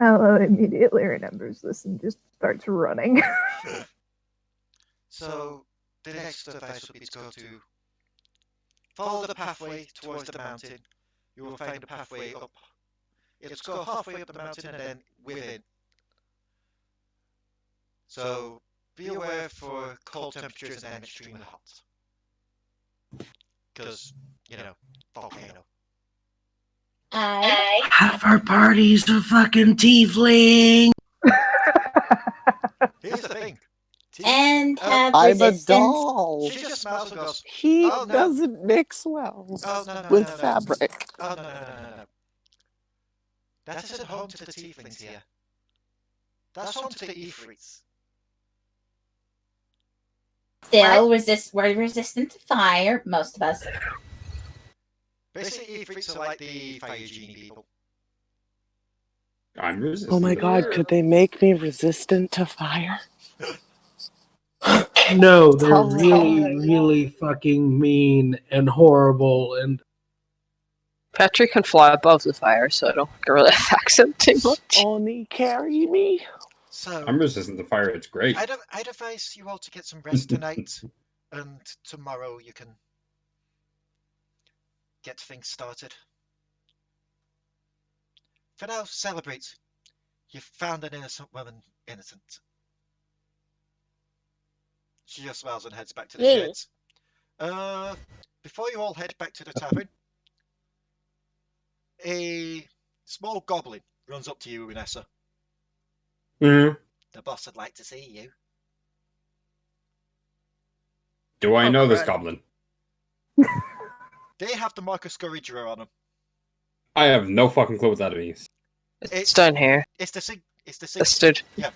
K: Allo immediately remembers this and just starts running.
D: So, the next advice would be to go to follow the pathway towards the mountain. You will find a pathway up. It'll go halfway up the mountain and then within. So, be aware for cold temperatures and extremely hot. Because, you know, volcano.
B: Half our party's a fucking tiefling.
D: Here's the thing.
G: And have
A: I'm a
G: resistance.
A: doll.
D: She just smiles and goes,
A: He
D: oh, no.
A: doesn't mix well with fabric.
D: Oh, no. That isn't home to the tieflings here. That's home to the Ifrits.
G: Still, we're resistant to fire, most of us.
D: Basically, Ifrits are like the fire genie people.
F: I'm resistant.
A: Oh my god, could they make me resistant to fire?
B: No, they're
L: Oh my
B: really, really fucking mean and horrible. And
L: Petru can fly above the fire, so I don't think it really affects him too much.
A: Oni, carry me.
D: So,
F: I'm resistant to fire. It's great.
D: I'd advise you all to get some rest tonight, and tomorrow you can get things started. For now, celebrate. You've found an innocent woman innocent. She just smiles and heads back to the sheds. Before you all head back to the tavern, a small goblin runs up to you, Unessa.
F: Mm-hmm.
D: The boss would like to see you.
F: Do I know this goblin?
D: They have the mark of Scourger on them.
F: I have no fucking clue what that means.
L: It's down here.
D: It's the sig.
L: Stood.
D: Yeah.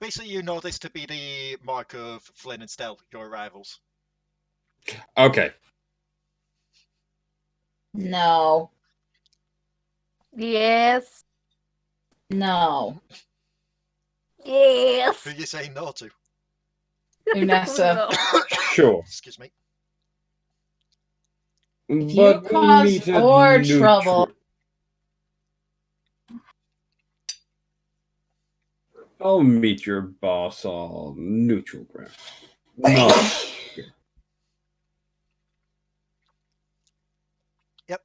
D: Basically, you know this to be the mark of Flynn and Stell, your rivals.
F: Okay.
E: No.
C: Yes.
E: No.
C: Yes.
D: Who you saying no to?
E: Unessa.
F: Sure.
D: Excuse me.
E: If you cause more trouble.
F: I'll meet your boss on neutral ground. No.
D: Yep.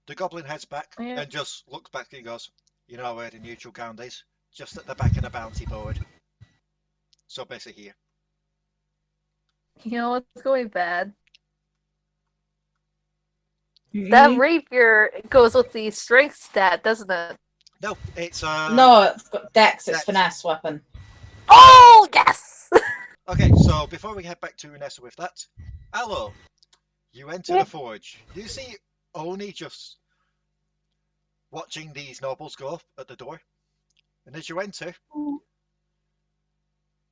D: The goblin heads back and just looks back and goes, "You know where the neutral ground is? Just at the back of the bounty board. So basically here."
C: You know what's going bad? That rapier goes with the strength stat, doesn't it?
D: No, it's
E: No, it's got Dex. It's finesse weapon.
C: Oh yes.
D: Okay, so before we head back to Unessa with that, Allo, you enter the forge. You see Oni just watching these nobles go up at the door, and as you enter,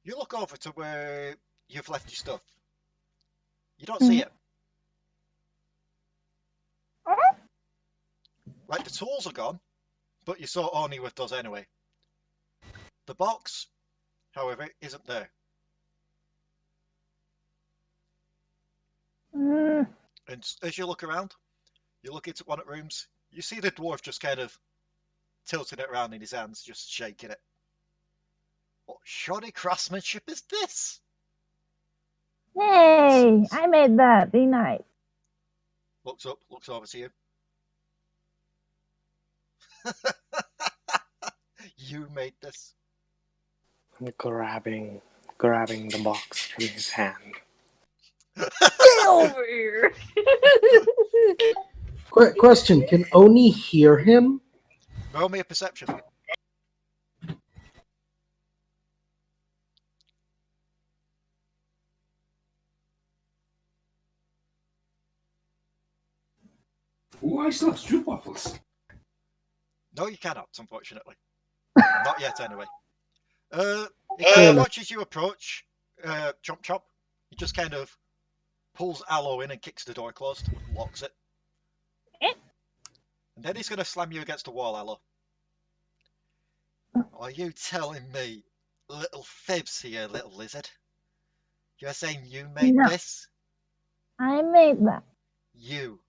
D: you look over to where you've left your stuff. You don't see it. Like, the tools are gone, but you saw Oni with those anyway. The box, however, isn't there. And as you look around, you look into one of the rooms, you see the dwarf just kind of tilting it around in his hands, just shaking it. What shoddy craftsmanship is this?
K: Hey, I made that. Be nice.
D: Looks up, looks over to you. You made this.
A: Grabbing the box from his hand.
C: Get over here.
B: Question: can Oni hear him?
D: Roll me a perception.
F: Ooh, I still have stroop waffles.
D: No, you cannot, unfortunately. Not yet, anyway. He kind of watches you approach, Chomp Chomp. He just kind of pulls Allo in and kicks the door closed, locks it. And then he's going to slam you against the wall, Allo. Are you telling me little fibs here, little lizard? You're saying you made this?
K: I made that.
D: You.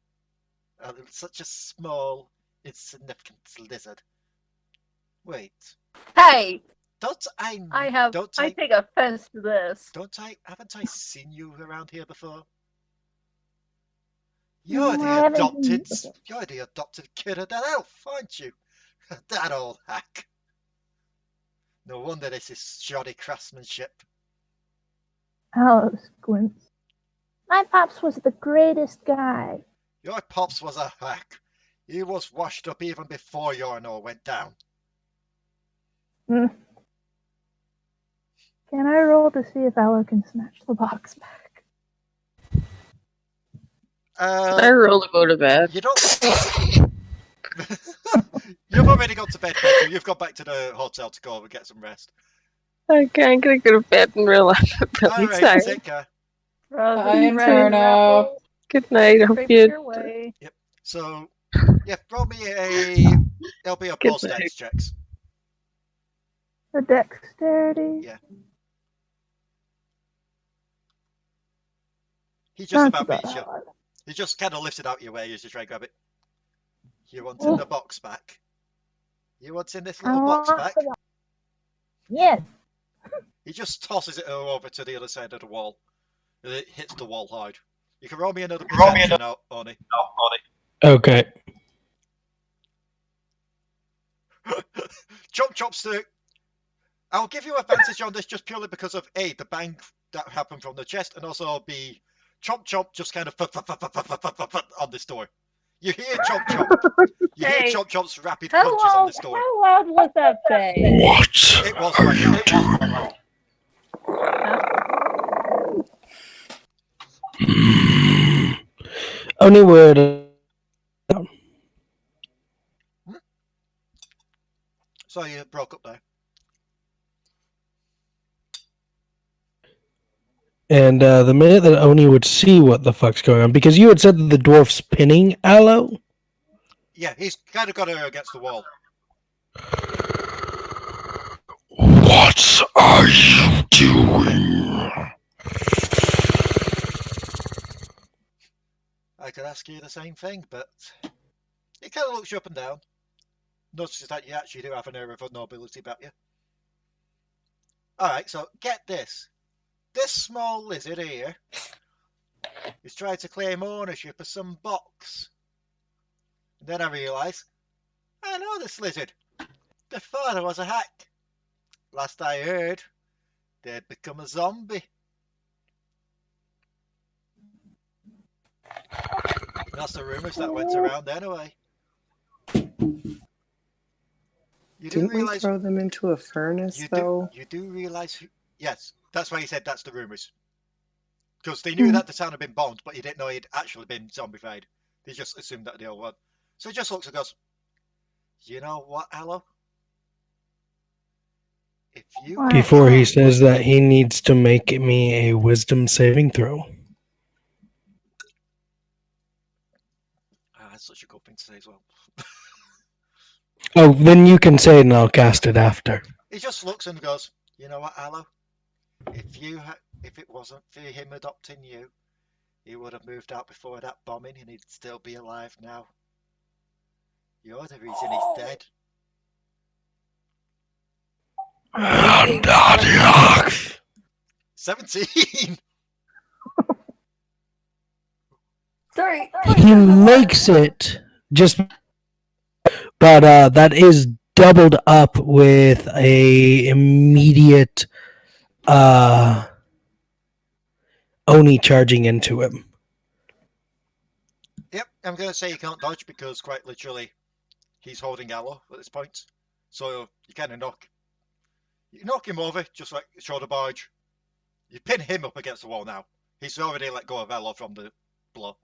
D: Such a small, insignificant lizard. Wait.
C: Hey!
D: I
C: take offense to this.
D: Haven't I seen you around here before? You're the adopted kid of that elf, aren't you? That old hack. No wonder this is shoddy craftsmanship.
K: Allo squints. My pops was the greatest guy.
D: Your pops was a hack. He was washed up even before Yarnor went down.
K: Can I roll to see if Allo can snatch the box back?
L: I roll to go to bed.
D: You don't. You've already got to bed, Petru. You've gone back to the hotel to go and get some rest.
L: Okay, I'm gonna go to bed in real life. I'm really
D: Alright,
L: tired.
D: take care.
E: Bye, Inferno.
L: Good night. I hope you.
D: Yep. So, yeah, roll me it'll be a
L: Good
D: post dex checks.
K: The dexterity.
D: Yeah. He just
K: Not
D: about
K: too bad.
D: beats you. He just kind of lifts it out your way as you try and grab it. You wanting the box back? You wanting this little box back?
K: Yes.
D: He just tosses it over to the other side of the wall. And it hits the wall hard. You can roll me another perception out, Oni.
B: Okay.
D: Chop chops to. I'll give you advantage on this just purely because of A, the bang that happened from the chest, and also B, chomp chomp just kind of on this door. You hear chomp chomp. You hear
C: Hey,
D: chomp chomp's rapid
C: How
D: punches on
C: loud?
D: this door.
C: How loud was that bang?
I: What
D: It was
I: are
D: quite
I: you
D: loud.
I: doing?
B: Only word.
D: So you broke up there.
B: And the minute that Oni would see what the fuck's going on, because you had said that the dwarf's pinning Allo.
D: Yeah, he's kind of got her against the wall.
I: What are you doing?
D: I could ask you the same thing, but he kind of looks you up and down. Notices that you actually do have an air of vulnerability about you. Alright, so get this. This small lizard here is trying to claim ownership of some box. And then I realise, I know this lizard. The father was a hack. Last I heard, they'd become a zombie. That's the rumours that went around anyway. You do
A: Didn't we
D: realise
A: throw them into a furnace, though?
D: you do realise who, yes, that's why he said that's the rumours. Because they knew that the town had been bombed, but he didn't know he'd actually been zombified. They just assumed that they all were. So he just looks and goes, you know what, Allo? If you
B: Before he says that, he needs to make me a wisdom saving throw.
D: that's such a good thing to say as well.
B: Oh, then you can say it and I'll cast it after.
D: He just looks and goes, you know what, Allo? If it wasn't for him adopting you, he would have moved out before that bombing and he'd still be alive now. You're the reason he's dead.
I: And that
D: 17!
C: Sorry.
B: He makes it just, but that is doubled up with a immediate Oni charging into him.
D: Yep, I'm going to say you can't dodge because quite literally he's holding Allo at this point. So you kind of knock him over just like shoulder barge. You pin him up against the wall now. He's already let go of Allo from the blow.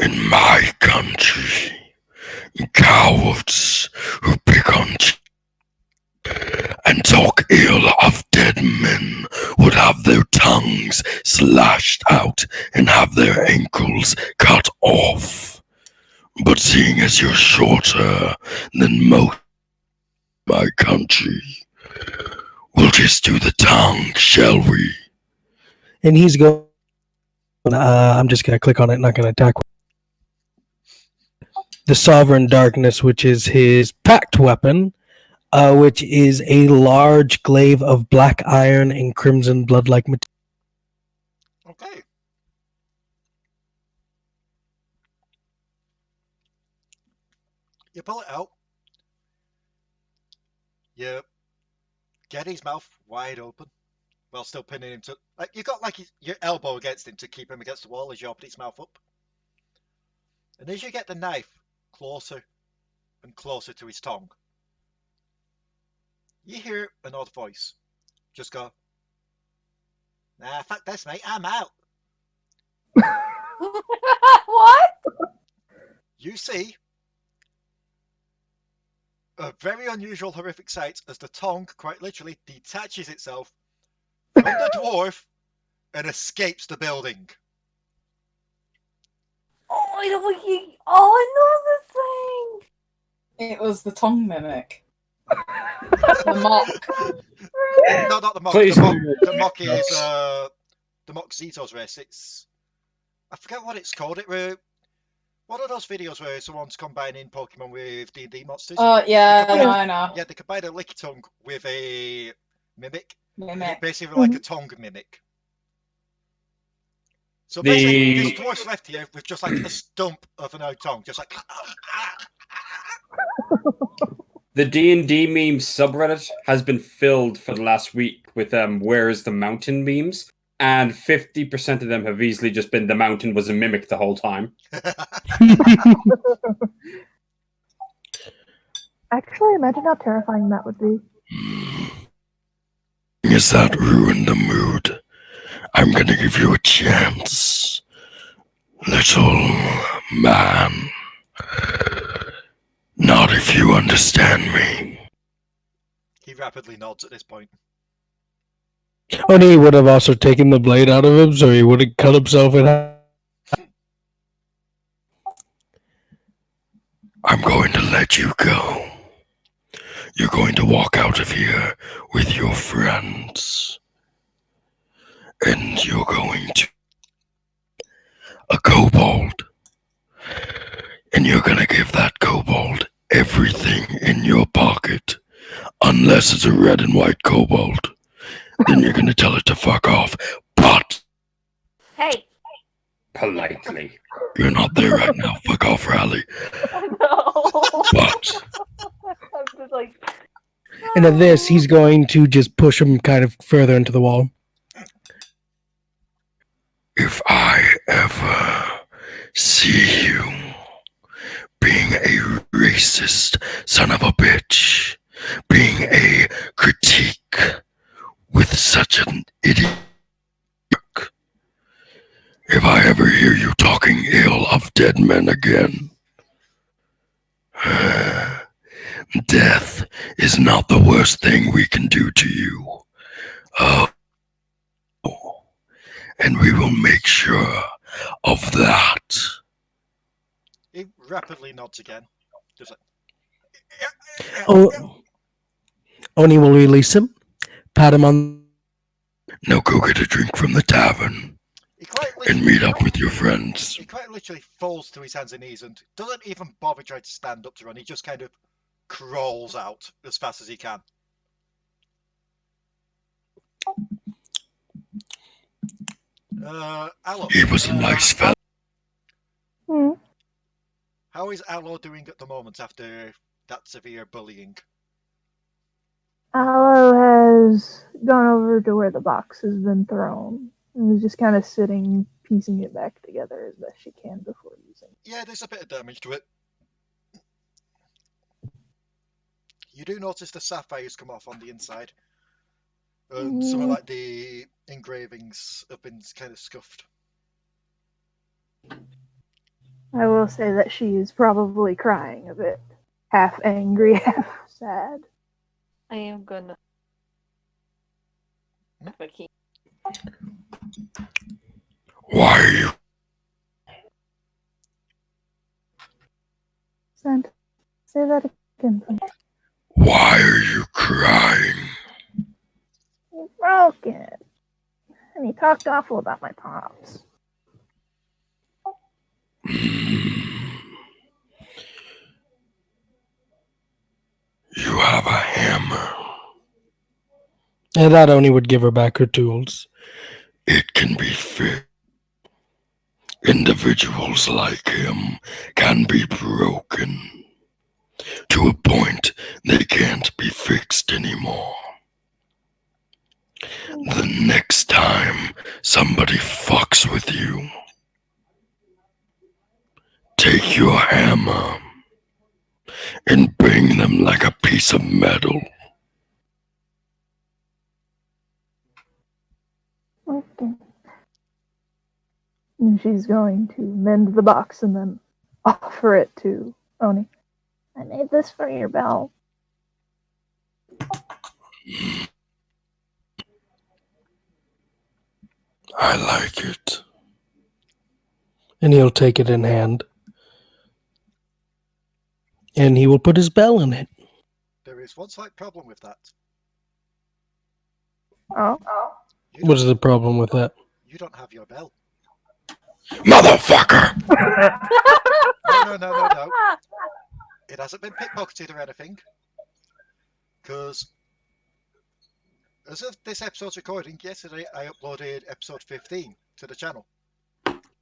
I: in my country, cowards who pick on and talk ill of dead men would have their tongues slashed out and have their ankles cut off. But seeing as you're shorter than most of my country, we'll just do the tongue, shall we?
B: And he's going, I'm just going to click on it, not going to attack. The Sovereign Darkness, which is his pact weapon, which is a large glaive of black iron and crimson blood-like material.
D: Okay. You pull it out. You get his mouth wide open while still pinning him to. Like you got like your elbow against him to keep him against the wall as you open his mouth up. And as you get the knife closer and closer to his tongue, you hear an odd voice. Just go, nah, fuck this, mate. I'm out.
C: What?
D: You see a very unusual, horrific sight as the tongue quite literally detaches itself from the dwarf and escapes the building.
C: Oh, I know this thing.
E: It was the tongue mimic. The mock.
D: No, not the mock.
F: Please.
D: The mock is the mock Zito's race. It's I forget what it's called. What are those videos where someone's combining Pokemon with D&D monsters?
E: Yeah,
D: They combine
E: I know.
D: Yeah, they combine a Lickitung with a mimic.
E: Mimic.
D: Basically like a tongue mimic. So basically, there's dwarfs left here with just like a stump of an old tongue, just like.
F: The D&D meme subreddit has been filled for the last week with "Where is the mountain" memes, and 50% of them have easily just been the mountain was a mimic the whole time.
K: Actually, imagine how terrifying that would be.
I: Is that ruined the mood? I'm gonna give you a chance, little man. Not if you understand me.
D: He rapidly nods at this point.
B: And he would have also taken the blade out of him, so he would have cut himself in half.
I: I'm going to let you go. You're going to walk out of here with your friends. And you're going to a kobold. And you're going to give that kobold everything in your pocket. Unless it's a red and white kobold. Then you're going to tell it to fuck off. But
C: Hey.
F: Politely.
I: You're not there right now. Fuck off, Raali.
C: No.
I: But
C: I'm just like.
B: And at this, he's going to just push him kind of further into the wall.
I: if I ever see you being a racist son of a bitch, being a critique with such an idiot, if I ever hear you talking ill of dead men again, death is not the worst thing we can do to you. Oh, and we will make sure of that.
D: He rapidly nods again. Just like,
B: Oh, Oni will release him, pat him on.
I: Now go get a drink from the tavern and meet up with your friends.
D: he quite literally falls to his hands and knees and doesn't even bother trying to stand up to run. He just kind of crawls out as fast as he can. Allo.
I: He was a nice fella.
D: How is Allo doing at the moment after that severe bullying?
K: Allo has gone over to where the box has been thrown and is just kind of sitting, piecing it back together as best she can before using it.
D: Yeah, there's a bit of damage to it. You do notice the sapphires come off on the inside. Some of like the engravings have been kind of scuffed.
K: I will say that she is probably crying a bit, half angry, half sad.
C: I am gonna.
I: Why are you?
K: Santa, say that again, please.
I: Why are you crying?
K: You broke it. And he talked awful about my pops.
I: You have a hammer.
B: And that Oni would give her back her tools.
I: It can be fixed. Individuals like him can be broken to a point they can't be fixed anymore. The next time somebody fucks with you, take your hammer and bang them like a piece of metal.
K: Okay. And she's going to mend the box and then offer it to Oni. I made this for your bell.
I: I like it.
B: And he'll take it in hand. and he will put his bell in it.
D: There is one slight problem with that.
K: Oh.
D: You
B: What is
D: don't,
B: the problem with that?
D: you don't have your bell.
I: Motherfucker!
D: No. It hasn't been pickpocketed or anything. Because as of this episode's recording, yesterday I uploaded episode 15 to the channel,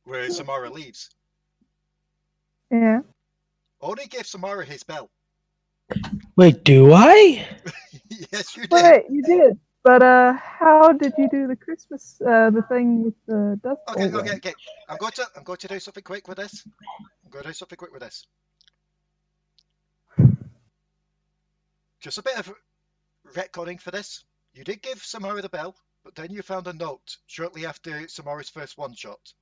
D: where Samara leaves.
K: Yeah.
D: Only gave Samara his bell.
B: Wait, do I?
D: Yes, you did.
K: Wait, you did. But how did you do the Christmas the thing with the dust bowl?
D: Okay. I'm going to do something quick with this. Just a bit of retconning for this. You did give Samara the bell, but then you found a note shortly after Samara's first one shot.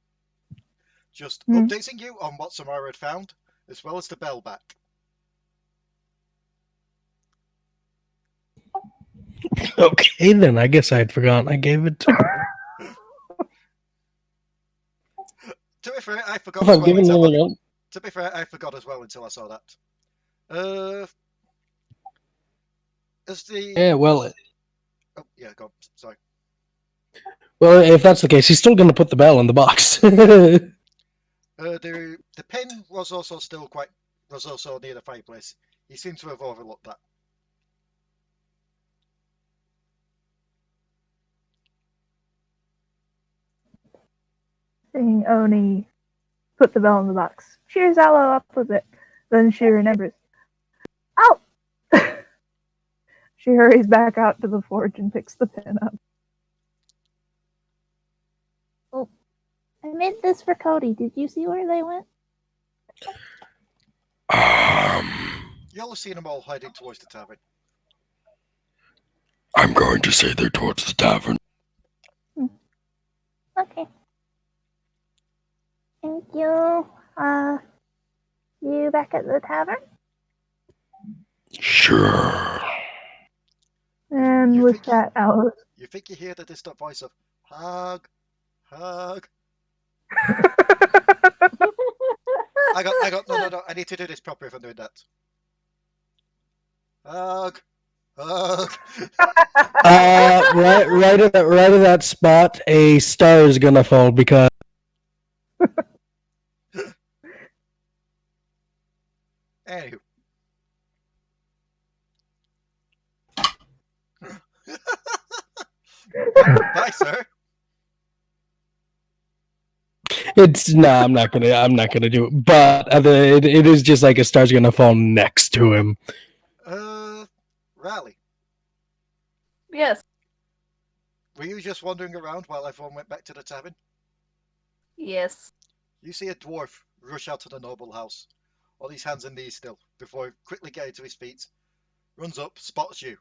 D: Just updating you on what Samara had found, as well as the bell back.
B: Okay, then I guess I'd forgotten I gave it to her.
D: To be fair, I forgot
B: If
D: as
B: I'm
D: well.
B: giving anything else.
D: To be fair, I forgot as well until I saw that. As the
B: Yeah, well,
D: oh yeah, go on. Sorry.
B: well, if that's the case, he's still going to put the bell in the box.
D: The pin was also near the fireplace. He seems to have overlooked that.
K: Seeing Oni put the bell in the box. Cheers Allo up with it. Then she remembers. Oh! She hurries back out to the forge and picks the pin up. Oh, I made this for Codi. Did you see where they went?
D: You'll have seen them all hiding towards the tavern.
I: I'm going to say they're towards the tavern.
K: Okay. Thank you. You back at the tavern?
I: Sure.
K: And with that, Alice.
D: You think you hear the distant voice of hug. I got no. I need to do this properly if I'm doing that. Hug.
B: Right at that spot, a star is gonna fall because.
D: Anywho. Bye, sir.
B: I'm not gonna do it. But it is just like a star's gonna fall next to him.
D: Raali.
C: Yes.
D: Were you just wandering around while everyone went back to the tavern?
C: Yes.
D: You see a dwarf rush out of the noble house, on his hands and knees still, before quickly getting to his feet. Runs up, spots you.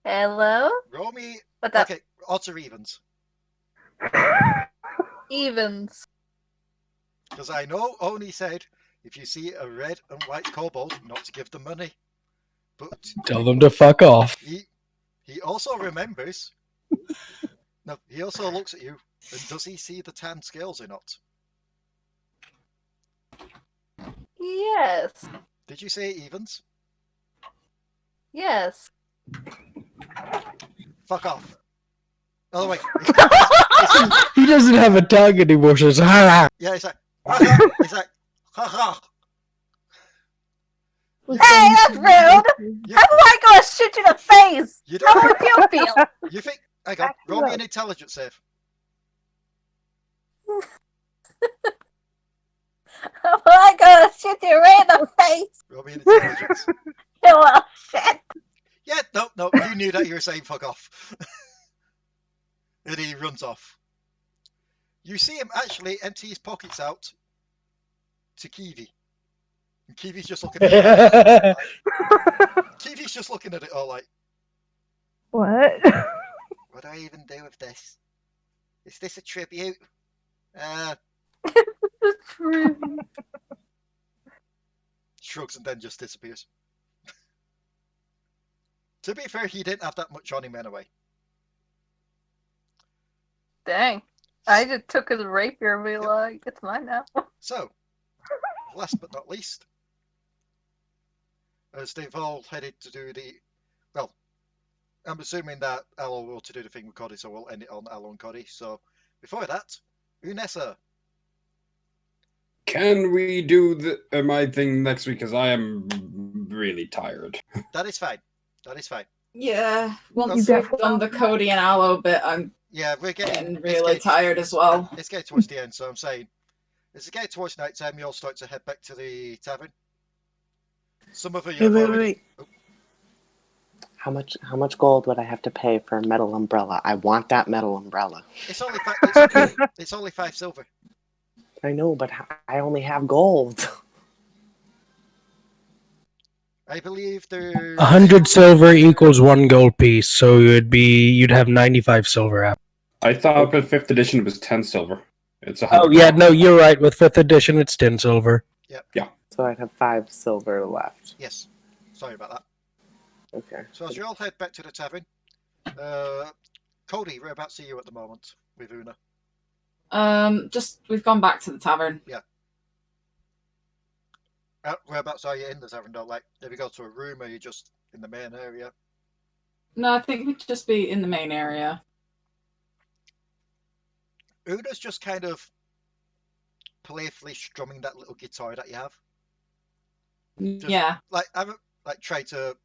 C: Hello?
D: Roll me.
C: What's up?
D: Okay, odds or evens?
C: Evens.
D: Because I know Oni said if you see a red and white kobold, not to give them money. But
B: Tell them to fuck off.
D: He also remembers. No, he also looks at you, and does he see the tan scales or not?
C: Yes.
D: Did you say evens?
C: Yes.
D: Fuck off. Oh wait.
B: He doesn't have a tongue anymore, so it's
D: yeah, it's like ha ha.
C: Hey, that's rude! How am I gonna shoot you in the face?
D: You
C: How would you feel?
D: You think? Hang on, roll me an intelligence save.
C: How am I gonna shoot you right in the face?
D: Roll me an intelligence.
C: You little shit.
D: Yeah, no, you knew that you were saying fuck off. And he runs off. You see him actually empty his pockets out to Kiwi. And Kiwi's just looking at it. Kiwi's just looking at it all like,
K: What?
D: what do I even do with this? Is this a tribute? Shrugs and then just disappears. To be fair, he didn't have that much on him anyway.
C: Dang. I just took his rapier and be like, it's mine now.
D: So, last but not least, as they've all headed to do the... Well, I'm assuming that Allo will to do the thing with Codi, so we'll end it on Allo and Codi. So, before that, Unessa.
F: Can we do my thing next week? Because I am really tired.
D: That is fine. That is fine.
E: Yeah, once
K: You
E: we've
K: definitely-
E: done the Codi and Allo bit, I'm
D: Yeah, we're
E: getting
D: getting
E: really tired as well.
D: It's getting towards the end, so I'm saying, as it gets towards night time, you'll start to head back to the tavern. Some of you have already.
A: Wait. How much gold would I have to pay for a metal umbrella? I want that metal umbrella.
D: It's only it's only 5 silver.
A: I know, but I only have gold.
D: I believe there's
B: 100 silver equals 1 gold piece, so you'd have 95 silver after.
F: I thought with 5th edition it was 10 silver. It's 100.
B: Oh yeah, no, you're right. With 5th edition, it's 10 silver.
D: Yep.
F: Yeah.
A: So I'd have 5 silver left.
D: Yes. Sorry about that.
A: Okay.
D: So as you all head back to the tavern, Codi, whereabouts are you at the moment with Una?
E: We've gone back to the tavern.
D: Yeah. Whereabouts are you in the tavern though? Like, have you go to a room or are you just in the main area?
E: No, I think we'd just be in the main area.
D: Una's just kind of playfully strumming that little guitar that you have. Just,
E: Yeah.
D: Try to.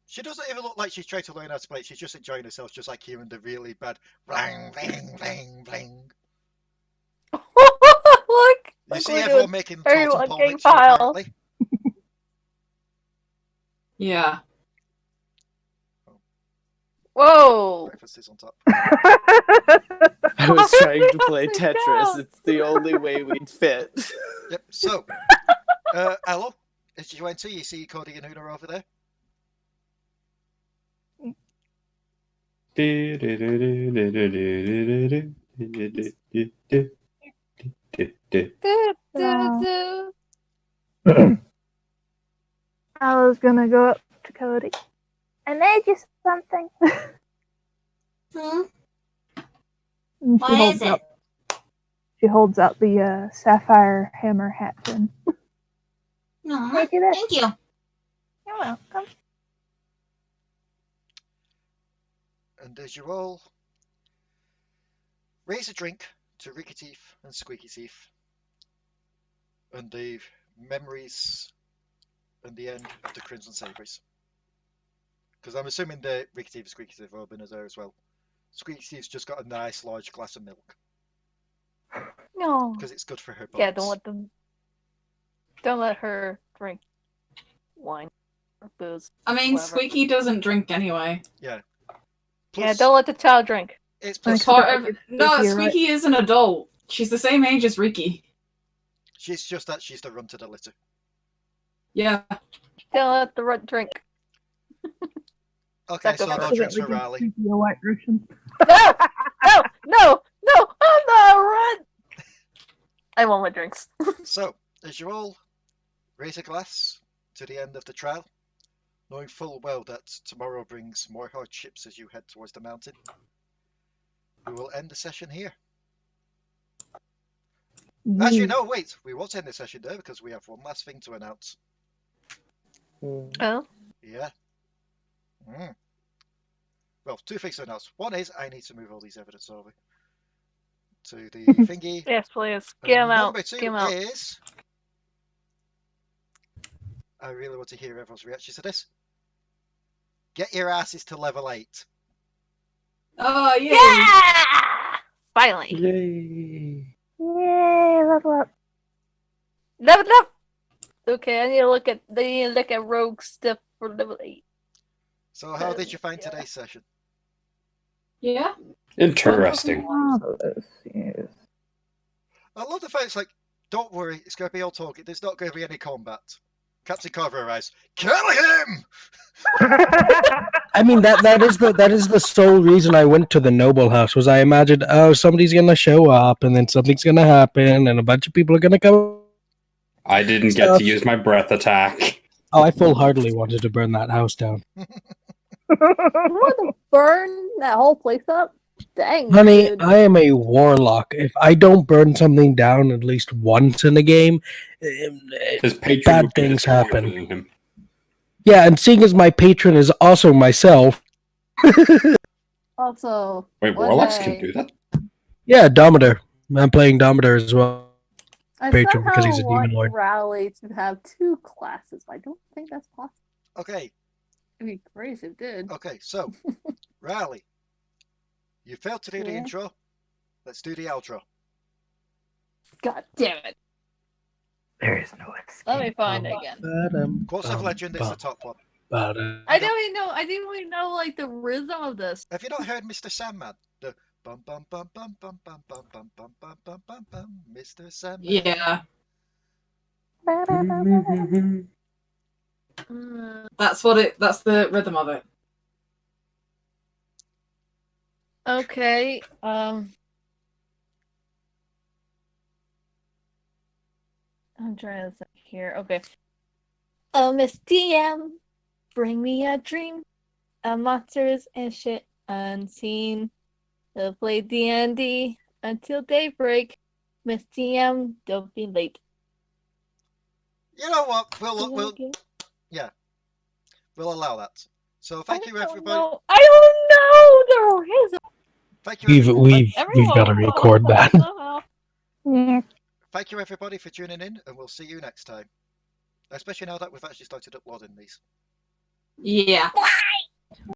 D: She doesn't even look like she's trying to learn how to play. She's just enjoying herself, just like hearing the really bad blang, blang, blang, blang.
C: Look!
D: You see everyone making
C: Everyone
D: totem pole
C: getting
D: mixture,
C: pile.
D: apparently.
E: Yeah.
C: Whoa!
D: Breakfast is on top.
A: I was trying to play
C: Oh my
A: Tetris.
C: God.
A: It's the only way we'd fit.
D: Yep. So, Allo, as you enter, you see Codi and Una over there.
K: I was gonna go up to Codi. I made you something.
G: Hmm?
K: And
G: What is it?
K: She holds out the sapphire hammer hat pin.
G: No,
K: Thank you.
G: thank you.
K: You're welcome.
D: And as you all raise a drink to Riki-teef and Squeaky-teef, and the memories and the end of the Crimson Sabres. Because I'm assuming the Riki-teef and Squeaky-teef have been there as well. Squeaky-teef's just got a nice large glass of milk.
C: No.
D: Because it's good for her bones.
C: Yeah, don't let her drink wine or booze.
E: I mean,
C: Whatever.
E: Squeaky doesn't drink anyway.
D: Yeah.
C: Yeah, don't let the child drink.
D: It's
E: Plus,
D: plus,
E: no,
K: you're
E: Squeaky is an adult. She's the same age as Riki.
D: she's just that she's the runt of the litter.
E: Yeah.
C: Don't let the runt drink.
D: Okay,
C: That's
D: so
C: okay.
D: no drinks for Raali.
K: A white Russian.
C: No, I'm not a runt. I want my drinks.
D: So, as you all raise a glass to the end of the trial, knowing full well that tomorrow brings more hardships as you head towards the mountain, we will end the session here. As you know, wait, we won't end the session there because we have one last thing to announce.
C: Oh?
D: Yeah. Well, 2 things to announce. One is I need to move all these evidence over to the thingy.
C: Yes, please.
D: And
C: Get him out.
D: number 2
C: Get him out.
D: is I really want to hear everyone's reaction to this. Get your asses to level 8.
E: Oh, yay!
C: Yeah! Finally.
F: Yay!
K: Yay, level up.
C: Level up! Okay, I need to look at rogue stuff for level 8.
D: So how did you find today's session?
E: Yeah.
F: Interesting.
K: Marvelous, yes.
D: I love the fact it's like, don't worry, it's going to be all talking. There's not going to be any combat. Captain Carver arrives. Kill him!
B: I mean that is the sole reason I went to the noble house was I imagined somebody's gonna show up and then something's gonna happen and a bunch of people are gonna come.
F: I didn't get to use my breath attack.
B: Oh, I full-heartedly wanted to burn that house down.
C: You want to burn that whole place up? Dang,
B: Honey,
C: dude.
B: I am a warlock. If I don't burn something down at least once in a game,
F: His patron
B: bad
F: would be
B: things
F: disappointed
B: happen.
F: in him.
B: Yeah, and seeing as my patron is also myself.
C: Also,
F: Wait,
C: one
F: warlocks can
C: day,
F: do that?
B: Yeah, Damadur. I'm playing Damadur as well.
C: I
B: Patron because
C: somehow
B: he's a
C: want
B: demon lord.
C: Raali to have 2 classes, but I don't think that's possible.
D: Okay,
C: It'd be great if it did.
D: okay, so, Raali, you failed to do the
C: Yeah.
D: intro. Let's do the outro.
C: God damn it.
K: There is no escape.
C: Let me find it again.
D: Quartz of Legend is the top one.
C: I didn't even know like the rhythm of this.
D: Have you not heard Mr. Sandman? The bum bum bum bum bum bum bum bum bum bum bum bum bum, Mr. Sandman.
E: Yeah,
C: Mm,
E: that's what it. That's the rhythm of it.
C: okay. I'm trying to think here. Okay. Oh, Miss DM, bring me a dream of monsters and shit unseen. We'll play D&D until daybreak. Miss DM, don't be late.
D: You know what? We'll allow that. So thank you everybody.
C: No, I don't know. There is.
D: Thank you.
B: We've got to record that.
K: Yeah.
D: Thank you everybody for tuning in, and we'll see you next time. Especially now that we've actually started uploading these.
E: Yeah.